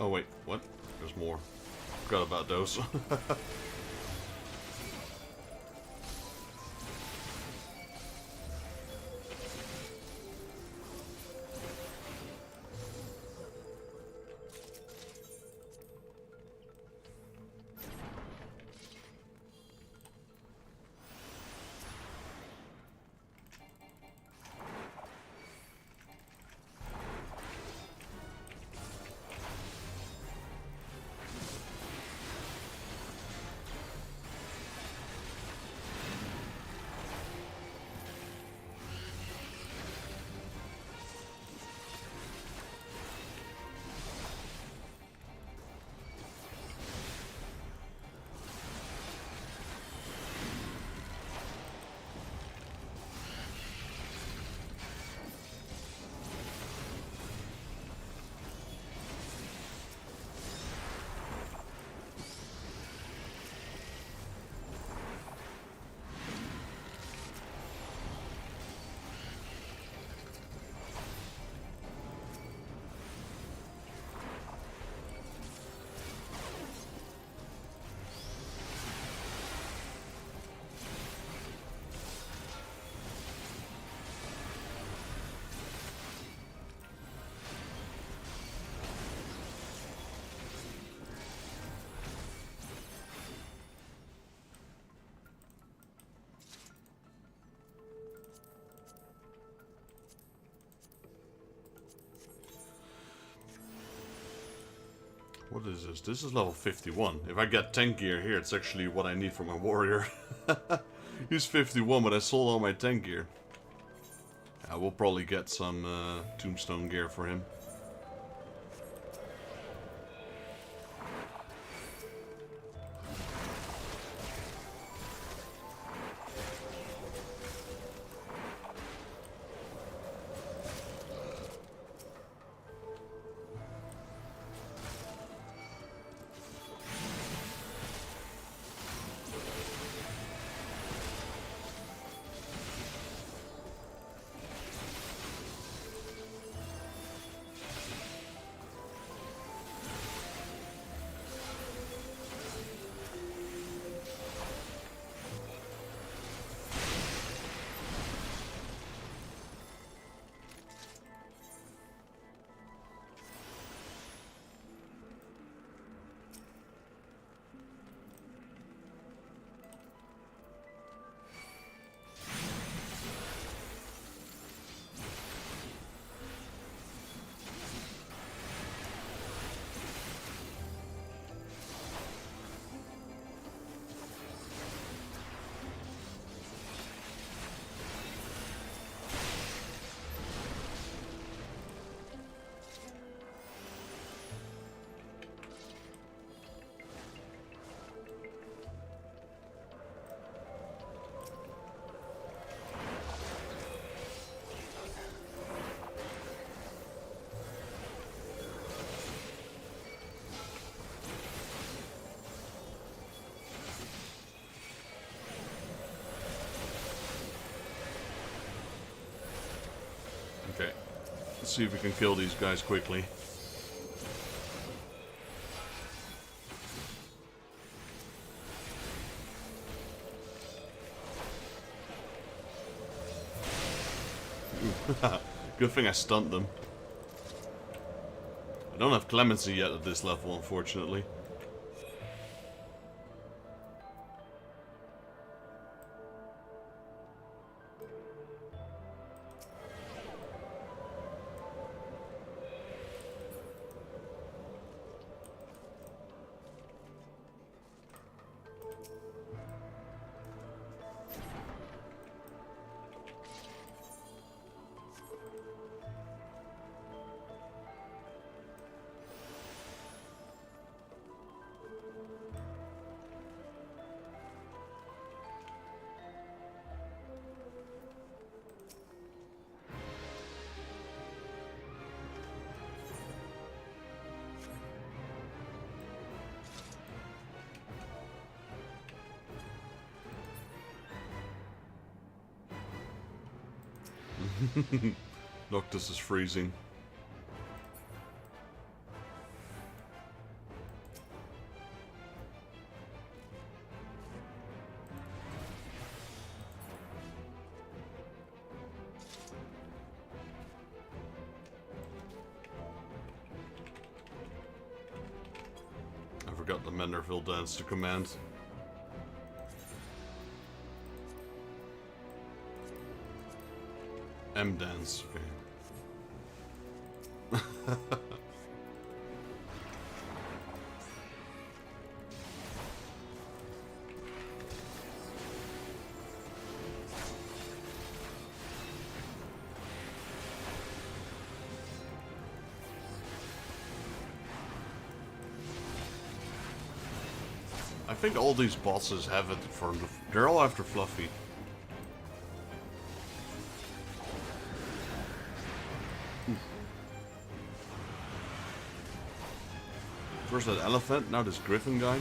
Oh wait, what? There's more. Forgot about those. What is this? This is level 51. If I get 10 gear here, it's actually what I need for my warrior. He's 51, but I sold all my 10 gear. I will probably get some tombstone gear for him. Let's see if we can kill these guys quickly. Good thing I stunned them. I don't have clemency yet at this level, unfortunately. Noctis is freezing. I forgot the Menderville dance to command. M dance, okay. I think all these bosses have it for they're all after Fluffy. First that elephant, now this griffin guy.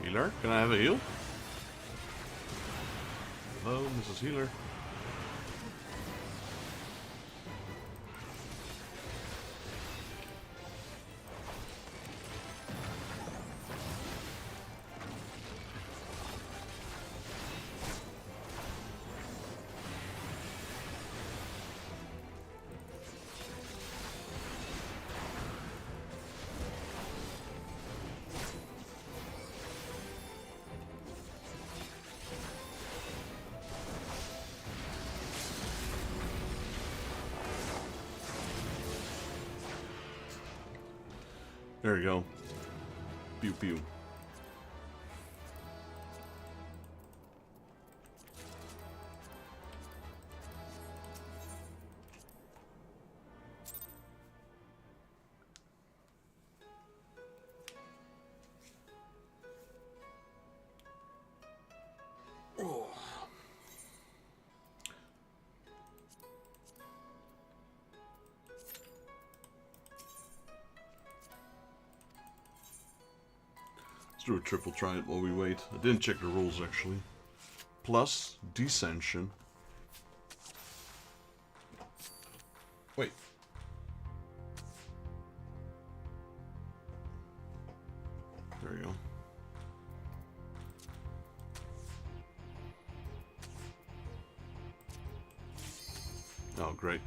Healer? Can I have a heal? Hello, Mrs. Healer. There we go. Pew pew. Do a triple trident while we wait. I didn't check the rules actually. Plus descension. Wait. There you go. Oh, great.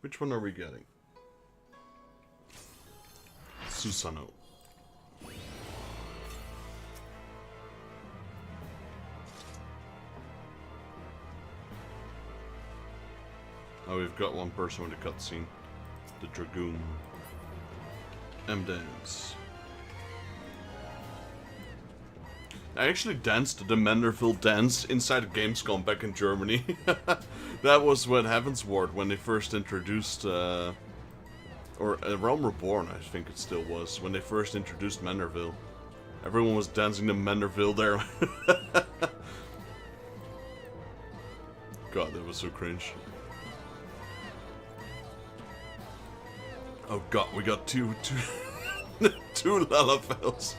Which one are we getting? Susano. Oh, we've got one person with a cutscene. The Dragoon. M-Dance. I actually danced the Manderville dance inside Gamescom back in Germany. That was when Heavensward, when they first introduced, or A Realm Reborn, I think it still was, when they first introduced Manderville. Everyone was dancing the Manderville there. God, that was so cringe. Oh god, we got two Lalafels.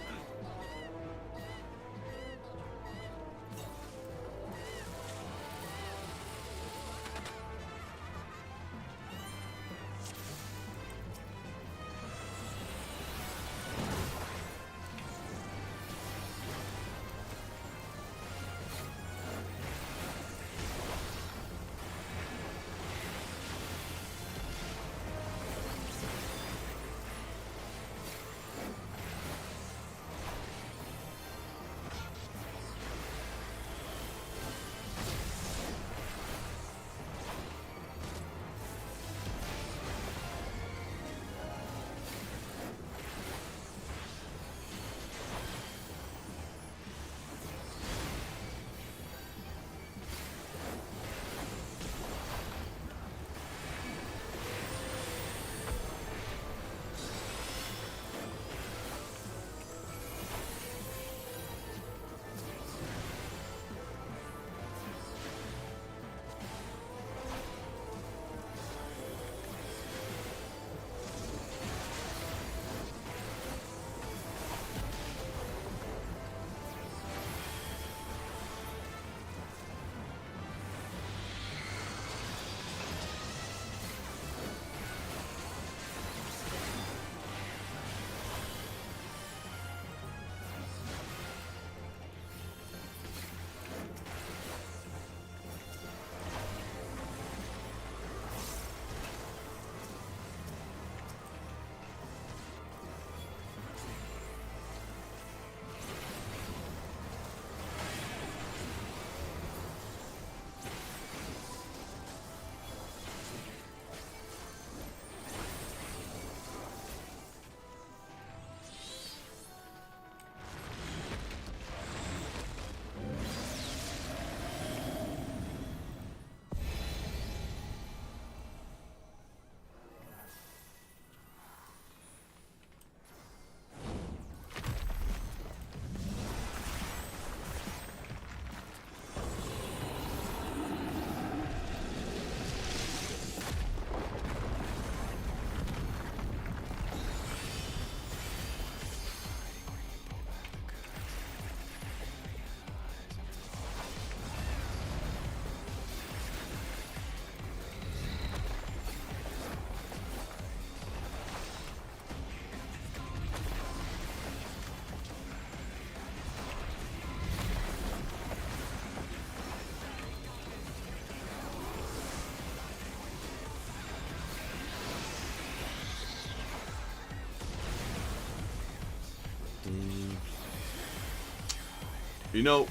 You know,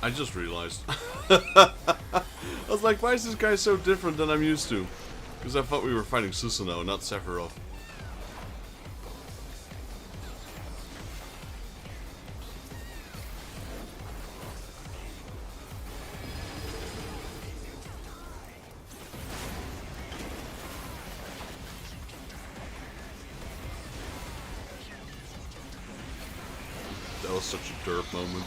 I just realized. I was like, why is this guy so different than I'm used to? Because I thought we were fighting Susanoo, not Sephiroth. That was such a derp moment.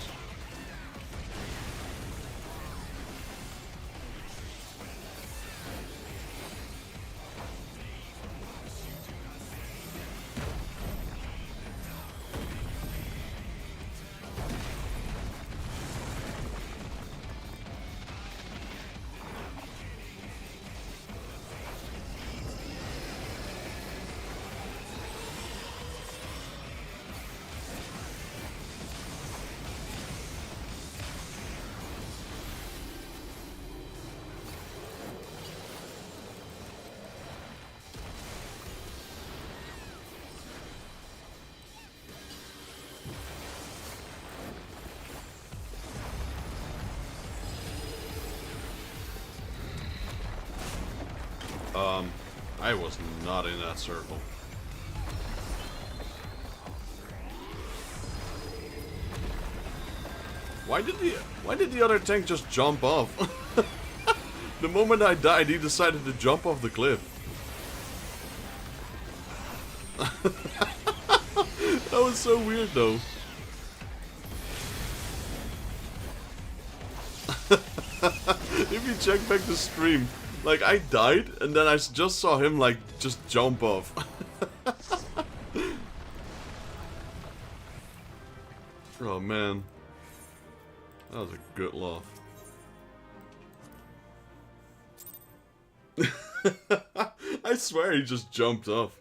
I was not in that circle. Why did the other tank just jump off? The moment I died, he decided to jump off the cliff. That was so weird, though. If you check back the stream, like, I died, and then I just saw him, like, just jump off. Oh, man. That was a good laugh. I swear he just jumped off.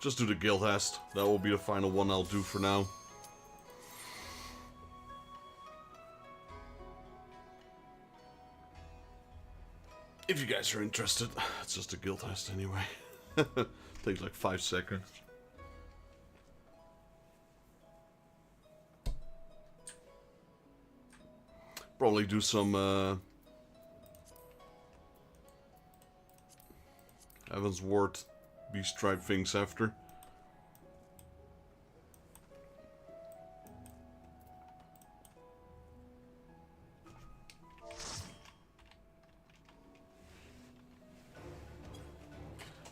Just do the guild test. That will be the final one I'll do for now. If you guys are interested, it's just a guild test anyway. Takes like 5 seconds. Probably do some Evans Ward beast tribe things after.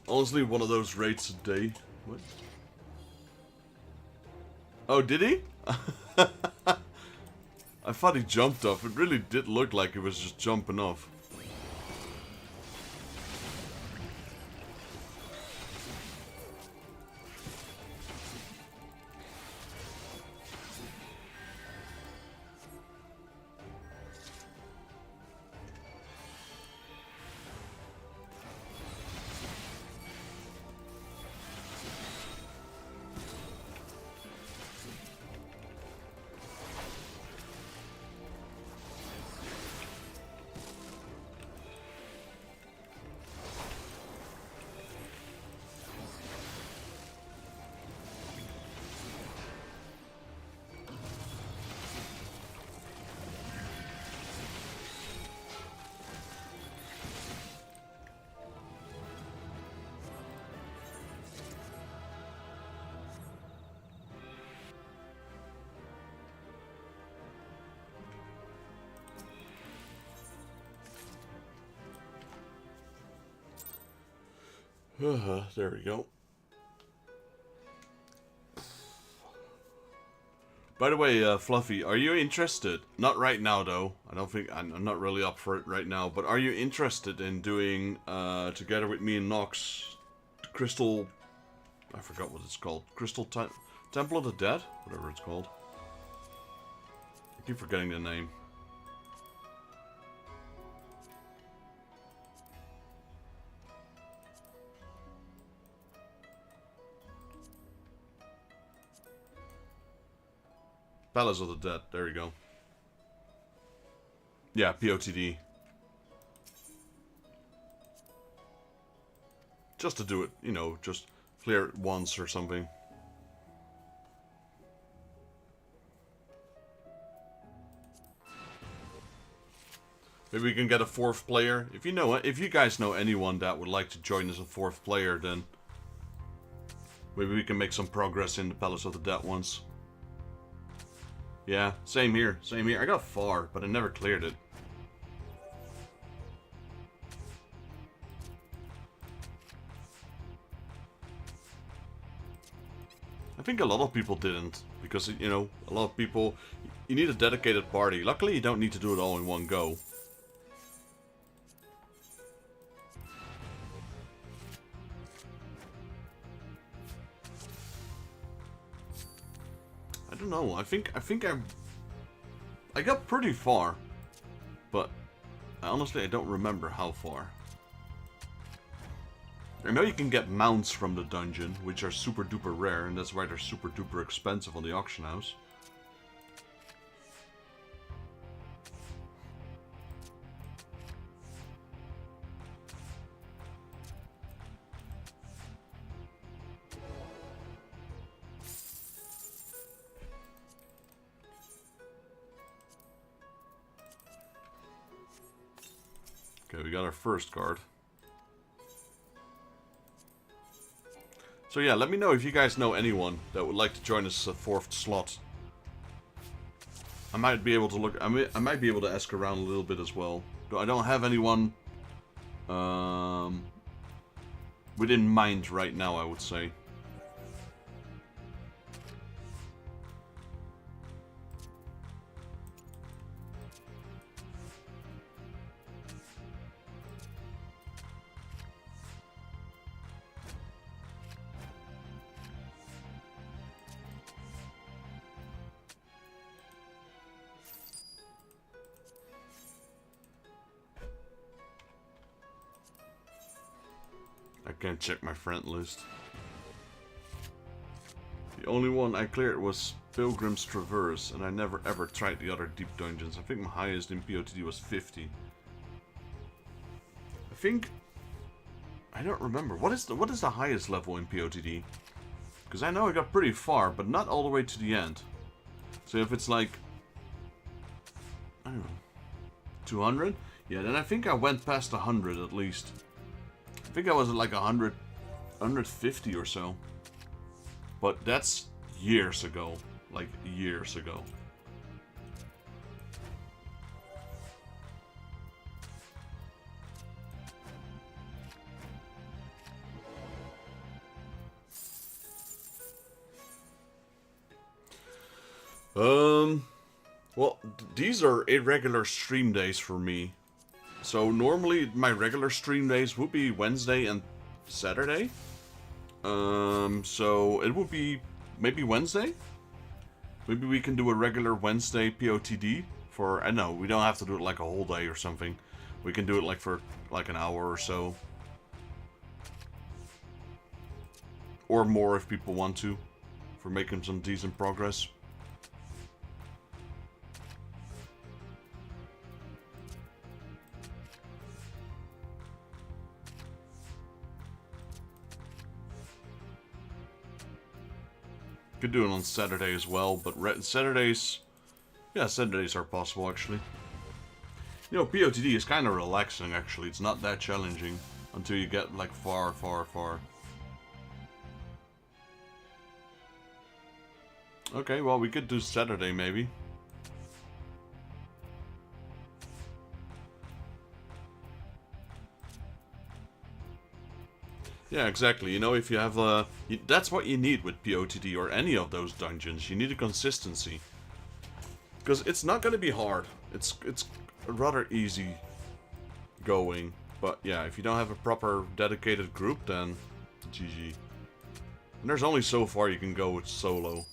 Honestly, one of those raids a day. What? Oh, did he? I thought he jumped off. It really did look like he was just jumping off. There we go. By the way, Fluffy, are you interested? Not right now, though. I don't think I'm not really up for it right now. But are you interested in doing, together with me and Nox, Crystal? I forgot what it's called. Temple of the Dead, whatever it's called. I keep forgetting the name. Palace of the Dead, there you go. Yeah, POTD. Just to do it, you know, just clear it once or something. Maybe we can get a 4th player. If you know, if you guys know anyone that would like to join as a 4th player, then maybe we can make some progress in the Palace of the Dead once. Yeah, same here, same here. I got far, but I never cleared it. I think a lot of people didn't, because, you know, a lot of people, you need a dedicated party. Luckily, you don't need to do it all in one go. I don't know. I think I got pretty far, but honestly I don't remember how far. I know you can get mounts from the dungeon, which are super duper rare, and that's why they're super duper expensive on the auction house. Okay, we got our first card. So yeah, let me know if you guys know anyone that would like to join us fourth slot. I might be able to look. I might be able to ask around a little bit as well. I don't have anyone within mind right now, I would say. I can't check my friend list. The only one I cleared was Pilgrim's Traverse, and I never ever tried the other deep dungeons. I think my highest in POTD was 50. I think... I don't remember. What is the highest level in POTD? Because I know I got pretty far, but not all the way to the end. So if it's like... I don't know... 200? Yeah, then I think I went past 100 at least. I think I was at like 100, 150 or so. But that's years ago. Like, years ago. Well, these are irregular stream days for me. So normally my regular stream days would be Wednesday and Saturday. So it would be maybe Wednesday. Maybe we can do a regular Wednesday POTD for, I know, we don't have to do it like a whole day or something. We can do it like for like an hour or so. Or more if people want to, for making some decent progress. Could do it on Saturday as well, but Saturdays... Yeah, Saturdays are possible, actually. You know, POTD is kind of relaxing, actually. It's not that challenging until you get, like, far, far, far. Okay, well, we could do Saturday, maybe. Yeah, exactly. You know, if you have that's what you need with POTD or any of those dungeons. You need a consistency. Because it's not going to be hard. It's rather easy going. But yeah, if you don't have a proper dedicated group, then GG. And there's only so far you can go with solo.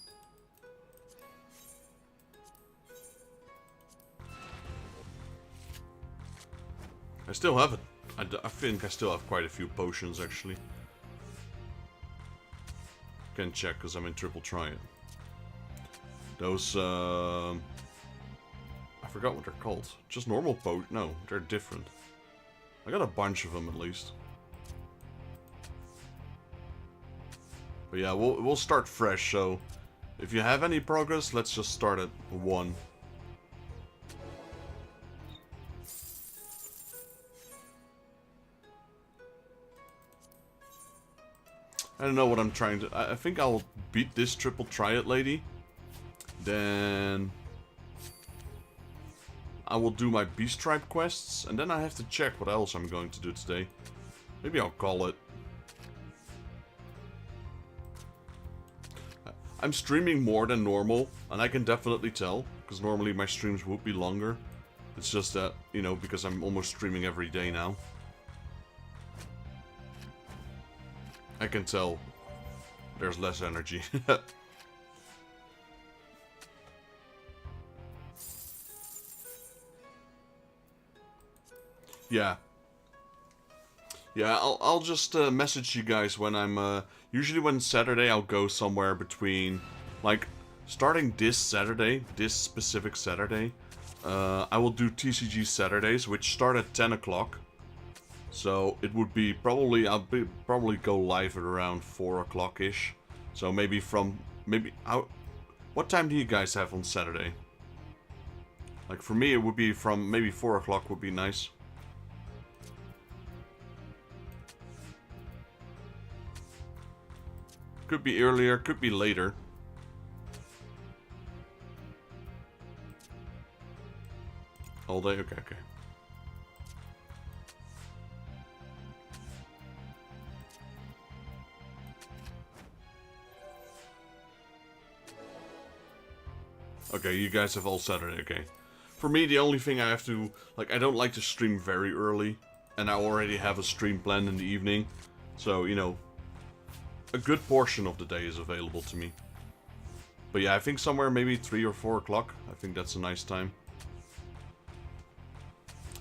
I still have it. I think I still have quite a few potions, actually. Can check, because I'm in triple triad. Those, I forgot what they're called. Just normal potions? No, they're different. I got a bunch of them, at least. But yeah, we'll start fresh, so... If you have any progress, let's just start at 1. I don't know what I'm trying to... I think I'll beat this triple triad lady. Then... I will do my beast tribe quests. And then I have to check what else I'm going to do today. Maybe I'll call it. I'm streaming more than normal. And I can definitely tell. Because normally my streams would be longer. It's just that, you know, because I'm almost streaming every day now. I can tell there's less energy. Yeah. Yeah, I'll just message you guys when I'm... usually when Saturday I'll go somewhere between... Like, starting this Saturday, this specific Saturday, I will do TCG Saturdays, which start at 10 o'clock. So it would be probably, probably go live at around 4 o'clock-ish. So maybe from, what time do you guys have on Saturday? Like for me it would be from, maybe 4 o'clock would be nice. Could be earlier, could be later. All day? Okay, okay. Okay, you guys have all Saturday, okay. For me, the only thing I have to... Like, I don't like to stream very early. And I already have a stream planned in the evening. So, you know, a good portion of the day is available to me. But yeah, I think somewhere maybe 3 or 4 o'clock. I think that's a nice time.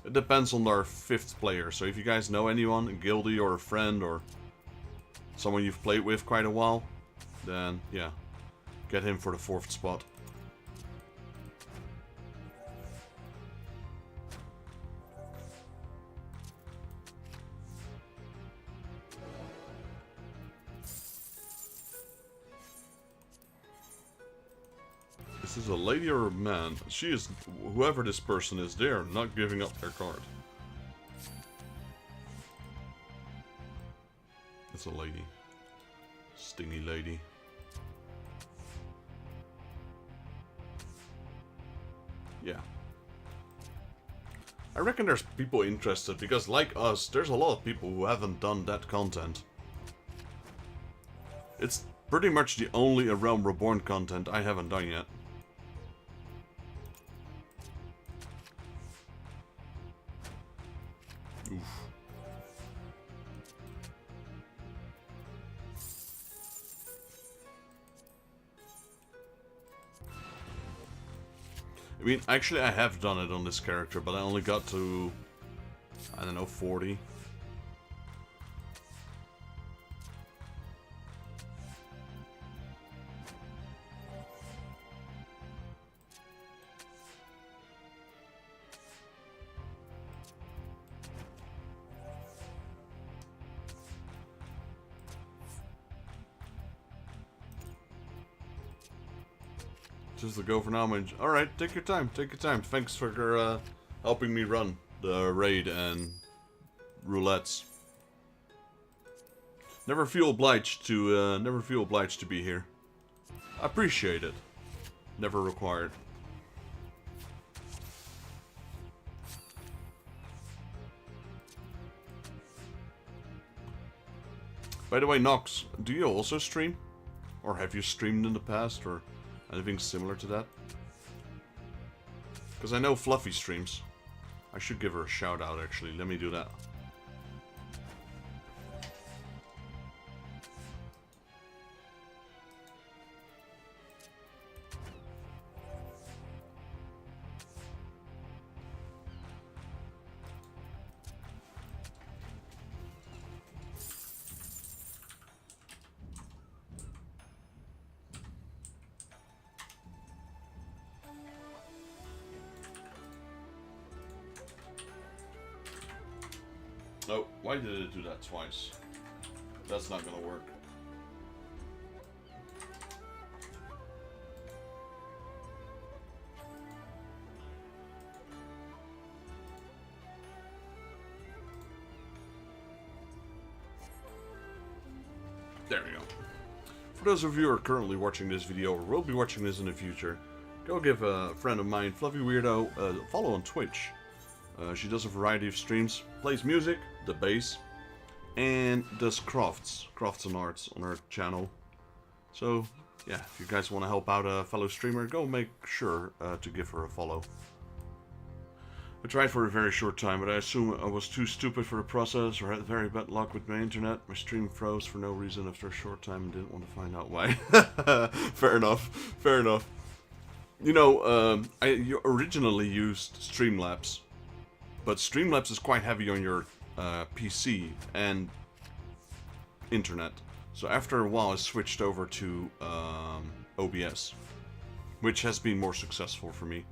It depends on our 5th player. So if you guys know anyone, a guildie or a friend or someone you've played with quite a while, then yeah, get him for the 4th spot. This is a lady or a man? She is, whoever this person is, they are not giving up their card. It's a lady. Stingy lady. Yeah. I reckon there's people interested, because like us, there's a lot of people who haven't done that content. It's pretty much the only A Realm Reborn content I haven't done yet. Oof. I mean, actually I have done it on this character, but I only got to, I don't know, 40. Just to go for now, man. Alright, take your time, take your time. Thanks for helping me run the raid and roulettes. Never feel obliged to be here. I appreciate it. Never required. By the way, Nox, do you also stream? Or have you streamed in the past, or anything similar to that? Because I know Fluffy streams. I should give her a shout out, actually. Let me do that. Oh, why did it do that twice? That's not gonna work. There we go. For those of you who are currently watching this video or will be watching this in the future, go give a friend of mine, Fluffy Weirdo, a follow on Twitch. She does a variety of streams, plays music, the bass, and does crafts and arts on her channel. So, yeah, if you guys want to help out a fellow streamer, go make sure to give her a follow. I tried for a very short time, but I assume I was too stupid for the process or had very bad luck with my internet. My stream froze for no reason after a short time and didn't want to find out why. Fair enough, fair enough. You know, I originally used Streamlabs. But Streamlabs is quite heavy on your PC and internet. So after a while I switched over to OBS, which has been more successful for me.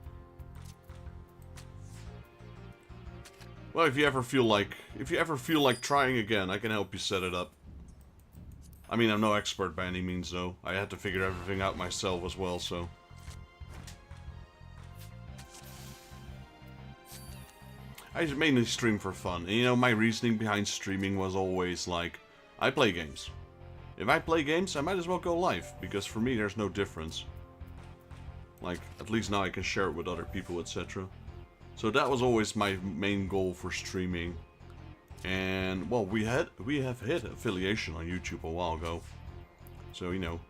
Well, if you ever feel like trying again, I can help you set it up. I mean, I'm no expert by any means though. I had to figure everything out myself as well, so. I mainly stream for fun, and you know, my reasoning behind streaming was always like, I play games. If I play games, I might as well go live, because for me there's no difference. Like, at least now I can share it with other people, etc. So that was always my main goal for streaming. And, well, we have hit affiliation on YouTube a while ago. So, you know,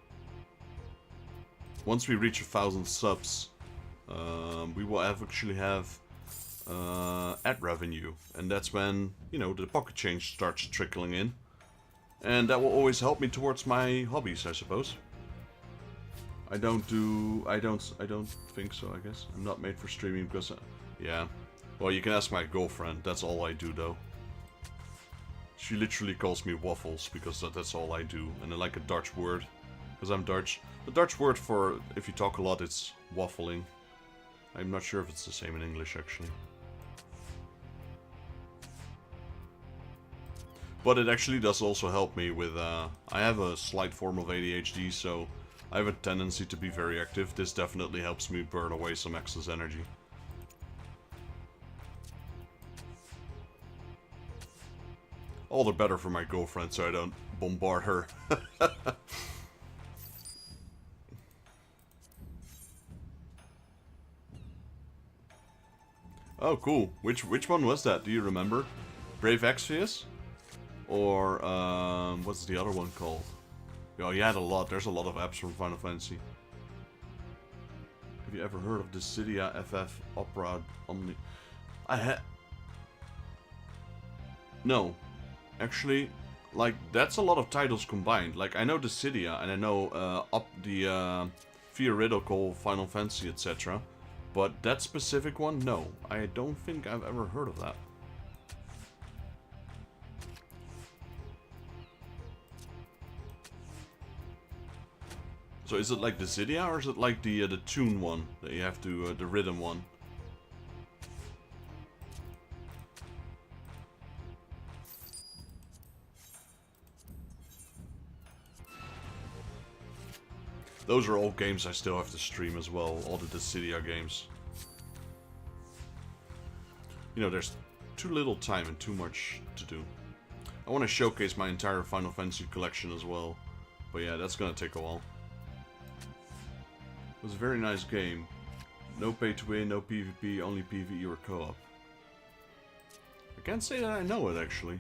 once we reach 1,000 subs, we will actually have ad revenue. And that's when, you know, the pocket change starts trickling in. And that will always help me towards my hobbies, I suppose. I don't think so, I guess. I'm not made for streaming because, yeah. Well, you can ask my girlfriend, that's all I do though. She literally calls me waffles because that's all I do. And I like a Dutch word, because I'm Dutch. The Dutch word for if you talk a lot, it's waffling. I'm not sure if it's the same in English actually. But it actually does also help me with, I have a slight form of ADHD, so I have a tendency to be very active. This definitely helps me burn away some excess energy. All the better for my girlfriend, so I don't bombard her. Oh, cool. Which one was that? Do you remember? Brave Exvius? Or, what's the other one called? Oh, you had a lot. There's a lot of apps from Final Fantasy. Have you ever heard of Dissidia FF Opera Omni? No. Actually, like, that's a lot of titles combined. Like, I know Dissidia, and I know, the, theoretical Final Fantasy, etc. But that specific one, no. I don't think I've ever heard of that. So is it like the Dissidia, or is it like the tune one that you have to the rhythm one? Those are all games I still have to stream as well. All the Dissidia games. You know, there's too little time and too much to do. I want to showcase my entire Final Fantasy collection as well, but yeah, that's gonna take a while. It was a very nice game. No pay to win, no PvP, only PvE or co-op. I can't say that I know it actually.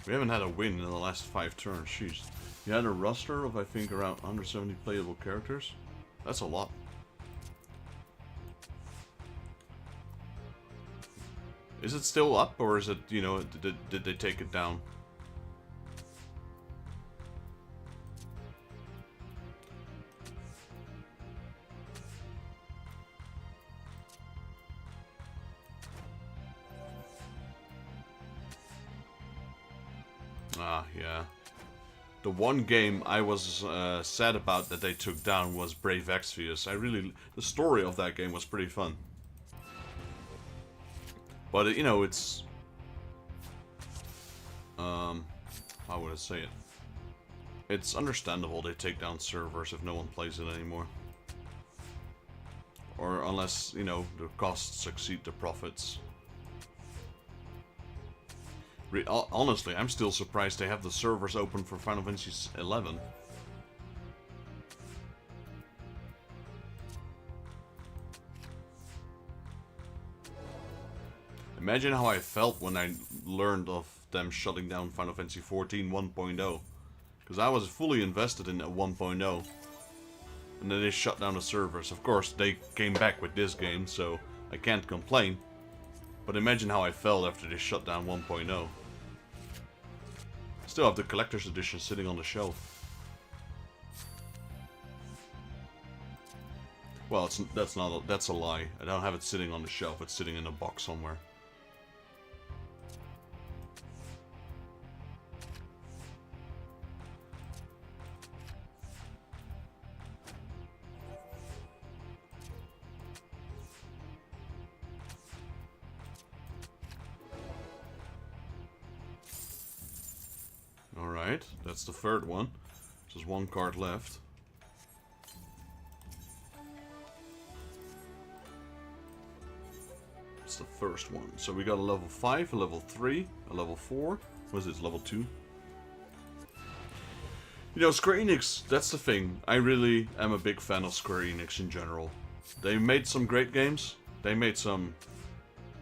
We haven't had a win in the last 5 turns, jeez. You had a roster of, I think, around 170 playable characters? That's a lot. Is it still up, or is it, you know, did they take it down? Ah, yeah. The one game I was sad about that they took down was Brave Exvius. The story of that game was pretty fun. But, you know, it's... how would I say it? It's understandable they take down servers if no one plays it anymore. Or unless, you know, the costs exceed the profits. Honestly, I'm still surprised they have the servers open for Final Fantasy XI. Imagine how I felt when I learned of them shutting down Final Fantasy XIV 1.0. Because I was fully invested in 1.0. And then they shut down the servers. Of course, they came back with this game, so I can't complain. But imagine how I felt after they shut down 1.0. Still have the collector's edition sitting on the shelf. Well, that's a lie. I don't have it sitting on the shelf. It's sitting in a box somewhere. Alright, that's the third one. Just one card left. It's the first one. So we got a level 5, a level 3, a level 4. What is this, level 2? You know, Square Enix, that's the thing. I really am a big fan of Square Enix in general. They made some great games. They made some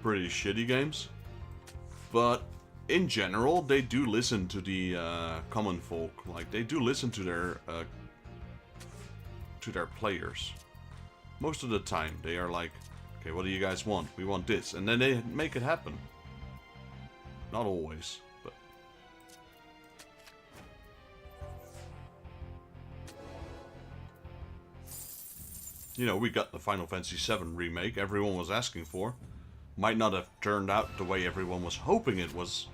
pretty shitty games. But in general, they do listen to the common folk. Like, they do listen to their players. Most of the time, they are like, okay, what do you guys want? We want this. And then they make it happen. Not always, but... You know, we got the Final Fantasy VII remake everyone was asking for. Might not have turned out the way everyone was hoping it was,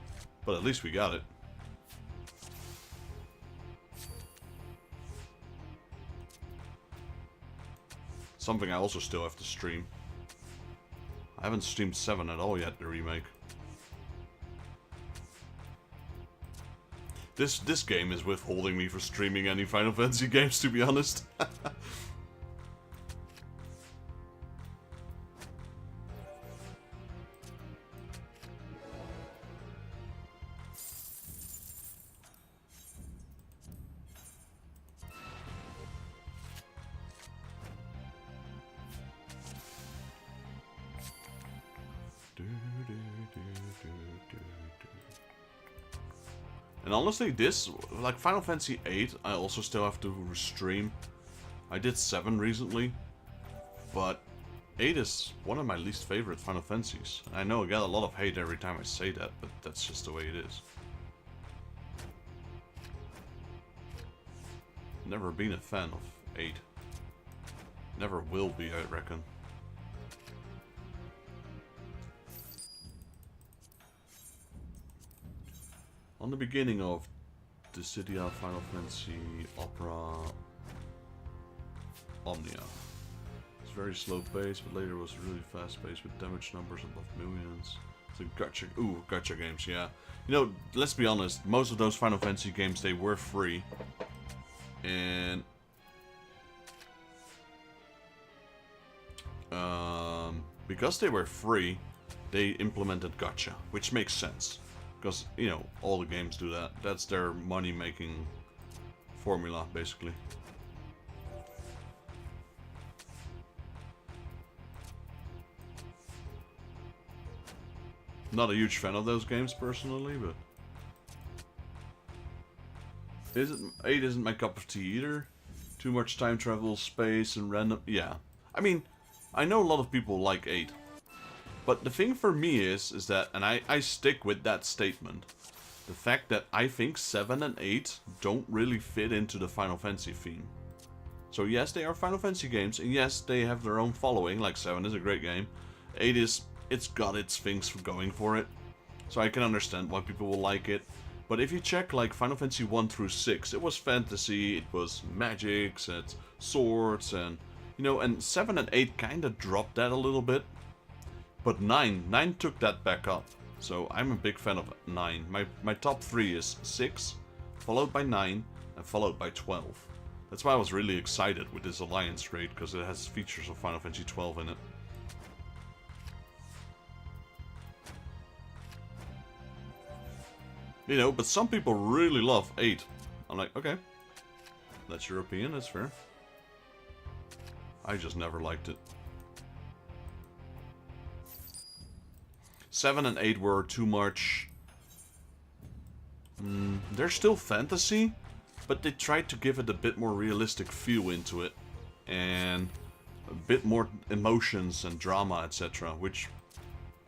but at least we got it. Something I also still have to stream. I haven't streamed 7 at all yet, the remake. This game is withholding me for streaming any Final Fantasy games, to be honest. And honestly, this, like Final Fantasy VIII, I also still have to stream. I did 7 recently, but 8 is one of my least favorite Final Fantasies. I know I get a lot of hate every time I say that, but that's just the way it is. Never been a fan of 8. Never will be, I reckon. On the beginning of the Dissidia Final Fantasy Opera Omnia. It's very slow paced, but later was really fast paced with damage numbers above millions. It's a gacha games, yeah. You know, let's be honest, most of those Final Fantasy games, they were free. And because they were free, they implemented gacha, which makes sense. Because, you know, all the games do that. That's their money-making formula, basically. Not a huge fan of those games, personally, but... 8 isn't my cup of tea either. Too much time travel, space, and random... Yeah. I mean, I know a lot of people like 8. But the thing for me is that, and I stick with that statement, the fact that I think 7 and 8 don't really fit into the Final Fantasy theme. So yes, they are Final Fantasy games, and yes, they have their own following, like 7 is a great game. 8 is, it's got its things for going for it, so I can understand why people will like it. But if you check like Final Fantasy 1 through 6, it was fantasy, it was magics, and swords, and, you know, and 7 and 8 kinda dropped that a little bit. But 9 took that back up, so I'm a big fan of 9. My top 3 is 6, followed by 9, and followed by 12. That's why I was really excited with this Alliance raid, because it has features of Final Fantasy XII in it. You know, but some people really love 8. I'm like, okay, that's your opinion, that's fair. I just never liked it. 7 and 8 were too much... they're still fantasy, but they tried to give it a bit more realistic feel into it. And a bit more emotions and drama, etc. Which,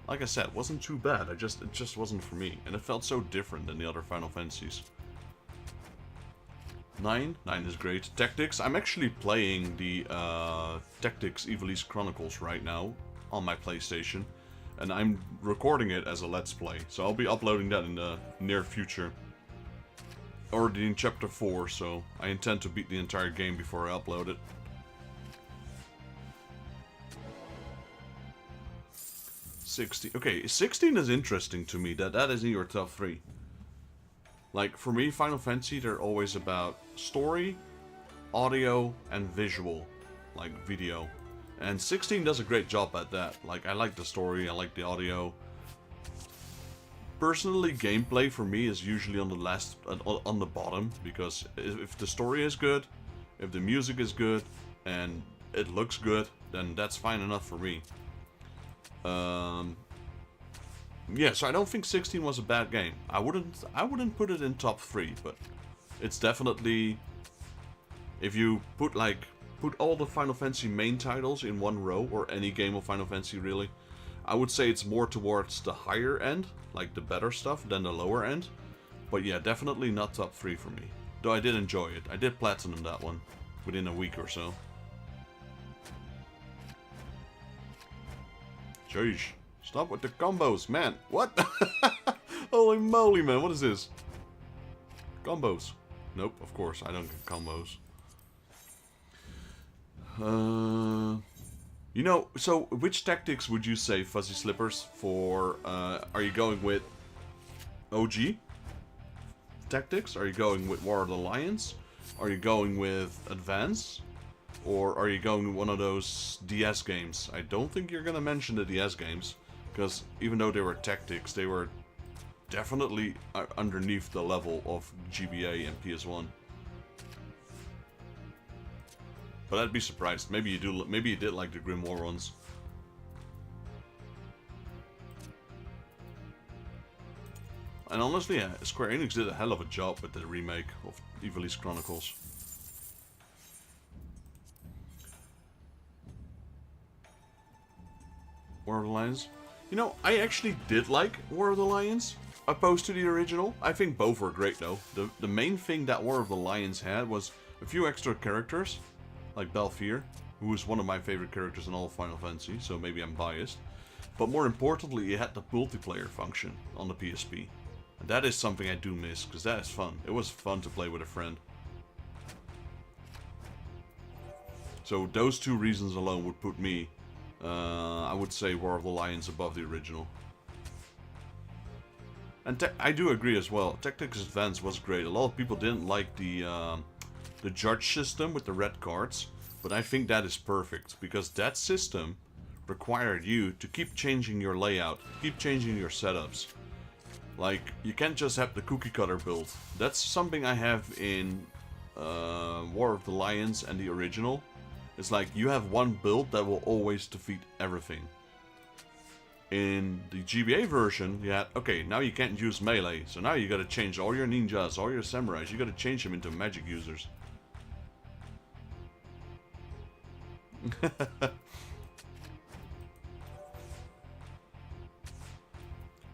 like I said, wasn't too bad. It just wasn't for me. And it felt so different than the other Final Fantasies. 9 is great. Tactics, I'm actually playing the Tactics Ivalice Chronicles right now on my PlayStation. And I'm recording it as a Let's Play, so I'll be uploading that in the near future. Already in Chapter 4, so I intend to beat the entire game before I upload it. 16. Okay, 16 is interesting to me, that is in your top 3. Like, for me, Final Fantasy, they're always about story, audio, and visual. Like, video. And 16 does a great job at that. Like, I like the story, I like the audio. Personally, gameplay for me is usually on the bottom, because if the story is good, if the music is good, and it looks good, then that's fine enough for me. Yeah, so I don't think 16 was a bad game. I wouldn't put it in top 3, but it's definitely, if you put all the Final Fantasy main titles in one row, or any game of Final Fantasy really, I would say it's more towards the higher end, like the better stuff, than the lower end. But yeah, definitely not top 3 for me. Though I did enjoy it. I did platinum that one within a week or so. Sheesh. Stop with the combos, man. What? Holy moly, man. What is this? Combos. Nope, of course. I don't get combos. You know, so which tactics would you say, Fuzzy Slippers, for... are you going with OG tactics? Are you going with War of the Lions? Are you going with Advance? Or are you going with one of those DS games? I don't think you're gonna mention the DS games. Because even though they were tactics, they were definitely underneath the level of GBA and PS1. But I'd be surprised. Maybe you do. Maybe you did like the Grimoire ones. And honestly, yeah, Square Enix did a hell of a job with the remake of Ivalice Chronicles. War of the Lions. You know, I actually did like War of the Lions, opposed to the original. I think both were great though. The main thing that War of the Lions had was a few extra characters, like Balfir, who is one of my favorite characters in all of Final Fantasy, so maybe I'm biased. But more importantly, it had the multiplayer function on the PSP. And that is something I do miss, because that is fun. It was fun to play with a friend. So those two reasons alone would put me, I would say, War of the Lions above the original. And I do agree as well. Tactics Advance was great. A lot of people didn't like the judge system with the red cards, but I think that is perfect, because that system required you to keep changing your layout, keep changing your setups. Like, you can't just have the cookie cutter build. That's something I have in War of the Lions and the original. It's like, you have one build that will always defeat everything. In the GBA version, you had, okay, now you can't use melee, so now you gotta change all your ninjas, all your samurais, you gotta change them into magic users.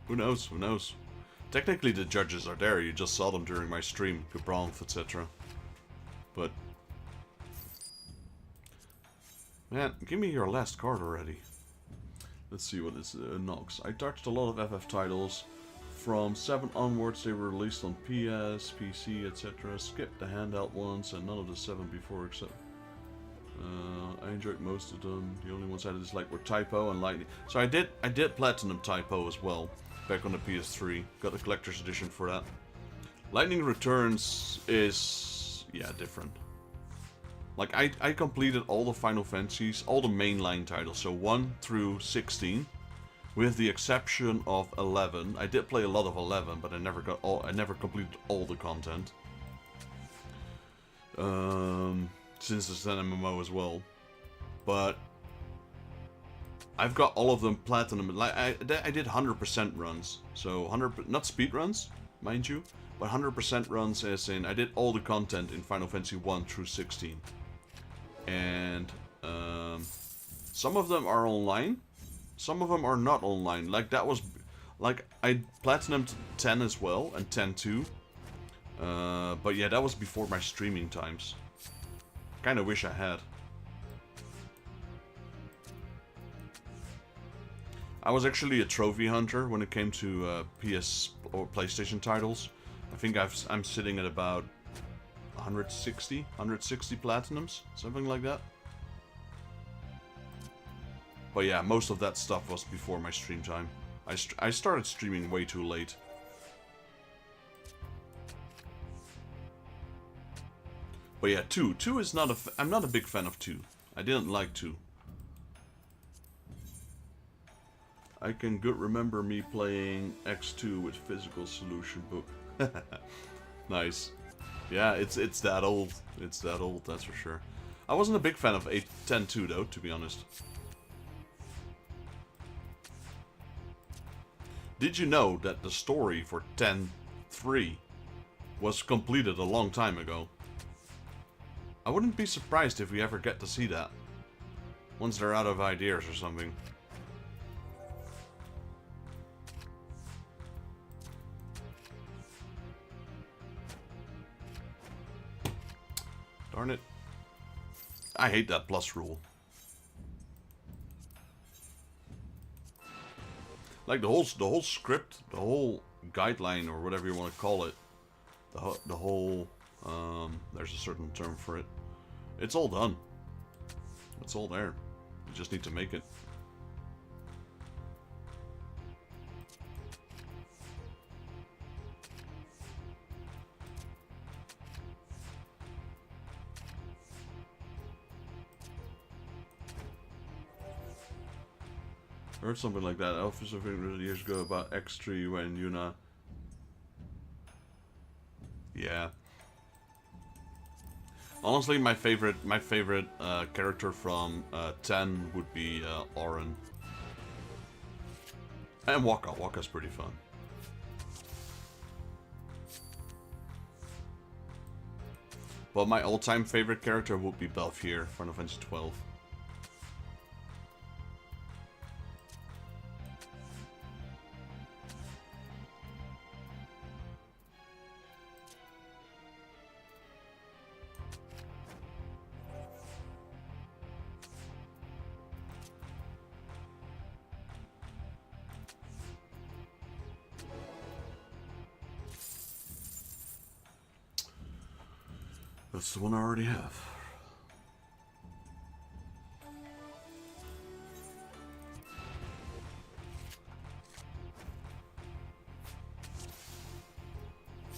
Who knows, who knows. Technically the judges are there, you just saw them during my stream, Kubranth, etc. But... man, give me your last card already. Let's see what is Nox. I touched a lot of FF titles. From 7 onwards they were released on PS, PC, etc. Skipped the handheld ones and none of the 7 before except... I enjoyed most of them. The only ones I disliked were Typo and Lightning. So I did Platinum Typo as well, back on the PS3. Got the collector's edition for that. Lightning Returns is... yeah, different. Like, I completed all the Final Fantasies, all the mainline titles, so 1 through 16, with the exception of 11. I did play a lot of 11, but I never completed all the content. Since it's an MMO as well. But I've got all of them platinum. Like I did 100% runs, so not speed runs, mind you, but 100% runs as in I did all the content in Final Fantasy 1 through 16. And some of them are online, some of them are not online. Like that was, like I platinumed 10 as well and 10 too. But yeah, that was before my streaming times. Kinda wish I had. I was actually a trophy hunter when it came to PS or PlayStation titles. I think I'm sitting at about 160 platinums, something like that. But yeah, most of that stuff was before my stream time. I started streaming way too late. But yeah, 2. 2 is not a... I'm not a big fan of 2. I didn't like 2. I can good remember me playing X2 with physical solution book. Nice. Yeah, it's that old. It's that old, that's for sure. I wasn't a big fan of 10.2 though, to be honest. Did you know that the story for 10.3 was completed a long time ago? I wouldn't be surprised if we ever get to see that. Once they're out of ideas or something. Darn it. I hate that plus rule. Like the whole script, the whole guideline or whatever you want to call it. The whole there's a certain term for it. It's all done. It's all there. You just need to make it. I heard something like that. Officer years ago about X3 when Yuna. Yeah. Honestly, my favorite character from 10 would be Auron. And Waka. Waka's pretty fun. But my all-time favorite character would be Belfier, Final Fantasy XII. That's the one I already have.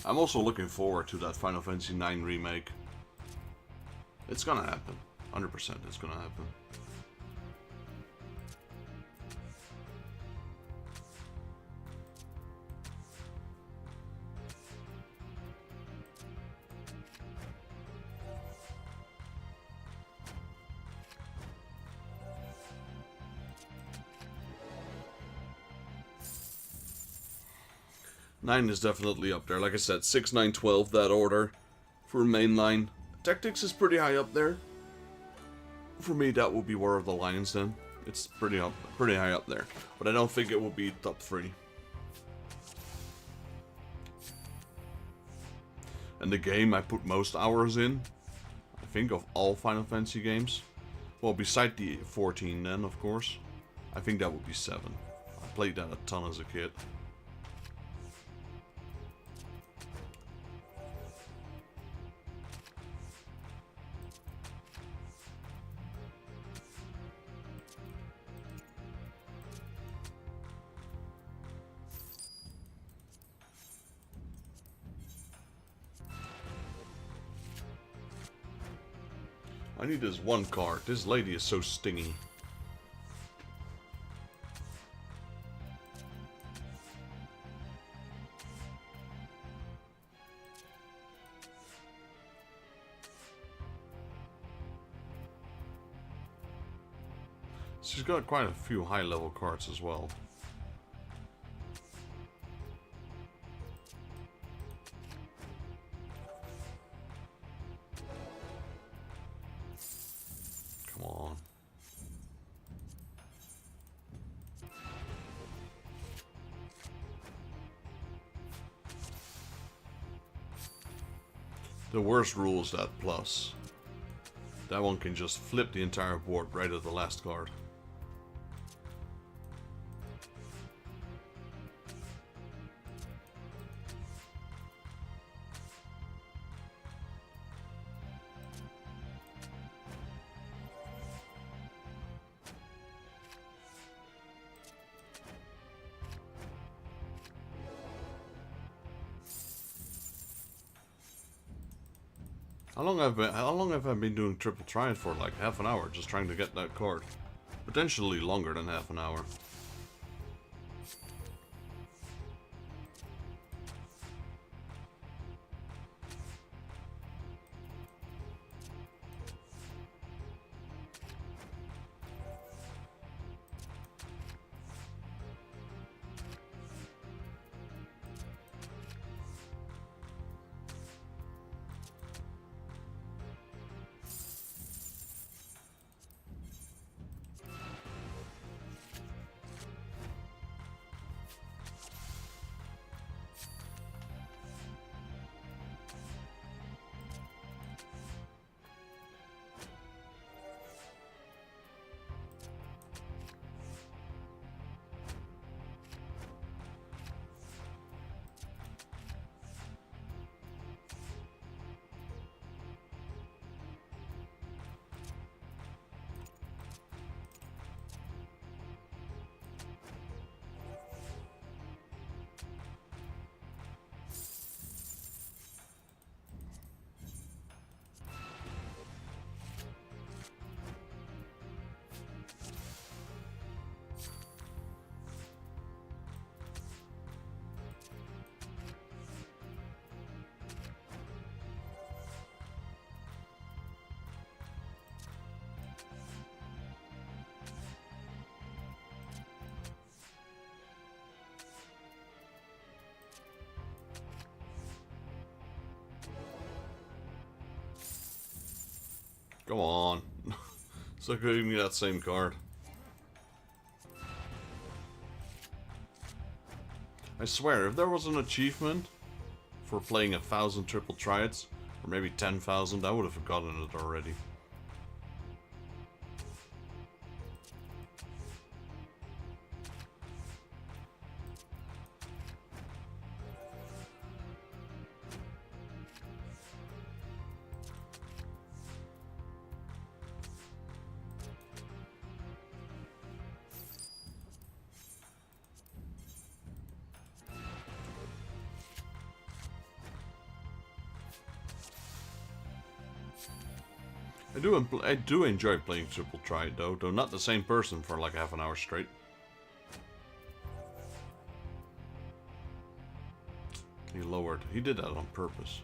I'm also looking forward to that Final Fantasy IX remake. It's gonna happen. 100% it's gonna happen. Nine is definitely up there. Like I said, 6, 9, 12, that order for mainline. Tactics is pretty high up there. For me, that would be War of the Lions then. It's pretty high up there. But I don't think it will be top 3. And the game I put most hours in, I think of all Final Fantasy games, well, beside the 14 then, of course, I think that would be 7. I played that a ton as a kid. I need this one card. This lady is so stingy. She's got quite a few high-level cards as well. Come on. The worst rule is that plus. That one can just flip the entire board right at the last card. How long have I been doing triple triad for? Like half an hour, just trying to get that card. Potentially longer than half an hour. Come on. So good giving me that same card. I swear, if there was an achievement for playing 1,000 triple triads, or maybe 10,000, I would have gotten it already. I do enjoy playing triple triad though not the same person for like half an hour straight. He lowered. He did that on purpose.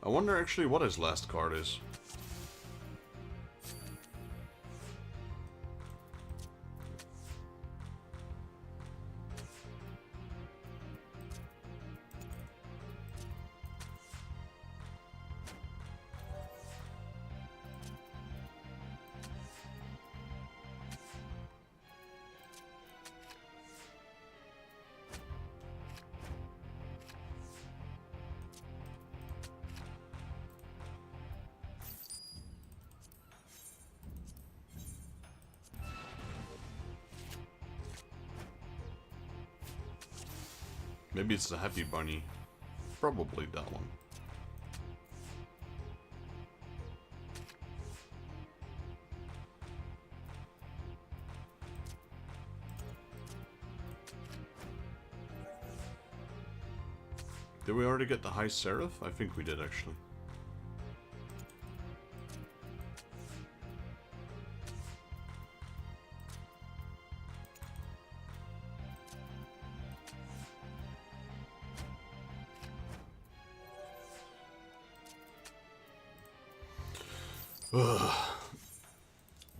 I wonder actually what his last card is. Maybe it's the Happy Bunny. Probably that one. Did we already get the High Seraph? I think we did actually.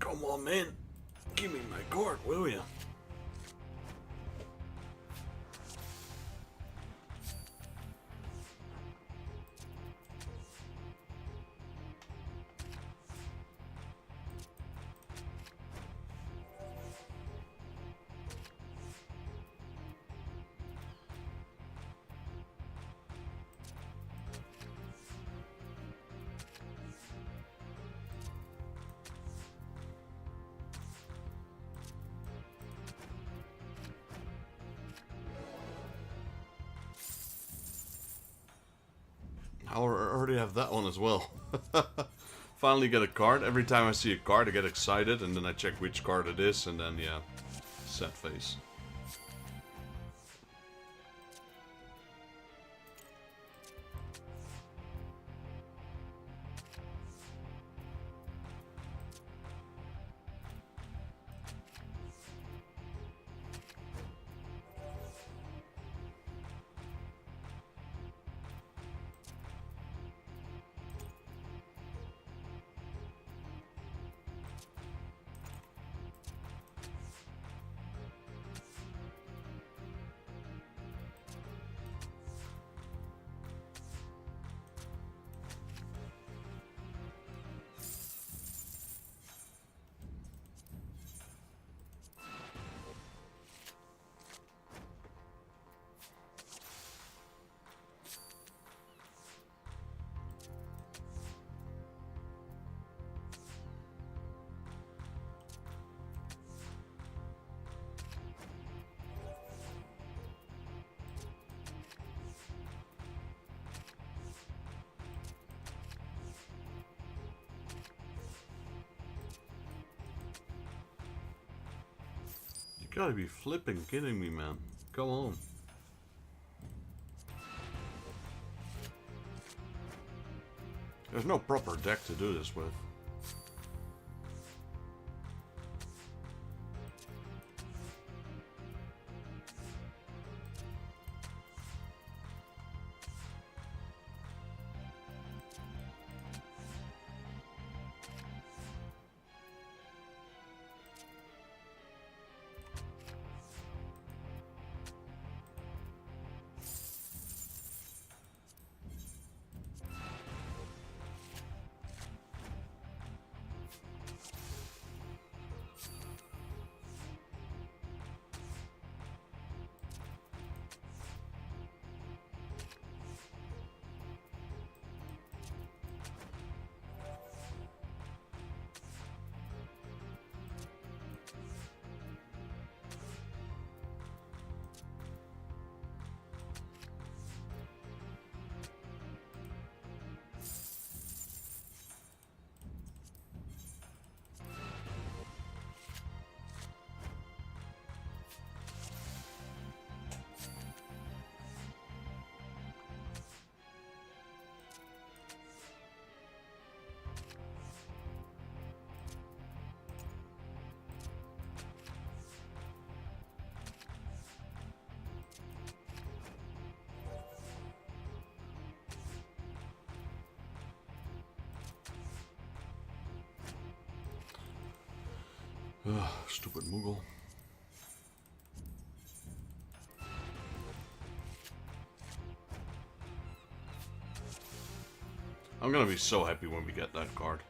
Come on, man. Give me my card, will ya? already have that one as well. Finally get a card. Every time I see a card I get excited and then I check which card it is and then yeah, sad face. You gotta be flipping kidding me, man. Come on. There's no proper deck to do this with. Ugh, stupid Moogle. I'm gonna be so happy when we get that card.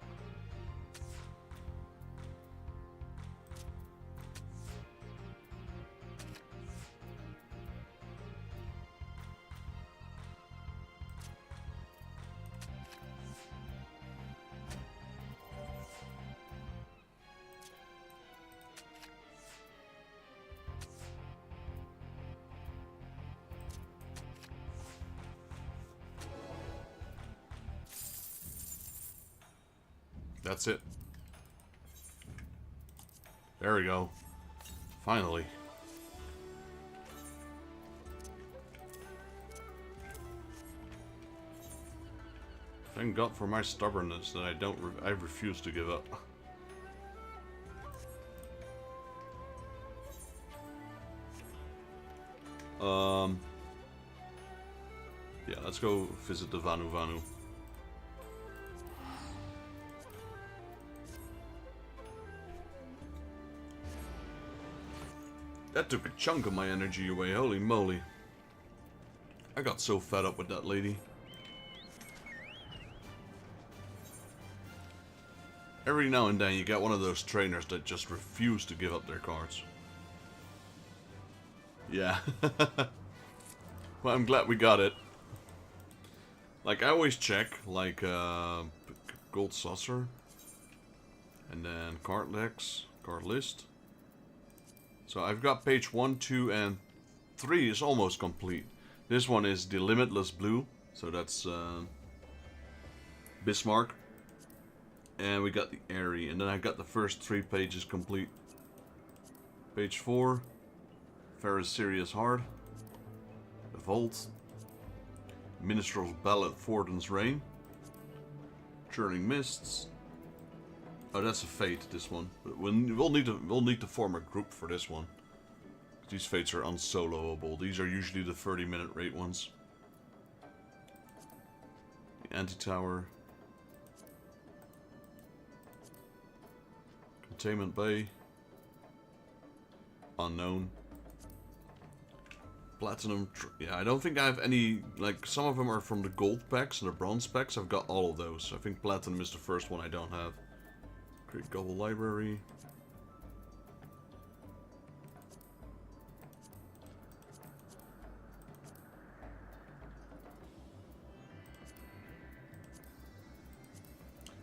That's it. There we go. Finally. Thank God for my stubbornness that I refuse to give up. Yeah, let's go visit the Vanu Vanu. That took a chunk of my energy away, holy moly. I got so fed up with that lady. Every now and then you get one of those trainers that just refuse to give up their cards. Yeah. Well, I'm glad we got it. Like, I always check, like, Gold Saucer. And then card decks, card list. So I've got page 1, 2, and 3 is almost complete. This one is the Limitless Blue, so that's Bismarck. And we got the Airy. And then I got the first 3 pages complete. Page 4. Ferris Serious Heart. The Vault. Minstrel's Ballad, Fortin's Reign. Churning Mists. Oh, that's a Fate, this one. But we'll need to form a group for this one. These Fates are unsoloable. These are usually the 30-minute rate ones. The Anti-Tower. Containment Bay. Unknown. Platinum. Yeah, I don't think I have any. Like, some of them are from the gold packs and the bronze packs. I've got all of those. I think Platinum is the first one I don't have. Great Global Library.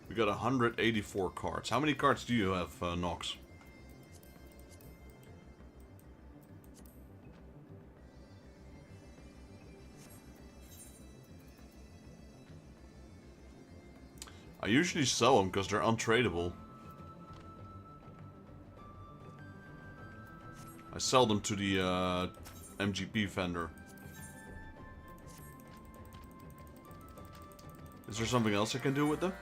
We got 184 cards. How many cards do you have, Nox? I usually sell them because they're untradeable. I sell them to the MGP vendor. Is there something else I can do with them?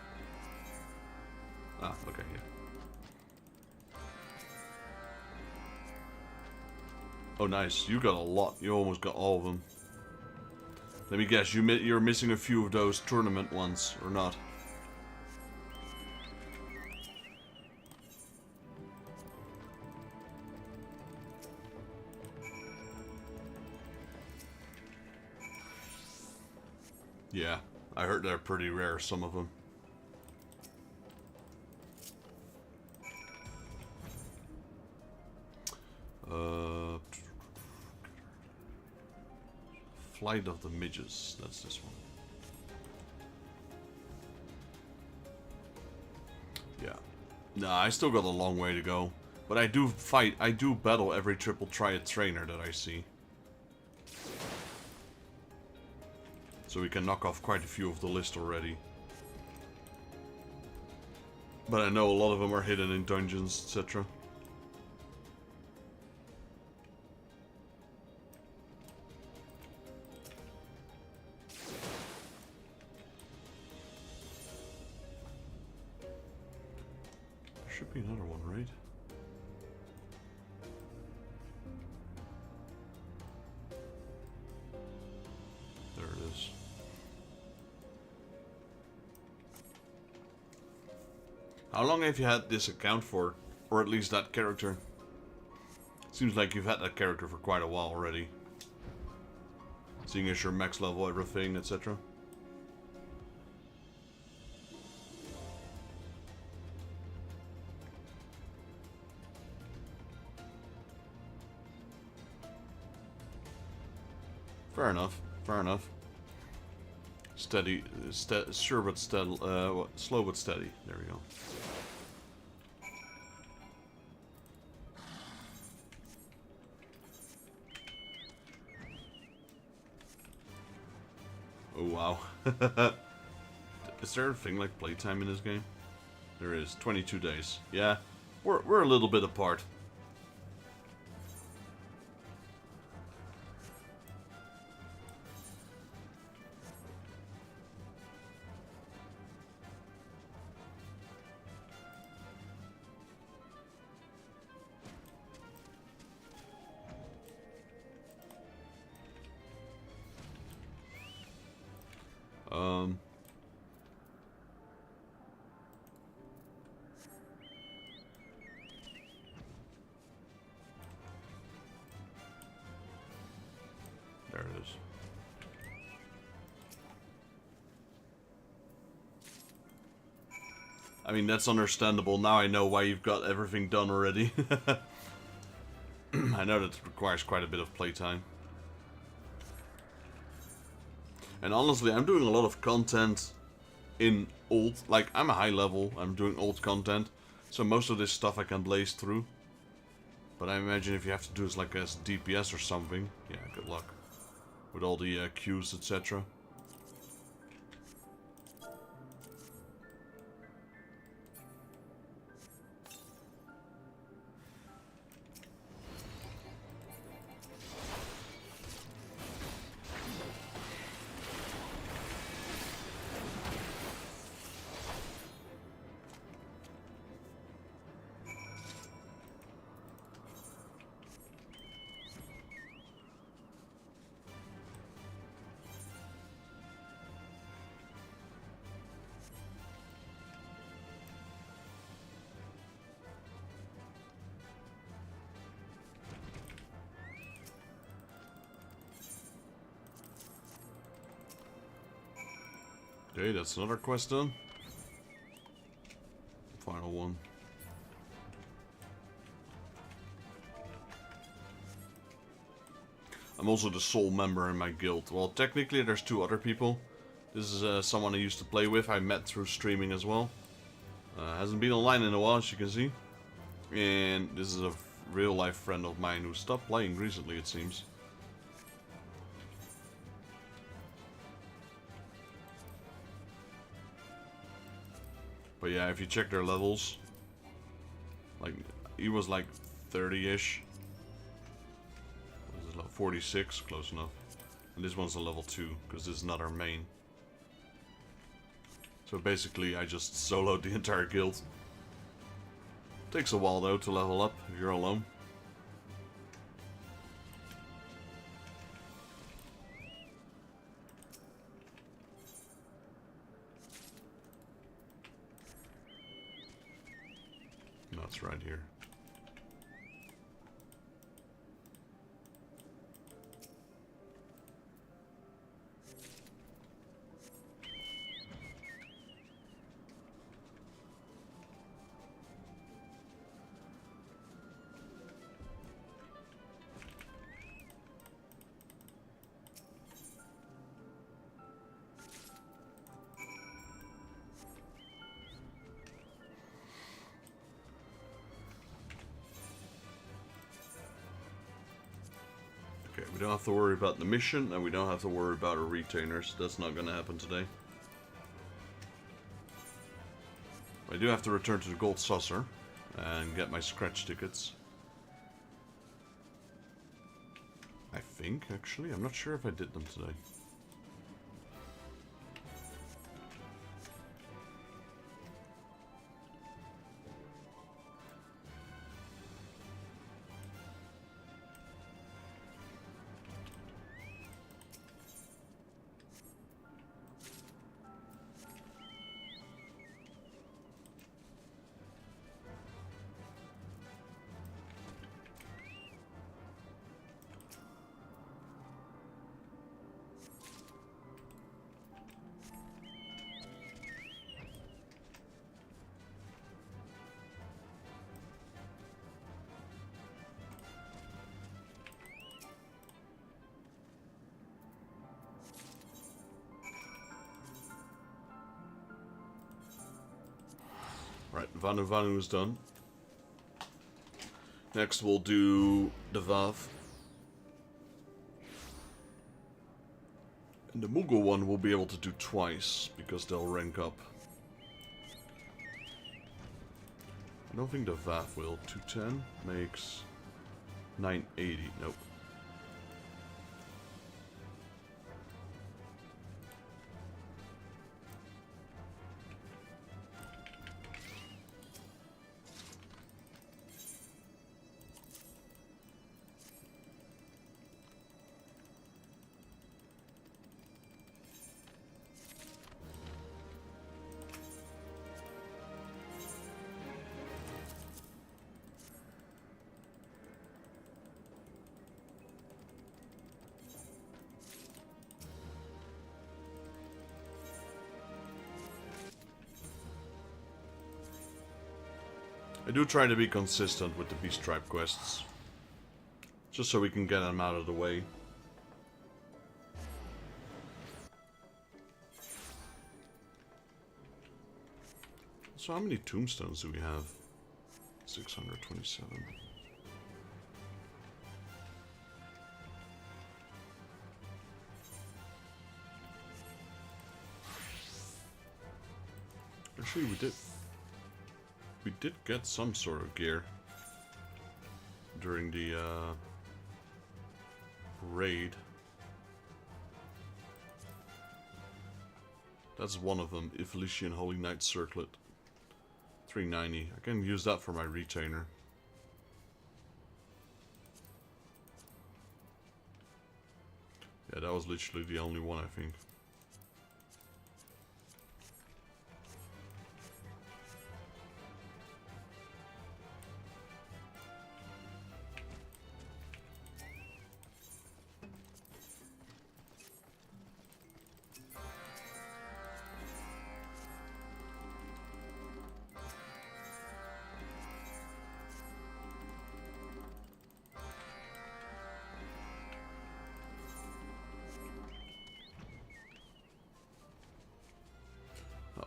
Ah, okay, yeah. Oh, nice. You got a lot. You almost got all of them. Let me guess, you're missing a few of those tournament ones, or not? Yeah, I heard they're pretty rare, some of them. Flight of the Midges, that's this one. Yeah. Nah, I still got a long way to go. But I do battle every triple triad trainer that I see. So we can knock off quite a few of the list already. But I know a lot of them are hidden in dungeons, etc. Should be another one, right? There it is. How long have you had this account for? Or at least that character? Seems like you've had that character for quite a while already. Seeing as your max level, everything, etc. Fair enough. Fair enough. Steady, sure but steady, slow but steady. There we go. Oh wow. Is there a thing like playtime in this game? There is. 22 days. Yeah, we're a little bit apart. There it is. I mean, that's understandable. Now I know why you've got everything done already. I know that requires quite a bit of playtime. And honestly, I'm doing a lot of content in old. Like, I'm a high level, I'm doing old content. So most of this stuff I can blaze through. But I imagine if you have to do this like as DPS or something, yeah, good luck. With all the queues, etc. Okay, that's another quest done. Final one. I'm also the sole member in my guild. Well, technically there's 2 other people. This is someone I used to play with. I met through streaming as well. Hasn't been online in a while, as you can see. And this is a real life friend of mine who stopped playing recently, it seems. But yeah, if you check their levels, like, he was like 30-ish. This is level 46, close enough. And this one's a level 2, because this is not our main. So basically, I just soloed the entire guild. Takes a while though to level up if you're alone. No, it's right here. Okay, we don't have to worry about the mission, and we don't have to worry about our retainers. That's not going to happen today. I do have to return to the Gold Saucer and get my scratch tickets. I think, actually. I'm not sure if I did them today. Right, Vanu Vanu is done. Next we'll do the Vav. And the Moogle one we'll be able to do twice, because they'll rank up. I don't think the Vav will. 210 makes 980. Nope. I do try to be consistent with the Beast Tribe quests. Just so we can get them out of the way. So how many tombstones do we have? 627. Actually, we did get some sort of gear during the raid. That's one of them, Evolution Holy Knight Circlet. 390. I can use that for my retainer. Yeah, that was literally the only one, I think.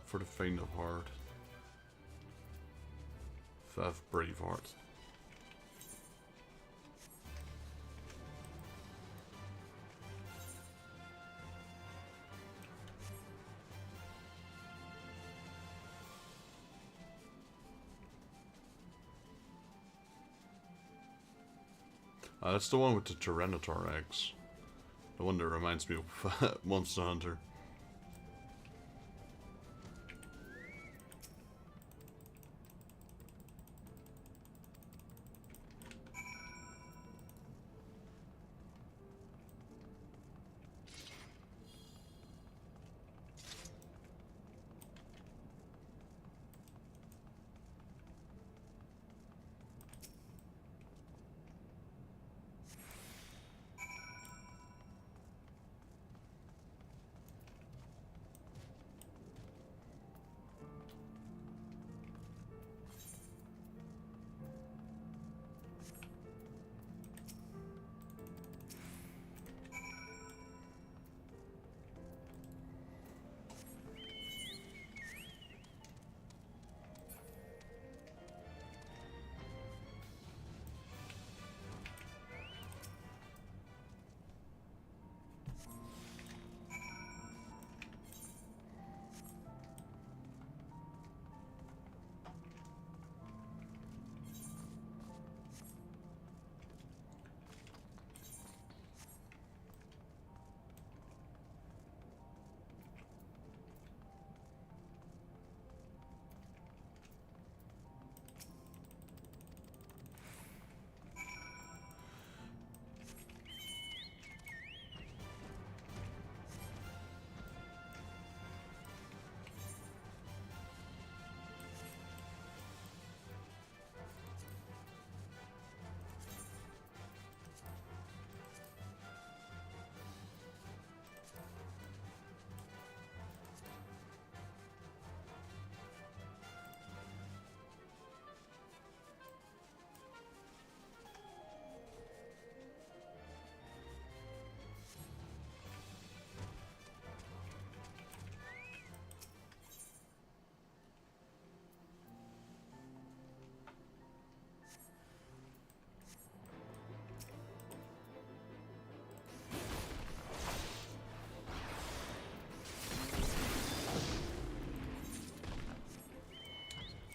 for the faint of heart. Five brave heart. That's the one with the Tyranitar eggs. The one that reminds me of Monster Hunter.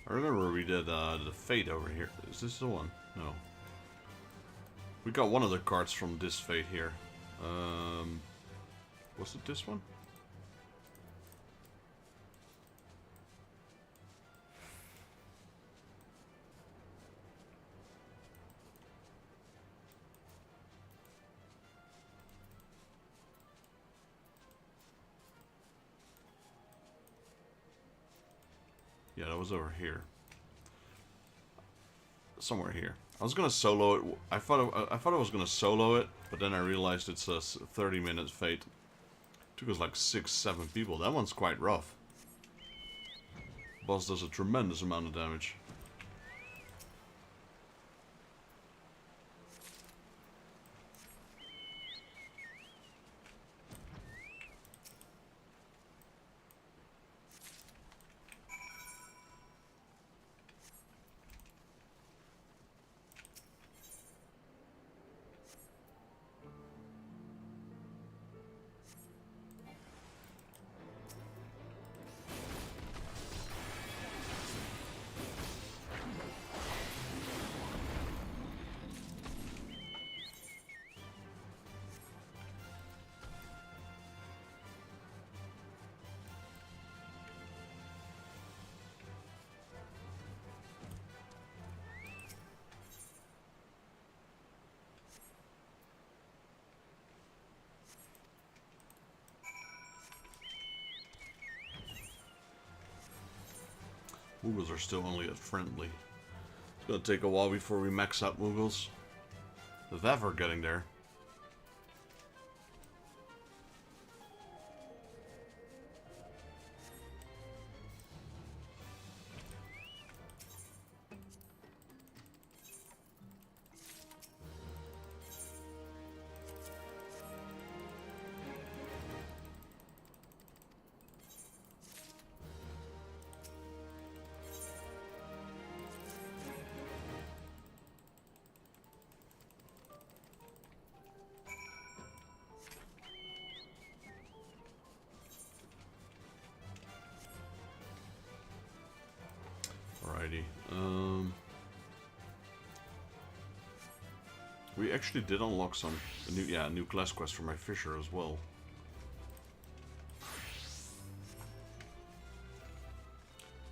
I remember we did the Fate over here. Is this the one? No. We got one of the cards from this Fate here. Was it this one? Yeah, that was over here. Somewhere here. I was gonna solo it. I thought I was gonna solo it, but then I realized it's a 30-minute Fate. Took us like 6-7 people. That one's quite rough. Boss does a tremendous amount of damage. Moogles are still only at friendly. It's gonna take a while before we max out Moogles. The Vav are getting there. Alrighty. We actually did unlock a new class quest for my fisher as well.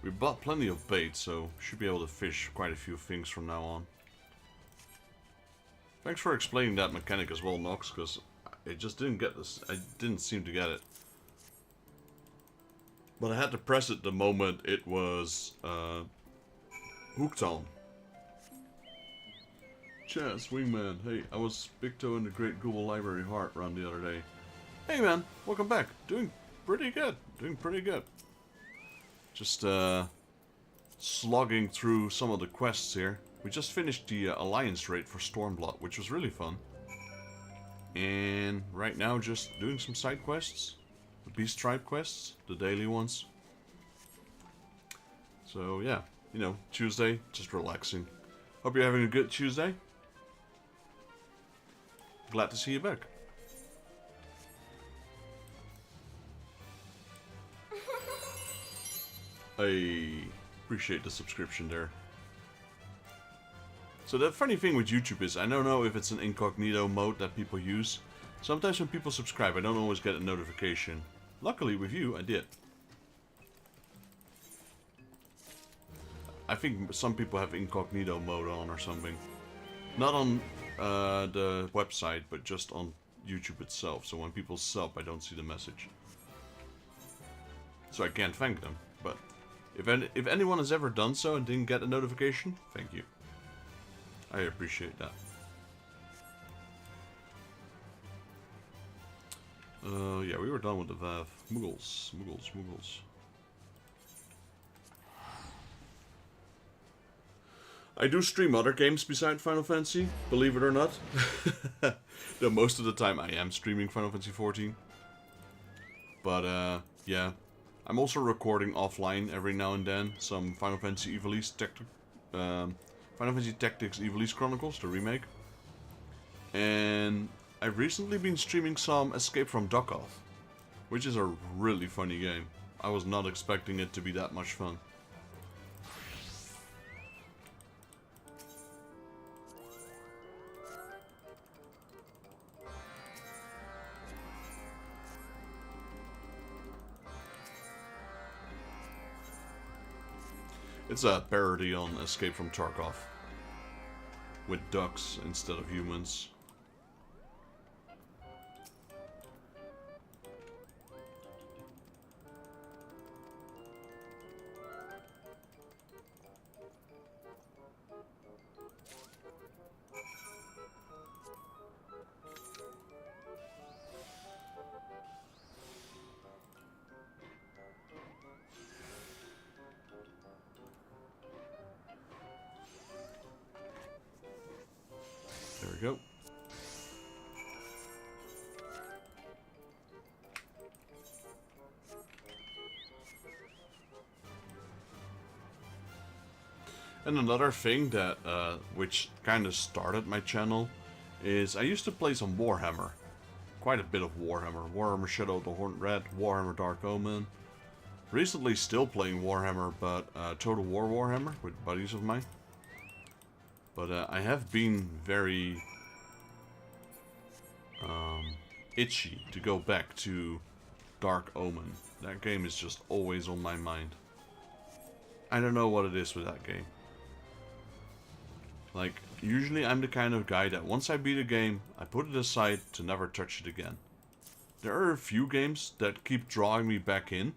We bought plenty of bait, so should be able to fish quite a few things from now on. Thanks for explaining that mechanic as well, Nox, because I just didn't get this. I didn't seem to get it. But I had to press it the moment it was hooked on. Chaz, Wingman, hey, I was Big Toe in the Great Google Library Heart run the other day. Hey man, welcome back. Doing pretty good. Just slogging through some of the quests here. We just finished the Alliance raid for Stormblood, which was really fun. And right now just doing some side quests. The Beast Tribe quests, the daily ones. So yeah, you know, Tuesday, just relaxing. Hope you're having a good Tuesday. Glad to see you back. I appreciate the subscription there. So the funny thing with YouTube is, I don't know if it's an incognito mode that people use. Sometimes when people subscribe, I don't always get a notification. Luckily with you, I did. I think some people have incognito mode on or something. Not on the website, but just on YouTube itself. So when people sub, I don't see the message. So I can't thank them. But if anyone has ever done so and didn't get a notification, thank you. I appreciate that. Yeah, we were done with the Vav. Muggles. I do stream other games besides Final Fantasy, believe it or not. Though most of the time I am streaming Final Fantasy XIV. But, yeah. I'm also recording offline every now and then some Final Fantasy Final Fantasy Tactics Ivalice Chronicles, the remake. And I've recently been streaming some Escape from Tarkov, which is a really funny game. I was not expecting it to be that much fun. It's a parody on Escape from Tarkov, with ducks instead of humans. There we go. And another thing that, which kind of started my channel, is I used to play some Warhammer. Quite a bit of Warhammer. Warhammer Shadow of the Horned Red, Warhammer Dark Omen. Recently still playing Warhammer, but Total War Warhammer with buddies of mine. But I have been very itchy to go back to Dark Omen. That game is just always on my mind. I don't know what it is with that game. Like, usually I'm the kind of guy that once I beat a game, I put it aside to never touch it again. There are a few games that keep drawing me back in,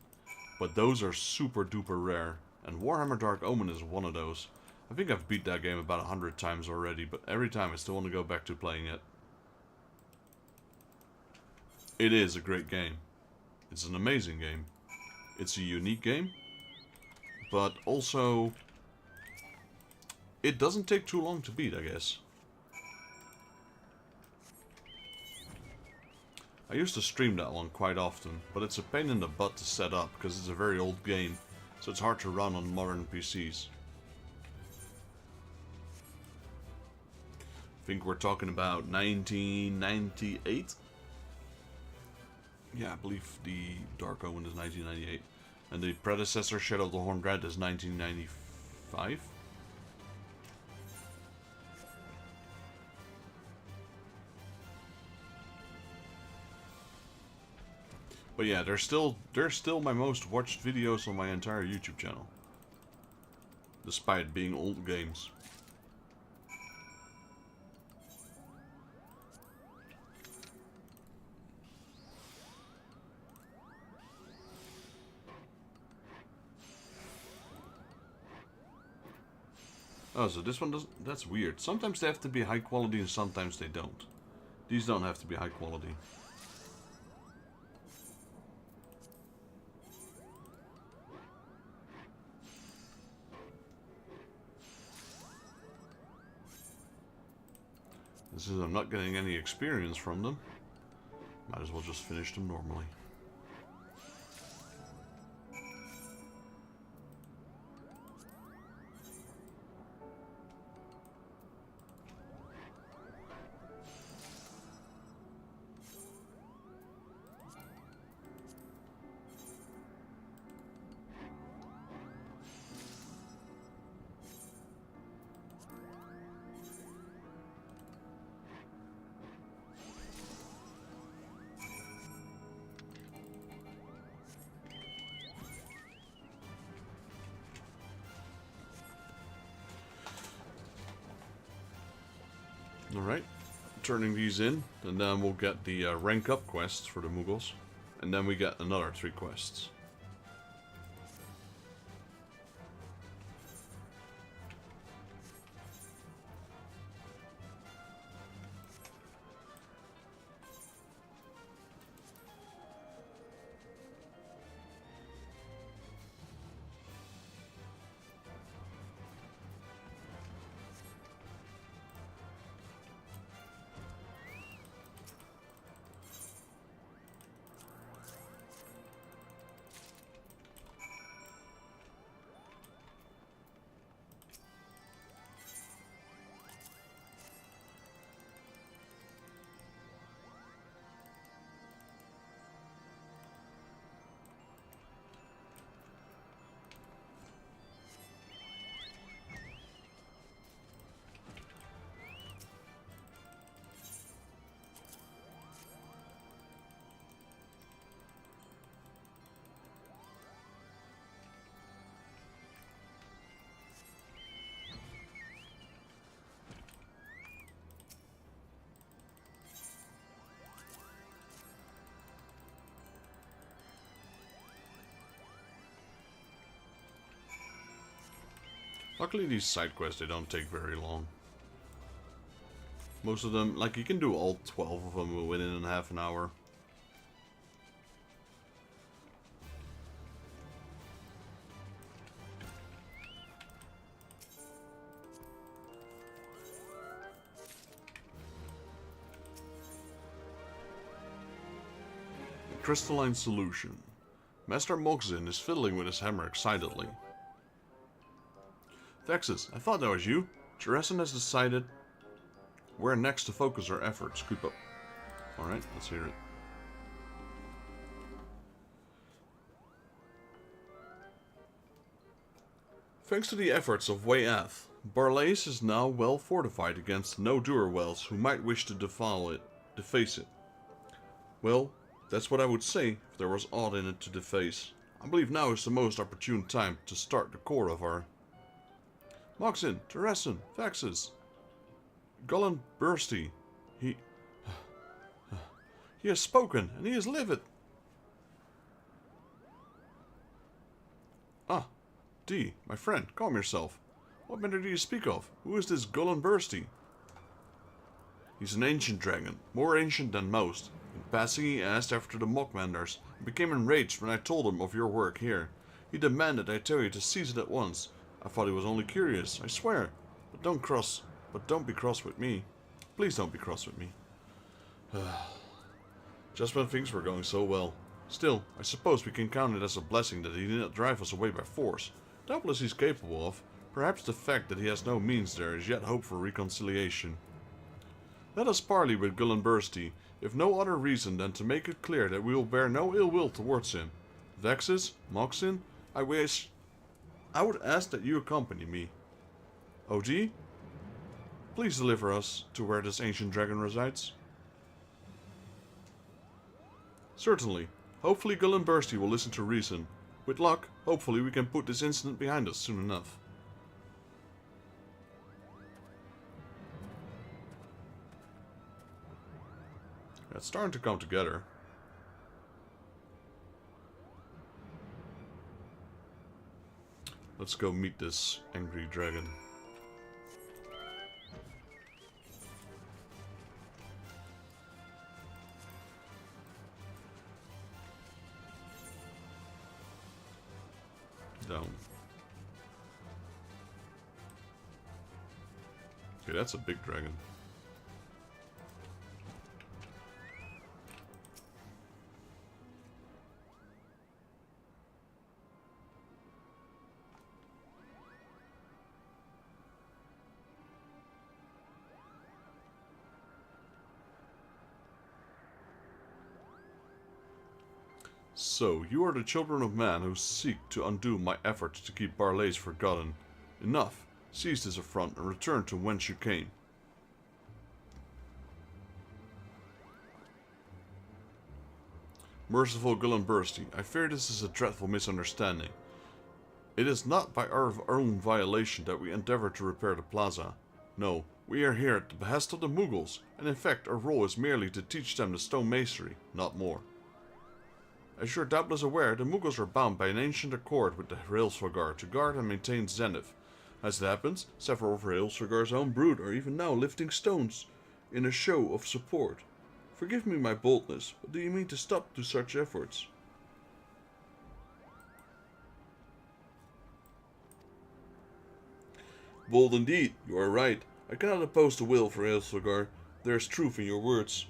but those are super duper rare. And Warhammer Dark Omen is one of those. I think I've beat that game about 100 times already, but every time I still want to go back to playing it. It is a great game. It's an amazing game. It's a unique game, but also it doesn't take too long to beat, I guess. I used to stream that one quite often, but it's a pain in the butt to set up because it's a very old game, so it's hard to run on modern PCs. I think we're talking about 1998. Yeah, I believe the Dark Omen is 1998. And the predecessor, Shadow of the Horned Red, is 1995. 5. But yeah, they're still my most watched videos on my entire YouTube channel. Despite being old games. Oh, so this one doesn't... That's weird. Sometimes they have to be high quality and sometimes they don't. These don't have to be high quality. Since I'm not getting any experience from them, might as well just finish them normally. Alright, turning these in, and then we'll get the rank up quests for the Mughals, and then we get another 3 quests. Luckily these side quests, they don't take very long. Most of them, like you can do all 12 of them within half an hour. Crystalline solution. Master Moxin is fiddling with his hammer excitedly. Vexus, I thought that was you. Jeressen has decided where next to focus our efforts. Creep up. Alright, let's hear it. Thanks to the efforts of Weyath, Barlaze is now well fortified against no-doer-wells who might wish to deface it. Well, that's what I would say if there was aught in it to deface. I believe now is the most opportune time to start the core of our... Moxin, Jeressen, Vexus, Garlean Bursty, he has spoken, and he is livid. Ah, D, my friend, calm yourself. What matter do you speak of? Who is this Garlean Bursty? He's an ancient dragon, more ancient than most. In passing, he asked after the Mockmanders, and became enraged when I told him of your work here. He demanded I tell you to seize it at once. I thought he was only curious, I swear. But don't be cross with me. Please don't be cross with me. Just when things were going so well. Still, I suppose we can count it as a blessing that he did not drive us away by force. Doubtless he's capable of. Perhaps the fact that he has no means there is yet hope for reconciliation. Let us parley with Garlean Bursty, if no other reason than to make it clear that we will bear no ill will towards him. Vexus, Moxin, I wish I would ask that you accompany me. OG, please deliver us to where this ancient dragon resides. Certainly. Hopefully Garlean Bursty will listen to reason. With luck, hopefully we can put this incident behind us soon enough. It's starting to come together. Let's go meet this angry dragon. Down. Okay, that's a big dragon. So, you are the children of man who seek to undo my efforts to keep Barlays forgotten. Enough. Seize this affront and return to whence you came. Merciful Garlean Bursty, I fear this is a dreadful misunderstanding. It is not by our own violation that we endeavor to repair the plaza. No, we are here at the behest of the Mughals, and in fact our role is merely to teach them the stone masonry, not more. As you are doubtless aware, the Mughals are bound by an ancient accord with the Hraelsvagar to guard and maintain Zenith. As it happens, several of Hraelsvagar's own brood are even now lifting stones in a show of support. Forgive me my boldness, but do you mean to stop to such efforts? Bold indeed, you are right. I cannot oppose the will for Hraelsvagar. There is truth in your words.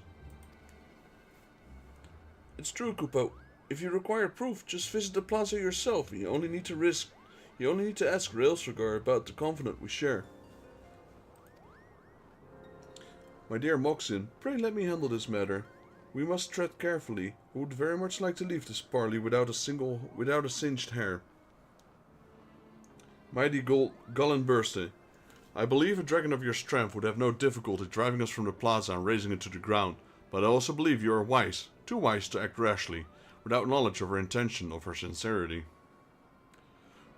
It's true, Kupo. If you require proof, just visit the plaza yourself. You only need to ask Hraelsvagar about the confidant we share. My dear Moxin, pray let me handle this matter. We must tread carefully. I would very much like to leave this parley without a singed hair. Mighty Garlean Bursty, I believe a dragon of your strength would have no difficulty driving us from the plaza and razing it to the ground, but I also believe you are wise, too wise to act rashly, without knowledge of her intention or her sincerity.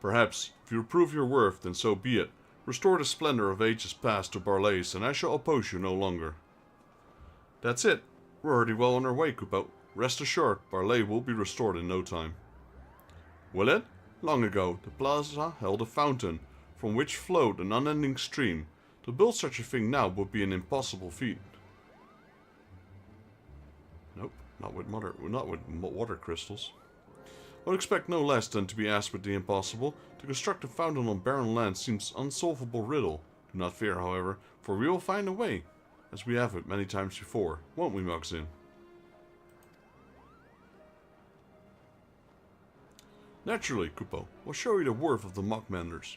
Perhaps, if you prove your worth, then so be it. Restore the splendor of ages past to Barlays, and I shall oppose you no longer. That's it. We're already well on our way, Kupo. Rest assured, Barlay will be restored in no time. Will it? Long ago, the plaza held a fountain, from which flowed an unending stream. To build such a thing now would be an impossible feat. Nope, not with water crystals. I would expect no less than to be asked with the impossible. To construct a fountain on barren land seems an unsolvable riddle. Do not fear, however, for we will find a way, as we have it many times before, won't we, Muxin? Naturally, Kupo. We'll show you the worth of the Mockmenders.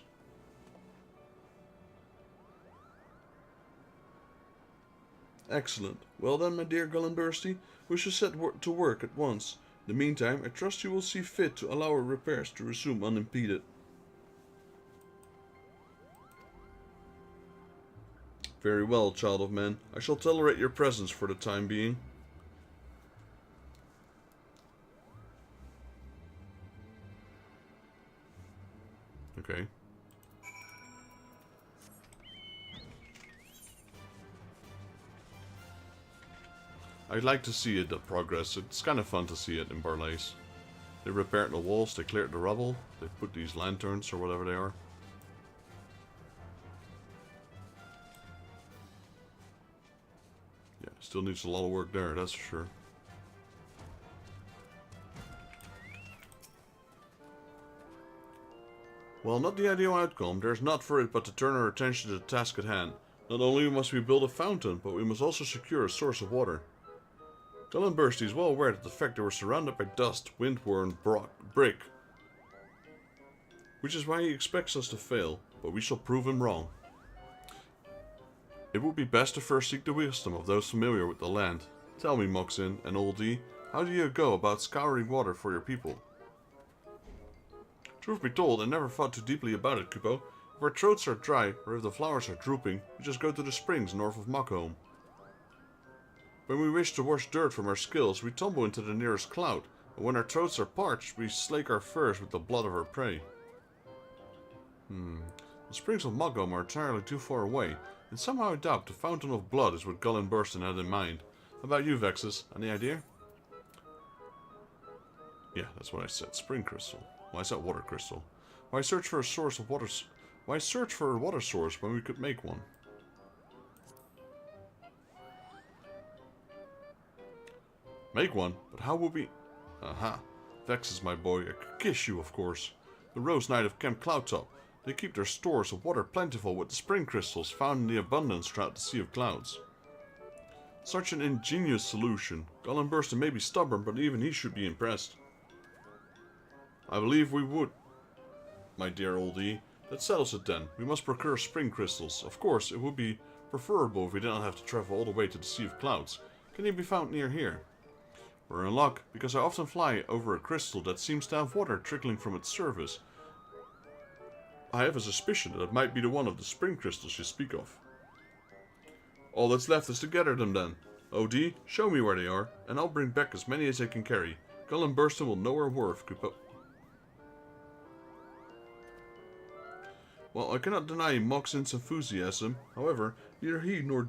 Excellent. Well then, my dear Garlean Bursty, we shall set to work at once. In the meantime, I trust you will see fit to allow our repairs to resume unimpeded. Very well, child of man. I shall tolerate your presence for the time being. Okay. I'd like to see it progress. It's kind of fun to see it in Barlays. They repaired the walls, they cleared the rubble, they put these lanterns or whatever they are. Yeah, still needs a lot of work there, that's for sure. Well, not the ideal outcome. There's not for it but to turn our attention to the task at hand. Not only must we build a fountain, but we must also secure a source of water. Garlean Bursty is well aware that the fact that we're surrounded by dust, wind-worn brick, which is why he expects us to fail, but we shall prove him wrong. It would be best to first seek the wisdom of those familiar with the land. Tell me, Moxin and Old D, how do you go about scouring water for your people? Truth be told, I never thought too deeply about it, Kupo. If our throats are dry, or if the flowers are drooping, we just go to the springs north of Macomb. When we wish to wash dirt from our skills, we tumble into the nearest cloud, and when our throats are parched, we slake our thirst with the blood of our prey. The springs of Macomb are entirely too far away, and somehow I doubt the Fountain of Blood is what Garlean Burston had in mind. How about you, Vexus? Any idea? Yeah, that's what I said. Spring crystal. Why is that water crystal? Why search for a source of water? Why search for a water source when we could make one? Make one? But how would we... Aha. Vexus, my boy. I could kiss you, of course. The Rose Knight of Camp Cloudtop. They keep their stores of water plentiful with the spring crystals found in the abundance throughout the Sea of Clouds. Such an ingenious solution. Garlean Burston may be stubborn, but even he should be impressed. I believe we would, my dear oldie. That settles it then. We must procure spring crystals. Of course, it would be preferable if we did not have to travel all the way to the Sea of Clouds. Can they be found near here? We're in luck, because I often fly over a crystal that seems to have water trickling from its surface. I have a suspicion that it might be the one of the spring crystals you speak of. All that's left is to gather them then. OD, show me where they are, and I'll bring back as many as I can carry. Garlean Burston will know our worth, Kupo. Well, I cannot deny Moxon's enthusiasm. However, neither he nor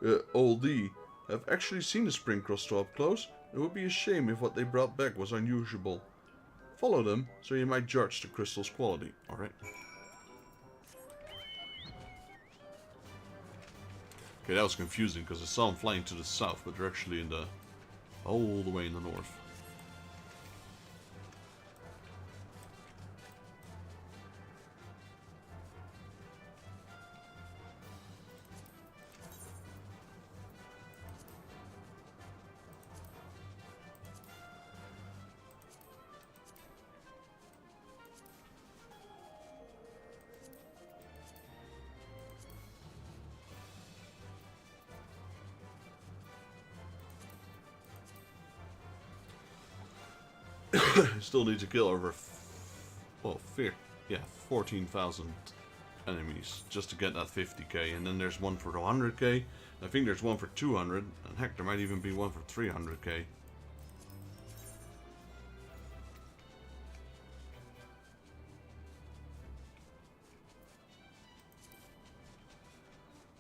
Oldie have actually seen the spring crystal up close. It would be a shame if what they brought back was unusual. Follow them, so you might judge the crystal's quality. Alright. Okay, that was confusing, because I saw them flying to the south, but they're actually in the... all the way in the north. Still need to kill over, 14,000 enemies just to get that 50k, and then there's one for 100k. I think there's one for 200, and heck, there might even be one for 300k.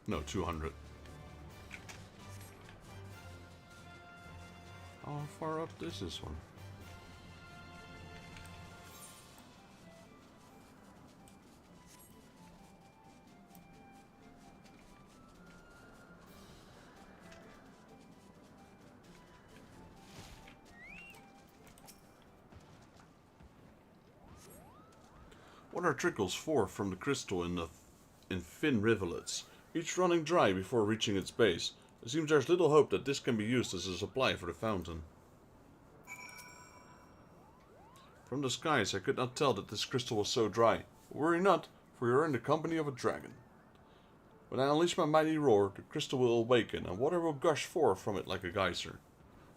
No, 200. How far up is this one? Water trickles forth from the crystal in thin rivulets, each running dry before reaching its base. It seems there's little hope that this can be used as a supply for the fountain. From the skies I could not tell that this crystal was so dry. But worry not, for you are in the company of a dragon. When I unleash my mighty roar, the crystal will awaken, and water will gush forth from it like a geyser.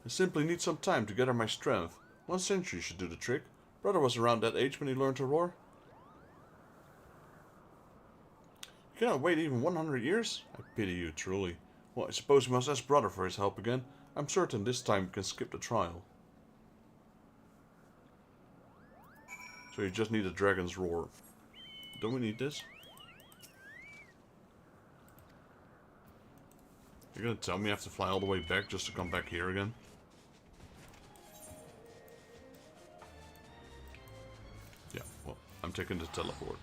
I simply need some time to gather my strength. 1 century should do the trick. Brother was around that age when he learned to roar. You cannot wait even 100 years? I pity you, truly. Well, I suppose we must ask Brother for his help again. I'm certain this time we can skip the trial. So you just need a dragon's roar. Don't we need this? You're gonna tell me I have to fly all the way back just to come back here again? Yeah, well, I'm taking the teleport.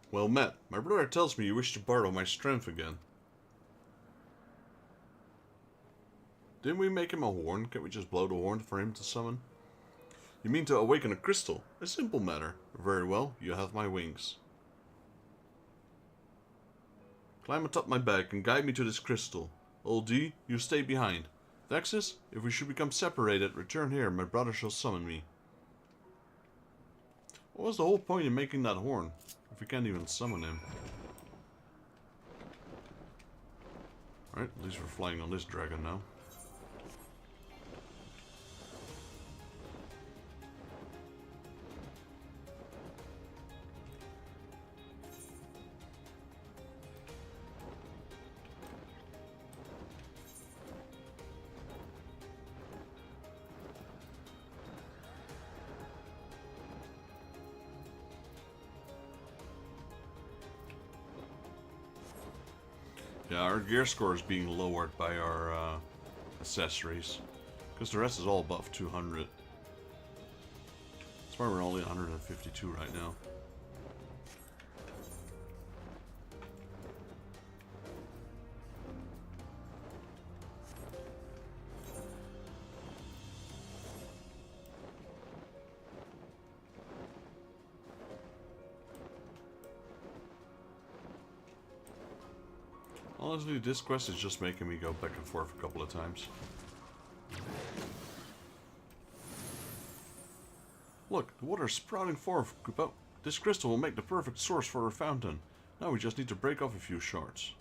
Well met. My brother tells me you wish to borrow my strength again. Didn't we make him a horn? Can't we just blow the horn for him to summon? You mean to awaken a crystal? A simple matter. Very well, you have my wings. Climb atop my back and guide me to this crystal. Old D, you stay behind. Vexus, if we should become separated, return here, my brother shall summon me. What was the whole point in making that horn, if we can't even summon him? Alright, at least we're flying on this dragon now. Yeah, our gear score is being lowered by our accessories, because the rest is all above 200. That's why we're only 152 right now. Honestly, this quest is just making me go back and forth a couple of times. Look, the water's sprouting forth, Kupo. This crystal will make the perfect source for our fountain. Now we just need to break off a few shards.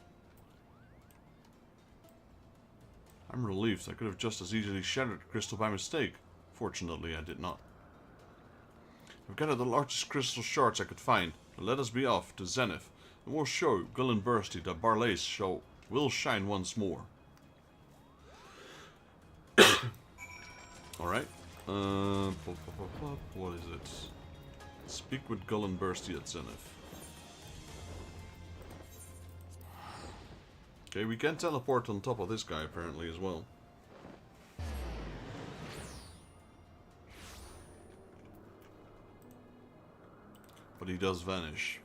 I'm relieved. I could have just as easily shattered the crystal by mistake. Fortunately, I did not. I've gathered the largest crystal shards I could find. Now let us be off to Zenith. And we'll show Garlean Empire that Barlaze will shine once more. Alright. What is it? Speak with Garlean Empire at Zenith. Okay, we can teleport on top of this guy apparently as well. But he does vanish.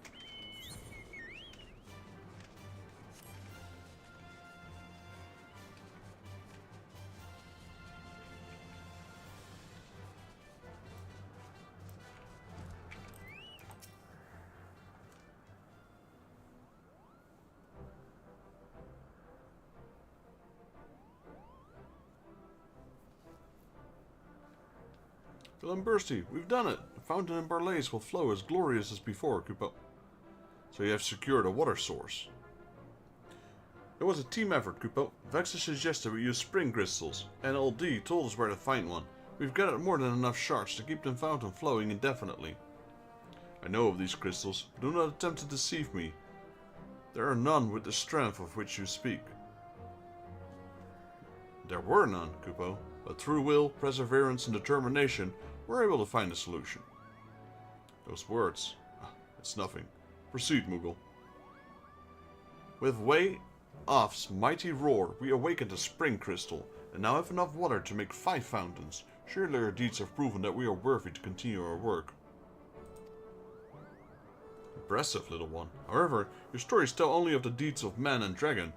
Garlean Empire, we've done it! The fountain in Barlaze will flow as glorious as before, Kupo. So you have secured a water source. It was a team effort, Kupo. Vexus suggested we use spring crystals, and Old D told us where to find one. We've gathered more than enough shards to keep the fountain flowing indefinitely. I know of these crystals, but do not attempt to deceive me. There are none with the strength of which you speak. There were none, Kupo, but through will, perseverance, and determination, we're able to find a solution. Those words, it's nothing. Proceed, Moogle. With Way Off's mighty roar, we awakened a spring crystal, and now have enough water to make 5 fountains. Surely our deeds have proven that we are worthy to continue our work. Impressive, little one. However, your stories tell only of the deeds of man and dragon.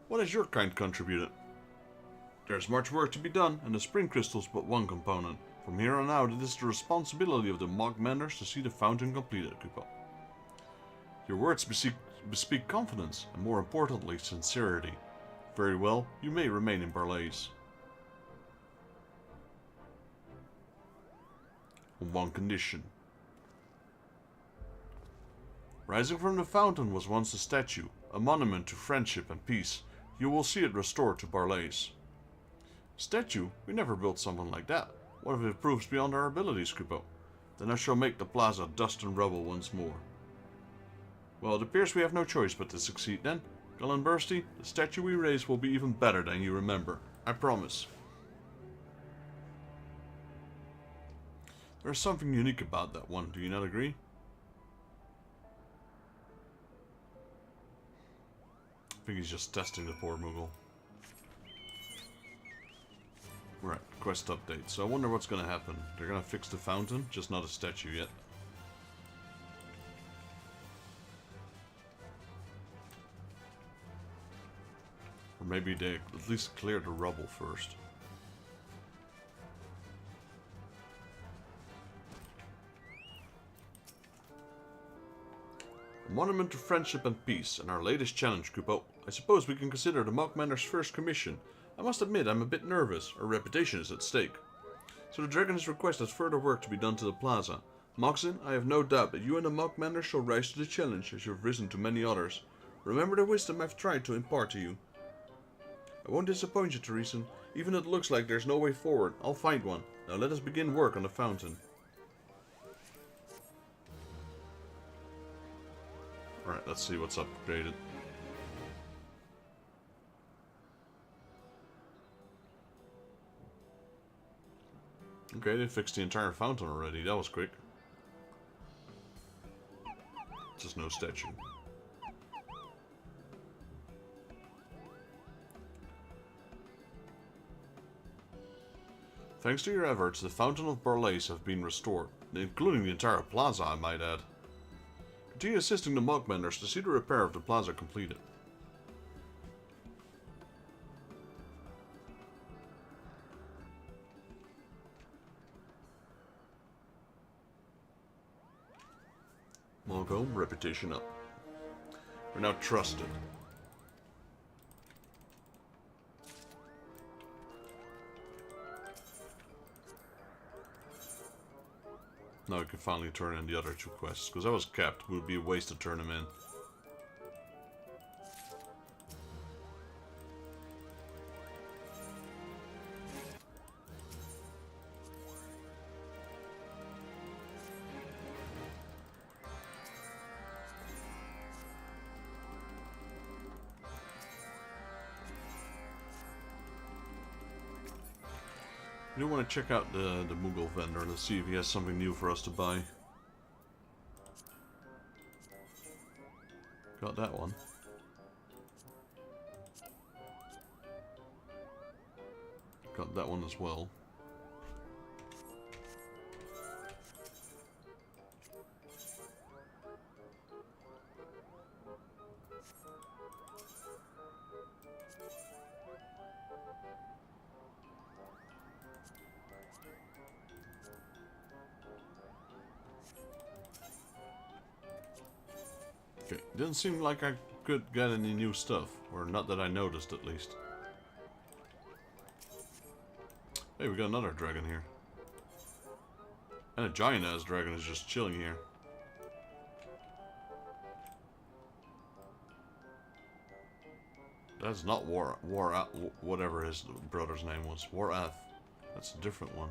What has your kind contributed? There's much work to be done, and the spring crystal is but one component. From here on out, it is the responsibility of the Mog Menders to see the fountain completed, Kupo. Your words bespeak confidence, and more importantly, sincerity. Very well, you may remain in Barlaze. On one condition. Rising from the fountain was once a statue, a monument to friendship and peace. You will see it restored to Barlaze. Statue? We never built something like that. What if it proves beyond our abilities, Kupo? Then I shall make the plaza dust and rubble once more. Well, it appears we have no choice but to succeed then. Garlean Empire, the statue we raise will be even better than you remember. I promise. There's something unique about that one, do you not agree? I think he's just testing the poor Moogle. Right, quest update. So I wonder what's going to happen. They're going to fix the fountain, just not a statue yet. Or maybe they at least clear the rubble first. Monument to Friendship and Peace, and our latest challenge, Kupo. I suppose we can consider the Mockmander's first commission. I must admit I'm a bit nervous. Our reputation is at stake. So the dragon has requested further work to be done to the plaza. Moxin, I have no doubt that you and the Mockmander shall rise to the challenge, as you have risen to many others. Remember the wisdom I've tried to impart to you. I won't disappoint you, Teresa. Even if it looks like there's no way forward, I'll find one. Now let us begin work on the fountain. Alright, let's see what's upgraded. Okay, they fixed the entire fountain already. That was quick. Just no statue. Thanks to your efforts, the Fountain of Barlays have been restored, including the entire plaza, I might add. Continue assisting the Mockmenders to see the repair of the plaza completed. Mogul, reputation up. We're now trusted. Now we can finally turn in the other two quests, because that was capped. It would be a waste to turn them in. I do want to check out the Moogle vendor. Let's see if he has something new for us to buy. Got that one. Got that one as well. Okay, didn't seem like I could get any new stuff, or not that I noticed at least. Hey, we got another dragon here. And a giant-ass dragon is just chilling here. That's not whatever his brother's name was. Warath. That's a different one.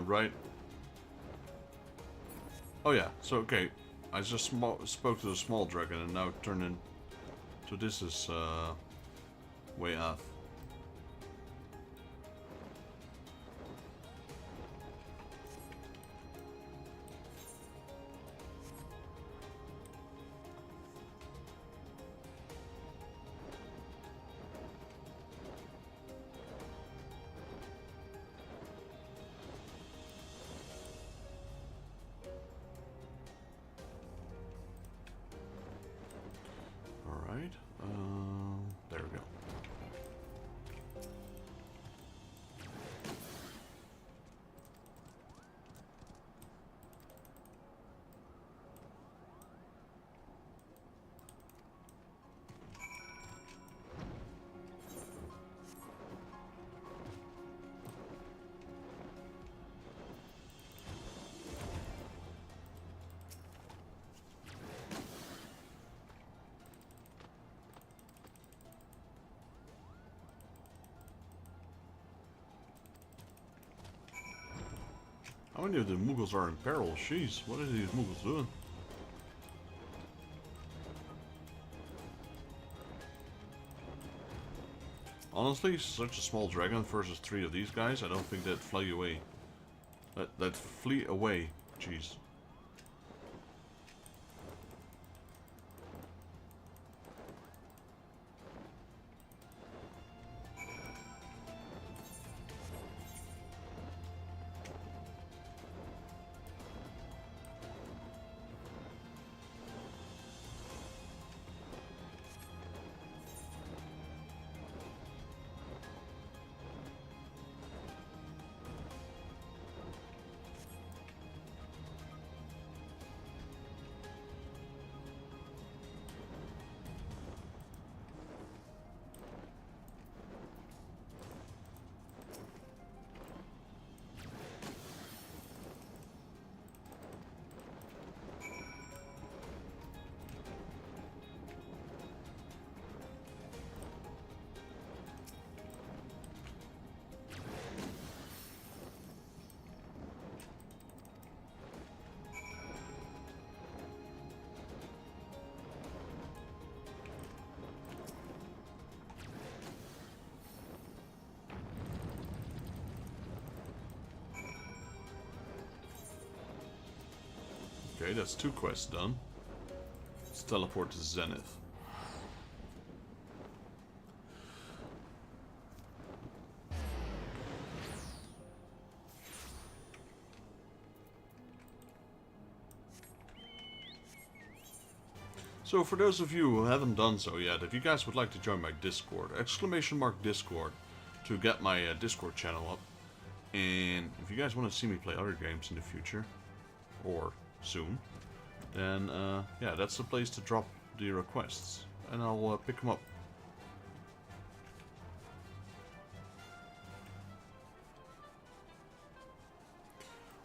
Right. Oh yeah, so okay. I just spoke to the small dragon and now it turned in. So this is way off. Alright, there we go. How many of the Mughals are in peril? Jeez, what are these Mughals doing? Honestly, such a small dragon versus 3 of these guys, I don't think they'd fly away. Let flee away. Jeez. Okay, that's 2 quests done. Let's teleport to Zenith. So for those of you who haven't done so yet, if you guys would like to join my Discord, !Discord, to get my Discord channel up. And if you guys want to see me play other games in the future, or soon, then yeah, that's the place to drop the requests, and I'll pick them up.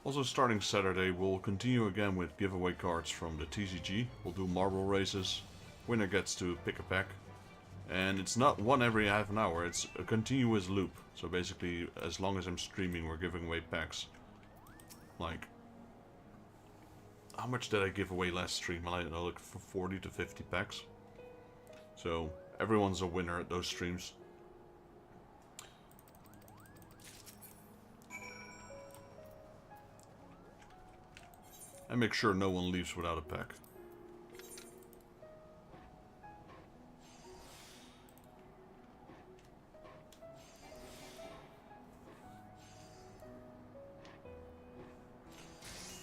Also, starting Saturday, we'll continue again with giveaway cards from the TCG. We'll do marble races. Winner gets to pick a pack. And it's not one every half an hour, it's a continuous loop. So basically, as long as I'm streaming, we're giving away packs. Like, how much did I give away last stream? I don't know, like 40 to 50 packs. So, everyone's a winner at those streams. And make sure no one leaves without a pack.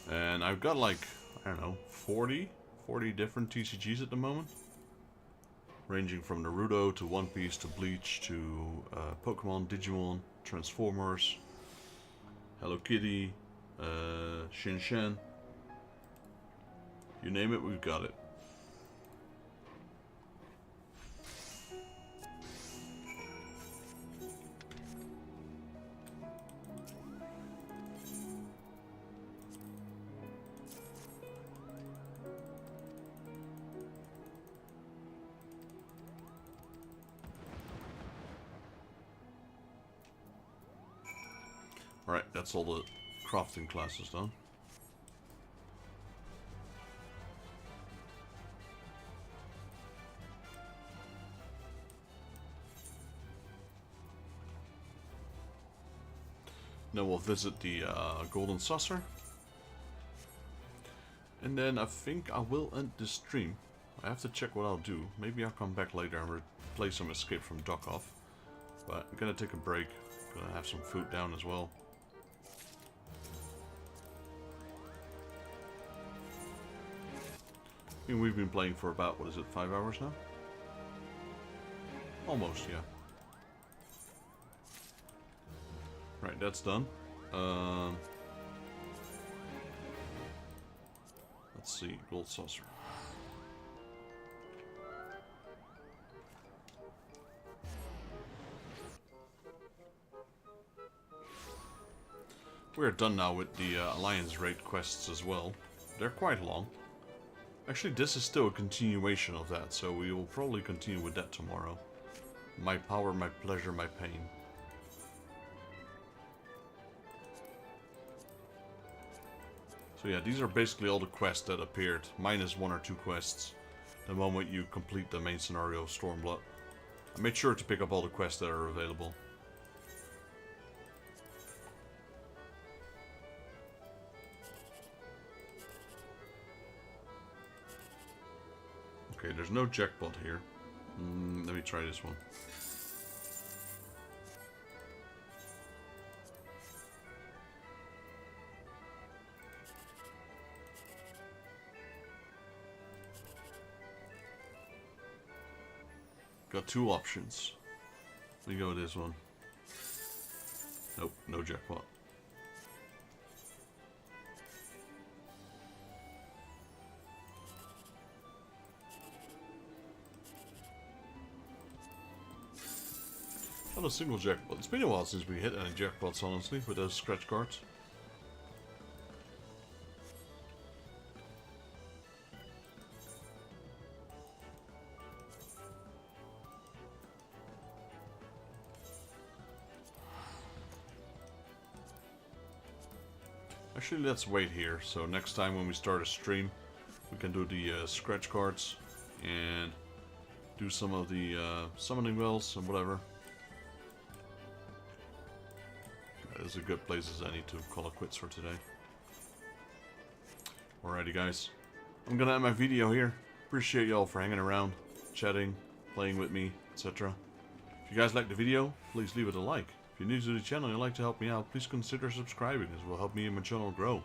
And I've got like, I don't know, 40 different TCGs at the moment. Ranging from Naruto to One Piece to Bleach to Pokemon, Digimon, Transformers, Hello Kitty, Shin. You name it, we've got it. Alright, that's all the crafting classes done. Then we'll visit the Golden Saucer. And then I think I will end this stream. I have to check what I'll do. Maybe I'll come back later and play some Escape from Duck-Off. But I'm gonna take a break. Gonna have some food down as well. I mean, we've been playing for about, what is it, 5 hours now? Almost, yeah. Right, that's done. Let's see, Gold Saucer. We're done now with the Alliance raid quests as well. They're quite long. Actually, this is still a continuation of that, so we will probably continue with that tomorrow. My power, my pleasure, my pain. So yeah, these are basically all the quests that appeared, minus 1 or 2 quests, the moment you complete the main scenario of Stormblood. I made sure to pick up all the quests that are available. Okay, there's no jackpot here. Let me try this one. Got two options. Let me go with this one. Nope, no jackpot. Not a single jackpot. It's been a while since we hit any jackpots, honestly, with those scratch cards. Actually, let's wait here. So next time when we start a stream, we can do the scratch cards and do some of the summoning wells and whatever. That is a good place as any to call it quits for today. Alrighty guys, I'm gonna end my video here. Appreciate y'all for hanging around, chatting, playing with me, etc. If you guys liked the video, please leave it a like. If you're new to the channel and you'd like to help me out, please consider subscribing, as it will help me and my channel grow.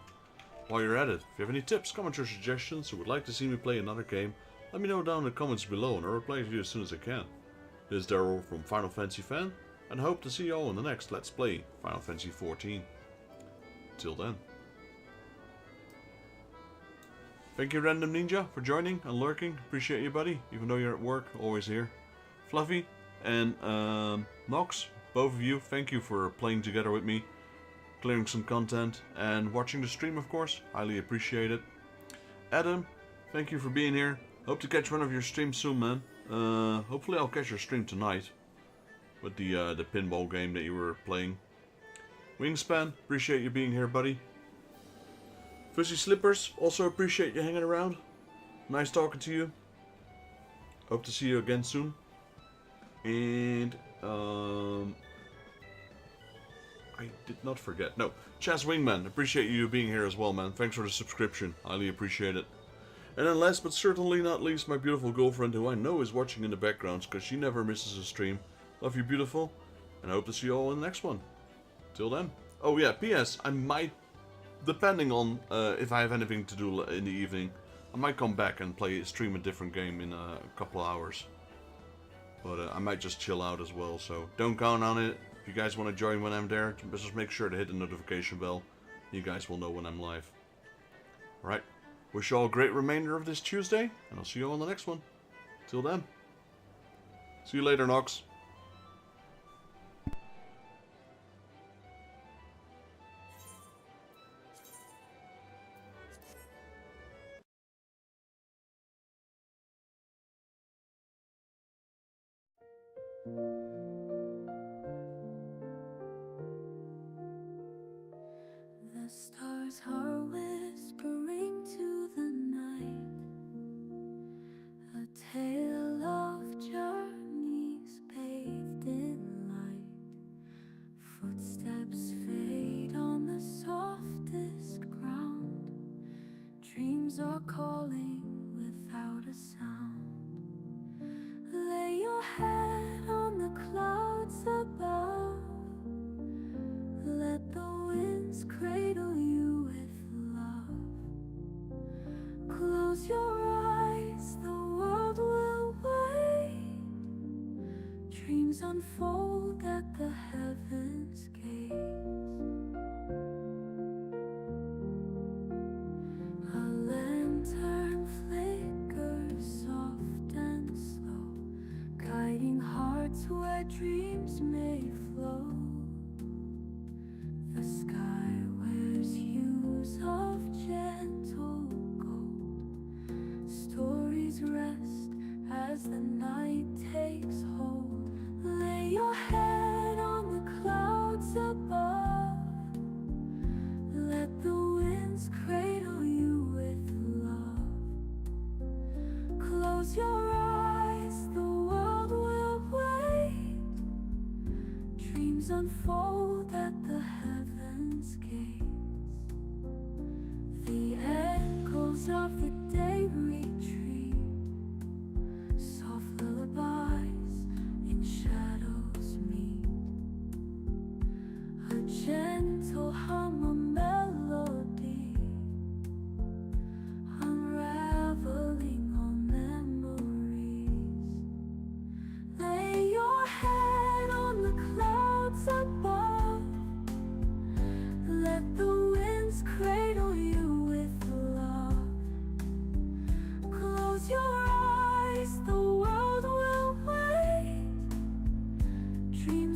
While you're at it, if you have any tips, comments or suggestions, or would like to see me play another game, let me know down in the comments below and I'll reply to you as soon as I can. This is Daryl from Final Fantasy Fan, and I hope to see you all in the next Let's Play Final Fantasy XIV. Till then. Thank you Random Ninja for joining and lurking, appreciate you buddy, even though you're at work, always here. Fluffy and Nox, both of you, thank you for playing together with me, clearing some content, and watching the stream of course, highly appreciate it. Adam, thank you for being here, hope to catch one of your streams soon man. Hopefully I'll catch your stream tonight, with the pinball game that you were playing. Wingspan, appreciate you being here buddy. Fuzzy Slippers, also appreciate you hanging around, nice talking to you, hope to see you again soon. And I did not forget. No, Chaz Wingman, appreciate you being here as well, man. Thanks for the subscription. Highly appreciate it. And then last but certainly not least, my beautiful girlfriend, who I know is watching in the background because she never misses a stream. Love you, beautiful. And I hope to see you all in the next one. Till then. Oh yeah, P.S. I might, depending on if I have anything to do in the evening, I might come back and stream a different game in a couple of hours. But I might just chill out as well, so don't count on it. If you guys want to join when I'm there, just make sure to hit the notification bell. You guys will know when I'm live. Alright, wish you all a great remainder of this Tuesday, and I'll see you all in the next one. Till then. See you later, Nox. The stars are whispering to the night, a tale of journeys bathed in light. Footsteps fade on the softest ground. Dreams are calling without a sound. Lay your head on the clouds above. Let the winds cradle you with love. Close your eyes, the world will wait. Dreams unfold at the heavens' gates. A lantern flickers soft and slow, guiding hearts where dreams may flow. The sky wears hues of gentle gold. Stories rest as the night takes hold. Lay your head on the clouds above. Let the winds cradle you with love. Close your eyes, the world will wait. Dreams unfold at the heavens' gates. The echoes of the day retreat.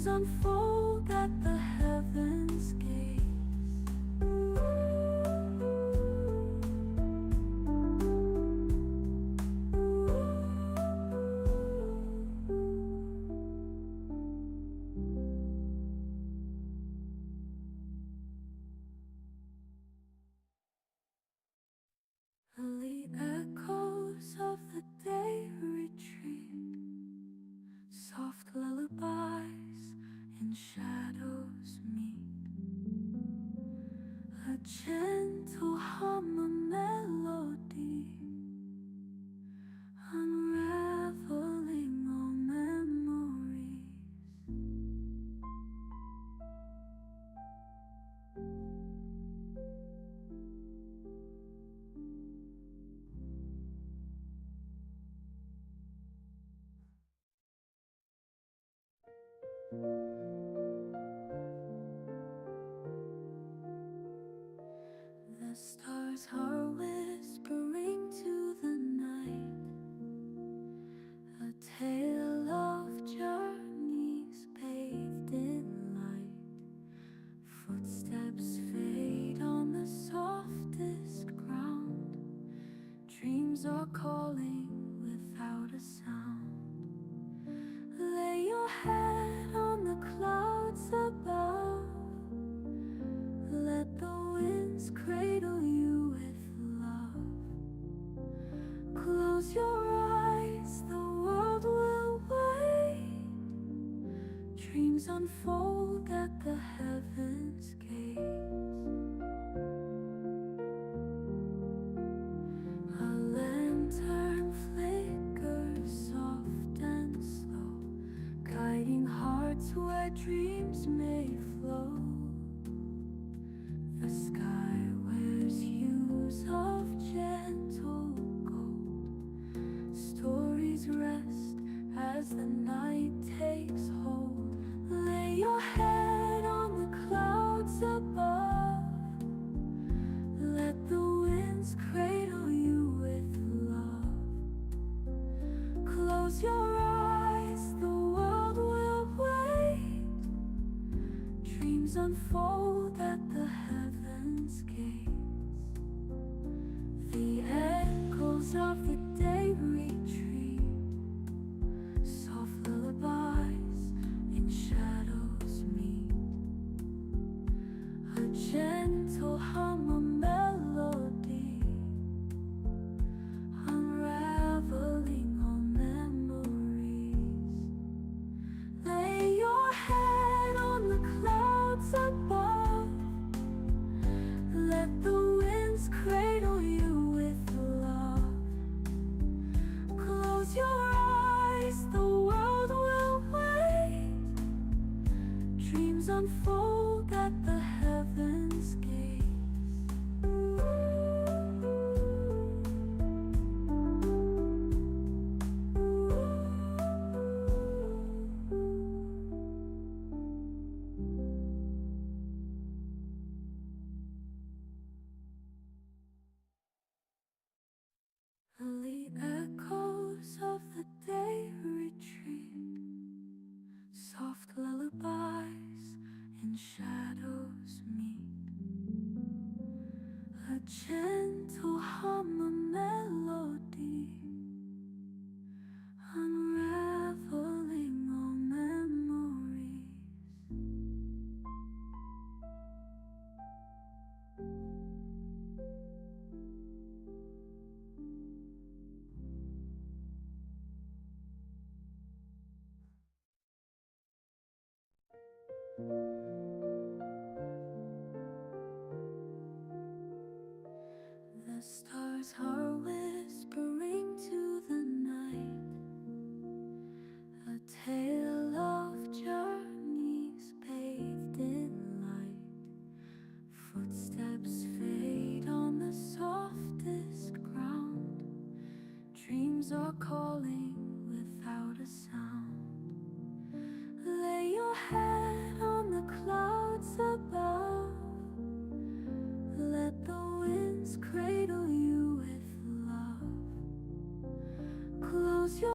Dreams unfold at the heavens' gates. The echoes of the day retreat, soft lullabies in shadows meet, a gentle hum, a melody, unraveling all memories. The stars are whispering to the night, a tale of journeys bathed in light. Footsteps fade on the softest ground. Dreams are calling without a sound. Lay your head on the clouds above. Let the winds cradle you with love. Close your eyes, the world will wait. Dreams unfold at the heavens' gates. A lantern flickers soft and slow, guiding hearts where dreams may flow. The sky wears hues of gentle gold. Stories rest as the night takes hold. Lay your head on the clouds above. Let the winds cradle you with love. Close your eyes, the world will wait. Dreams unfold at the heavens' gates. The echoes of the day retreat, soft lullabies in shadows meet, a gentle hum, a melody, unraveling all memories. Lay your head on the clouds above. Let the winds cradle you with love. Close your eyes, the world will wait. Dreams unfold at the heavens' gates. The echoes of the day retreat, soft lullabies in shadows meet, a gentle hum, a melody, unraveling all memories. The stars are whispering to the night, a tale of journeys bathed in light. Footsteps fade on the softest ground. Dreams are calling without a sound. Lay your head on the clouds above. Let the winds cradle you with love. Close your